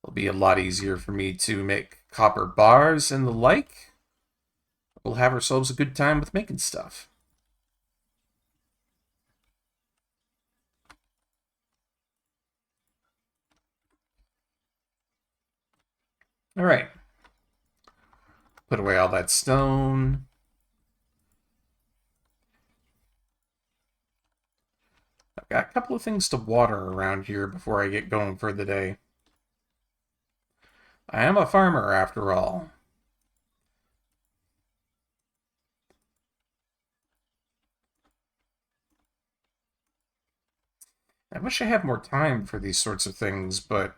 It'll be a lot easier for me to make copper bars and the like. We'll have ourselves a good time with making stuff. All right. Put away all that stone. I've got a couple of things to water around here before I get going for the day. I am a farmer, after all. I wish I had more time for these sorts of things, but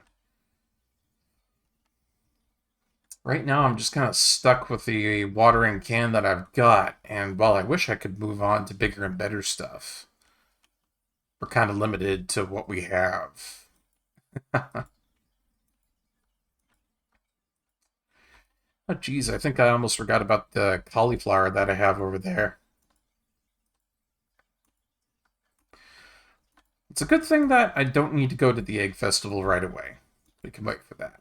right now I'm just kind of stuck with the watering can that I've got, and while I wish I could move on to bigger and better stuff, we're kind of limited to what we have. Oh, geez, I think I almost forgot about the cauliflower that I have over there. It's a good thing that I don't need to go to the egg festival right away. We can wait for that.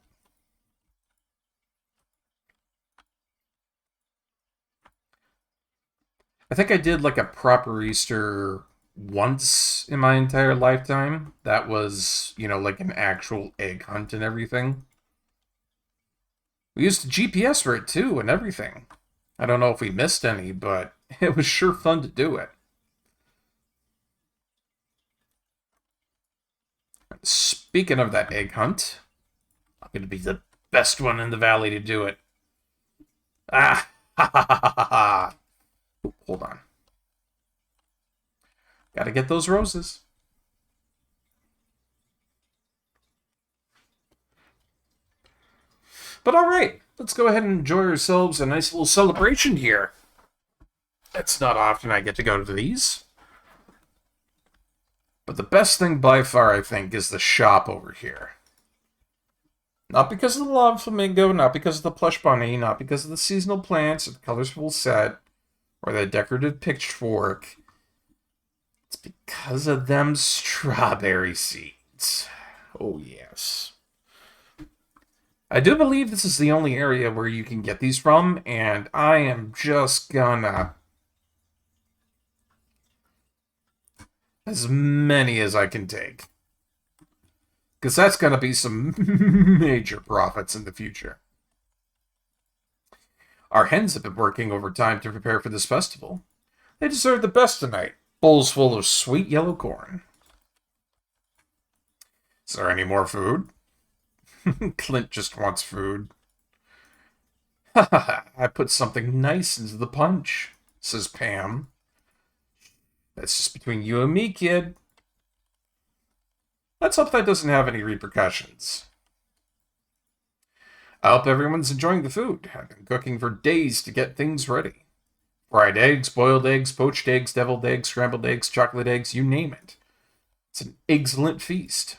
I think I did like a proper Easter once in my entire lifetime. That was, you know, like an actual egg hunt and everything. We used a GPS for it too and everything. I don't know if we missed any, but it was sure fun to do it. Speaking of that egg hunt, I'm going to be the best one in the valley to do it. Ah, ha ha ha ha ha. Ooh, hold on. Gotta get those roses. But alright, let's go ahead and enjoy ourselves a nice little celebration here. It's not often I get to go to these. But the best thing by far, I think, is the shop over here. Not because of the lava flamingo, not because of the plush bunny, not because of the seasonal plants or the colorful set, or the decorative pitchfork. It's because of them strawberry seeds. Oh, yes. I do believe this is the only area where you can get these from, and I am just gonna... as many as I can take. Because that's gonna be some major profits in the future. Our hens have been working overtime to prepare for this festival. They deserve the best tonight. Bowls full of sweet yellow corn. Is there any more food? Clint just wants food. Ha ha ha, I put something nice into the punch, says Pam. That's just between you and me, kid. Let's hope that doesn't have any repercussions. I hope everyone's enjoying the food. I've been cooking for days to get things ready. Fried eggs, boiled eggs, poached eggs, deviled eggs, scrambled eggs, chocolate eggs, you name it. It's an excellent feast.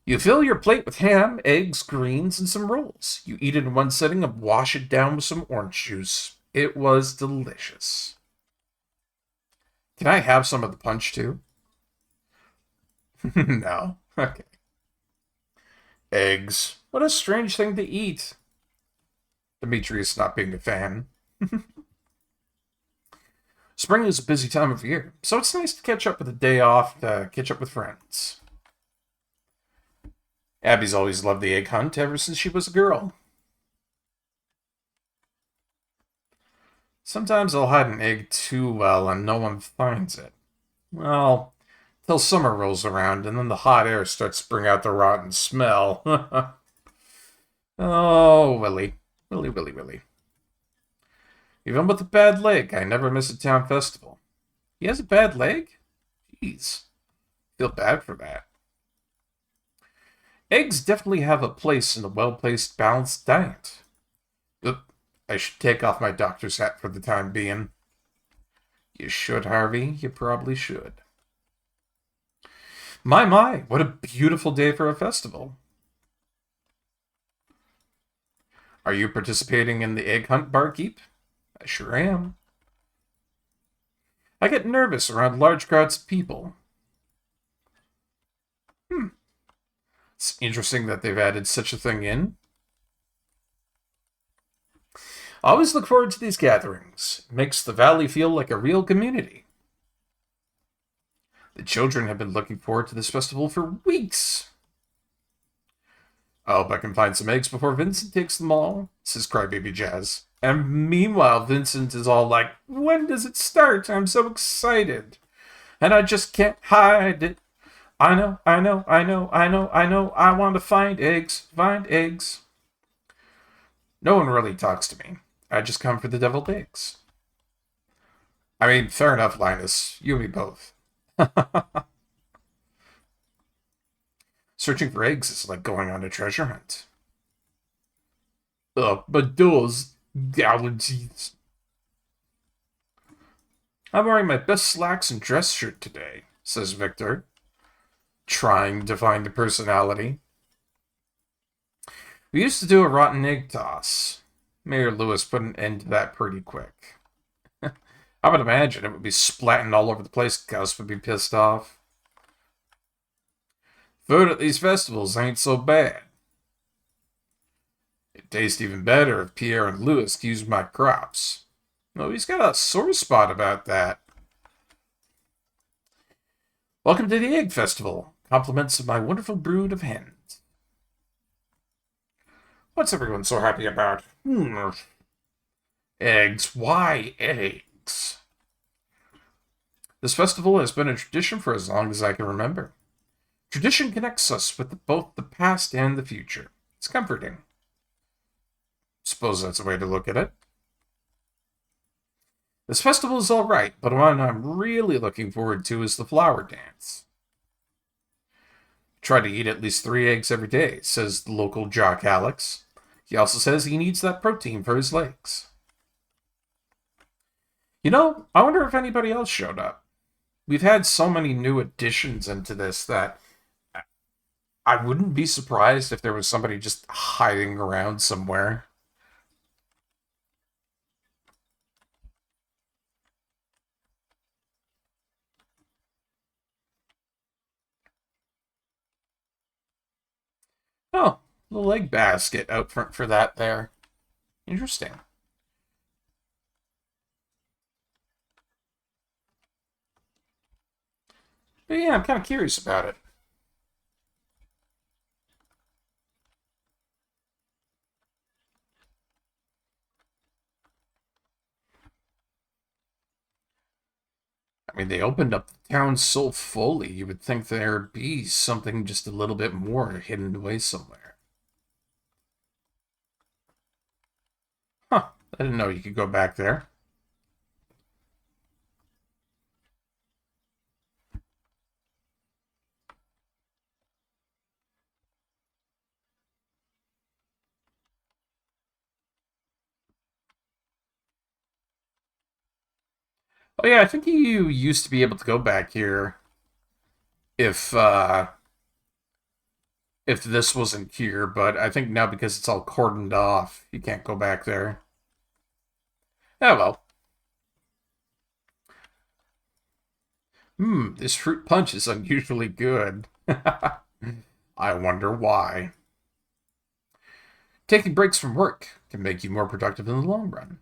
You fill your plate with ham, eggs, greens, and some rolls. You eat it in one sitting and wash it down with some orange juice. It was delicious. Can I have some of the punch too? No? Okay. Eggs. What a strange thing to eat. Demetrius not being a fan. Spring is a busy time of year, so it's nice to catch up with a day off, to catch up with friends. Abby's always loved the egg hunt ever since she was a girl. Sometimes I'll hide an egg too well and no one finds it. Well, till summer rolls around and then the hot air starts to bring out the rotten smell. Oh, Willie. Willie, Willie, Willie. Even with a bad leg, I never miss a town festival. He has a bad leg? Jeez. Feel bad for that. Eggs definitely have a place in a well-placed, balanced diet. Oop, I should take off my doctor's hat for the time being. You should, Harvey. You probably should. My, what a beautiful day for a festival. Are you participating in the egg hunt, Barkeep? I sure am. I get nervous around large crowds of people. It's interesting that they've added such a thing in. I always look forward to these gatherings. It makes the valley feel like a real community. The children have been looking forward to this festival for weeks. I hope I can find some eggs before Vincent takes them all, says Crybaby Jazz. And meanwhile, Vincent is all like, when does it start? I'm so excited. And I just can't hide it. I know, I want to find eggs, No one really talks to me. I just come for the deviled eggs. I mean, fair enough, Linus. You and me both. Searching for eggs is like going on a treasure hunt. But those allergies. I'm wearing my best slacks and dress shirt today, says Victor, trying to find a personality. We used to do a rotten egg toss. Mayor Lewis put an end to that pretty quick. I would imagine it would be splatting all over the place. Gus would be pissed off. Food at these festivals ain't so bad. It tastes even better if Pierre and Lewis use my crops. No, he's got a sore spot about that. Welcome to the Egg Festival. Compliments of my wonderful brood of hens. What's everyone so happy about? Eggs. Why eggs? This festival has been a tradition for as long as I can remember. Tradition connects us with both the past and the future. It's comforting. Suppose that's a way to look at it. This festival is alright, but one I'm really looking forward to is the flower dance. Try to eat at least 3 eggs every day, says the local jock Alex. He also says he needs that protein for his legs. You know, I wonder if anybody else showed up. We've had so many new additions into this that I wouldn't be surprised if there was somebody just hiding around somewhere. Oh, the leg basket out front for that there. Interesting. But yeah, I'm kind of curious about it. I mean, they opened up the town so fully, you would think there'd be something just a little bit more hidden away somewhere. Huh, I didn't know you could go back there. Oh yeah, I think you used to be able to go back here if this wasn't here, but I think now because it's all cordoned off, you can't go back there. Oh well. This fruit punch is unusually good. I wonder why. Taking breaks from work can make you more productive in the long run.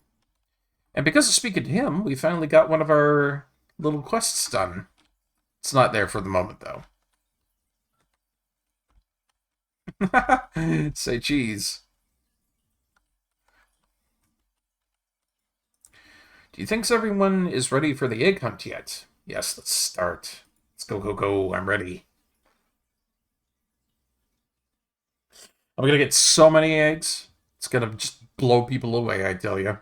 And because of speaking to him, we finally got one of our little quests done. It's not there for the moment, though. Say cheese. Do you think everyone is ready for the egg hunt yet? Yes, let's start. Let's go, go, go. I'm ready. I'm gonna get so many eggs. It's gonna just blow people away, I tell you.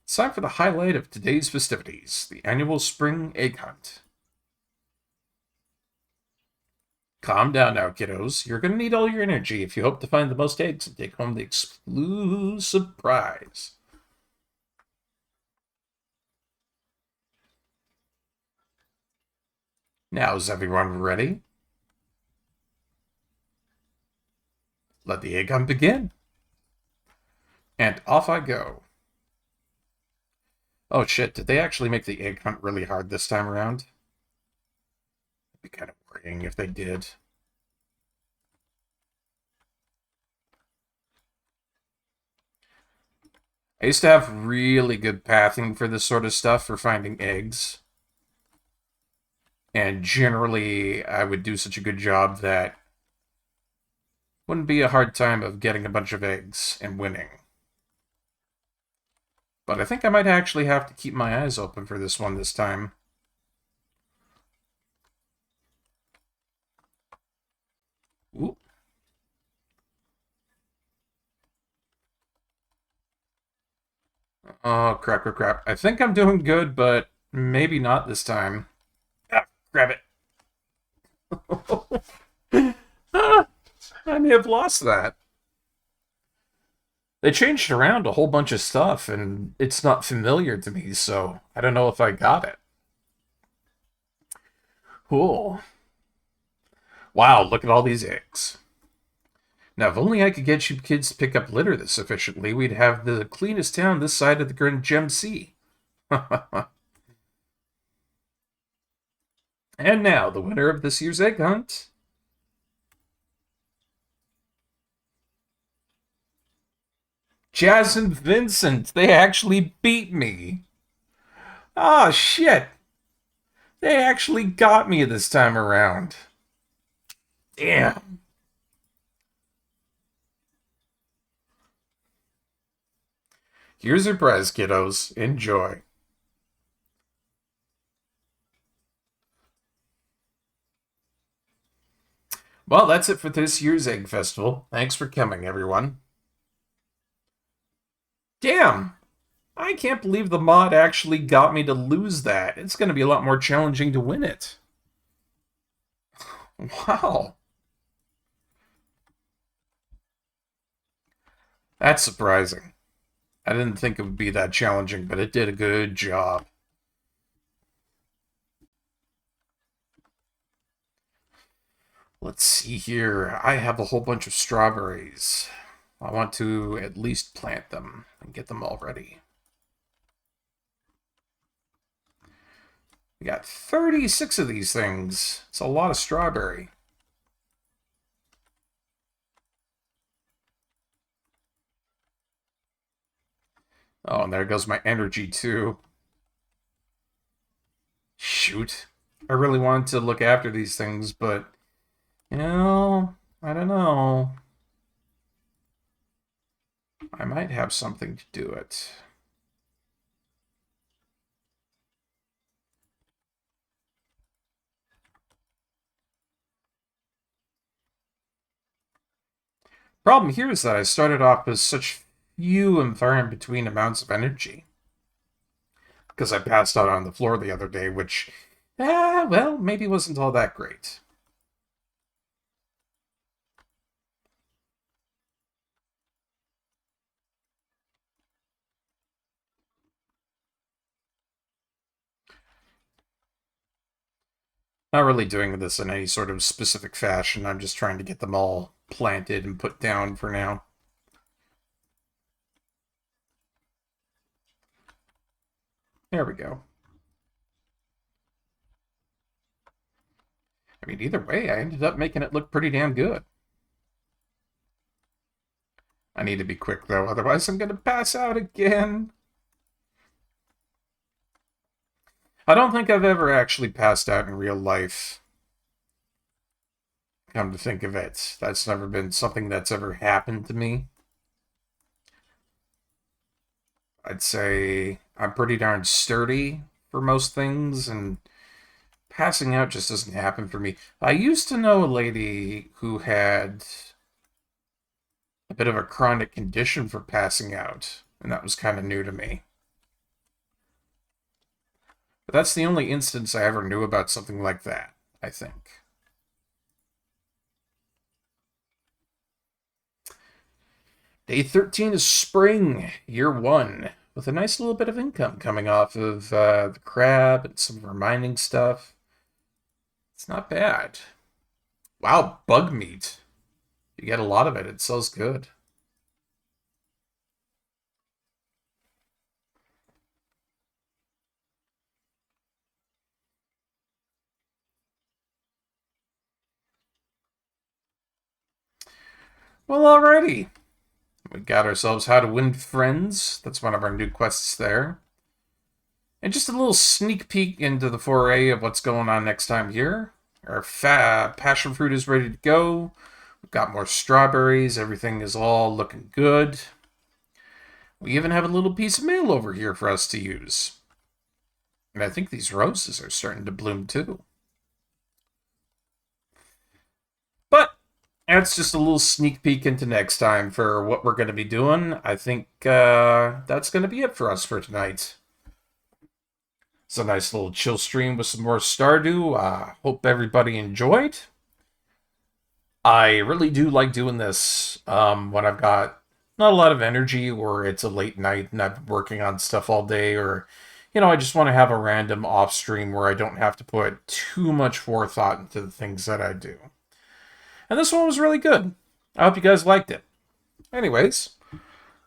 It's time for the highlight of today's festivities, the annual spring egg hunt. Calm down now, kiddos. You're gonna need all your energy if you hope to find the most eggs and take home the exclusive prize. Now, is everyone ready? Let the egg hunt begin. And off I go. Oh shit, did they actually make the egg hunt really hard this time around? It'd be kind of worrying if they did. I used to have really good pathing for this sort of stuff for finding eggs. And generally, I would do such a good job that wouldn't be a hard time of getting a bunch of eggs and winning. But I think I might actually have to keep my eyes open for this one this time. Ooh. Oh, crap, crap, crap. I think I'm doing good, but maybe not this time. Ah, grab it. Ah, I may have lost that. They changed around a whole bunch of stuff, and it's not familiar to me, so I don't know if I got it. Cool. Wow, look at all these eggs. Now, if only I could get you kids to pick up litter this efficiently, we'd have the cleanest town this side of the Grand Gem Sea. And now, the winner of this year's egg hunt. Jazz and Vincent, they actually beat me. Oh, shit. They actually got me this time around. Damn. Here's your prize, kiddos. Enjoy. Well, that's it for this year's Egg Festival. Thanks for coming, everyone. Damn! I can't believe the mod actually got me to lose that. It's going to be a lot more challenging to win it. Wow. That's surprising. I didn't think it would be that challenging, but it did a good job. Let's see here. I have a whole bunch of strawberries. I want to at least plant them and get them all ready. We got 36 of these things. It's a lot of strawberry. Oh, and there goes my energy, too. Shoot. I really wanted to look after these things, but, you know, I don't know. I might have something to do it. Problem here is that I started off with such few and far in between amounts of energy. Because I passed out on the floor the other day, which, well, maybe wasn't all that great. Not really doing this in any sort of specific fashion. I'm just trying to get them all planted and put down for now. There we go. I mean, either way, I ended up making it look pretty damn good. I need to be quick, though, otherwise I'm going to pass out again. I don't think I've ever actually passed out in real life. come to think of it. That's never been something that's ever happened to me. I'd say I'm pretty darn sturdy for most things, and passing out just doesn't happen for me. I used to know a lady who had a bit of a chronic condition for passing out, and that was kind of new to me. But that's the only instance I ever knew about something like that, I think. Day 13 is spring, year 1, with a nice little bit of income coming off of the crab and some of our mining stuff. It's not bad. Wow, bug meat. You get a lot of it. It sells good. Well, alrighty. We got ourselves How to Win Friends. That's one of our new quests there. And just a little sneak peek into the foray of what's going on next time here. Our passion fruit is ready to go. We've got more strawberries. Everything is all looking good. We even have a little piece of mail over here for us to use. And I think these roses are starting to bloom too. But that's just a little sneak peek into next time for what we're going to be doing. I think that's going to be it for us for tonight. It's a nice little chill stream with some more Stardew. Hope everybody enjoyed. I really do like doing this when I've got not a lot of energy, or it's a late night and I've been working on stuff all day, or, you know, I just want to have a random off stream where I don't have to put too much forethought into the things that I do. And this one was really good. I hope you guys liked it. Anyways,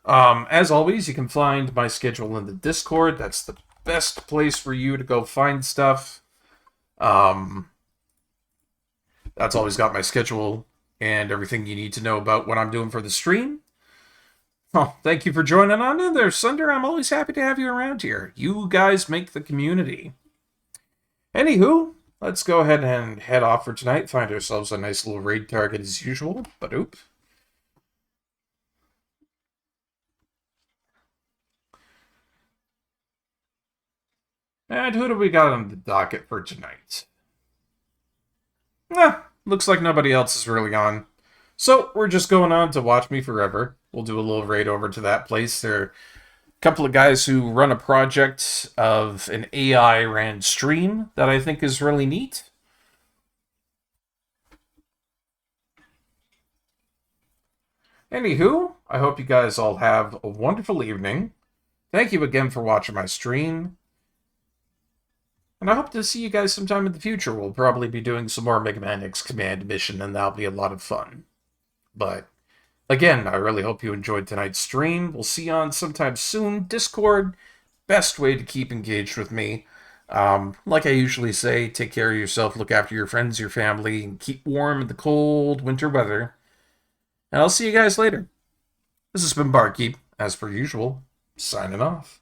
as always, you can find my schedule in the Discord. That's the best place for you to go find stuff. That's always got my schedule and everything you need to know about what I'm doing for the stream. Oh, thank you for joining on in there, Sunder. I'm always happy to have you around here. You guys make the community. Anywho, let's go ahead and head off for tonight. Find ourselves a nice little raid target as usual. But oop. And who do we got on the docket for tonight? Looks like nobody else is really on. So we're just going on to Watch Me Forever. We'll do a little raid over to that place. There are a couple of guys who run a project of an AI ran stream that I think is really neat. Anywho, I hope you guys all have a wonderful evening. Thank you again for watching my stream. And I hope to see you guys sometime in the future. We'll probably be doing some more Mega Man X Command mission, and that'll be a lot of fun. But, again, I really hope you enjoyed tonight's stream. We'll see you on sometime soon. Discord, best way to keep engaged with me. Like I usually say, take care of yourself, look after your friends, your family, and keep warm in the cold winter weather. And I'll see you guys later. This has been Barkeep, as per usual, signing off.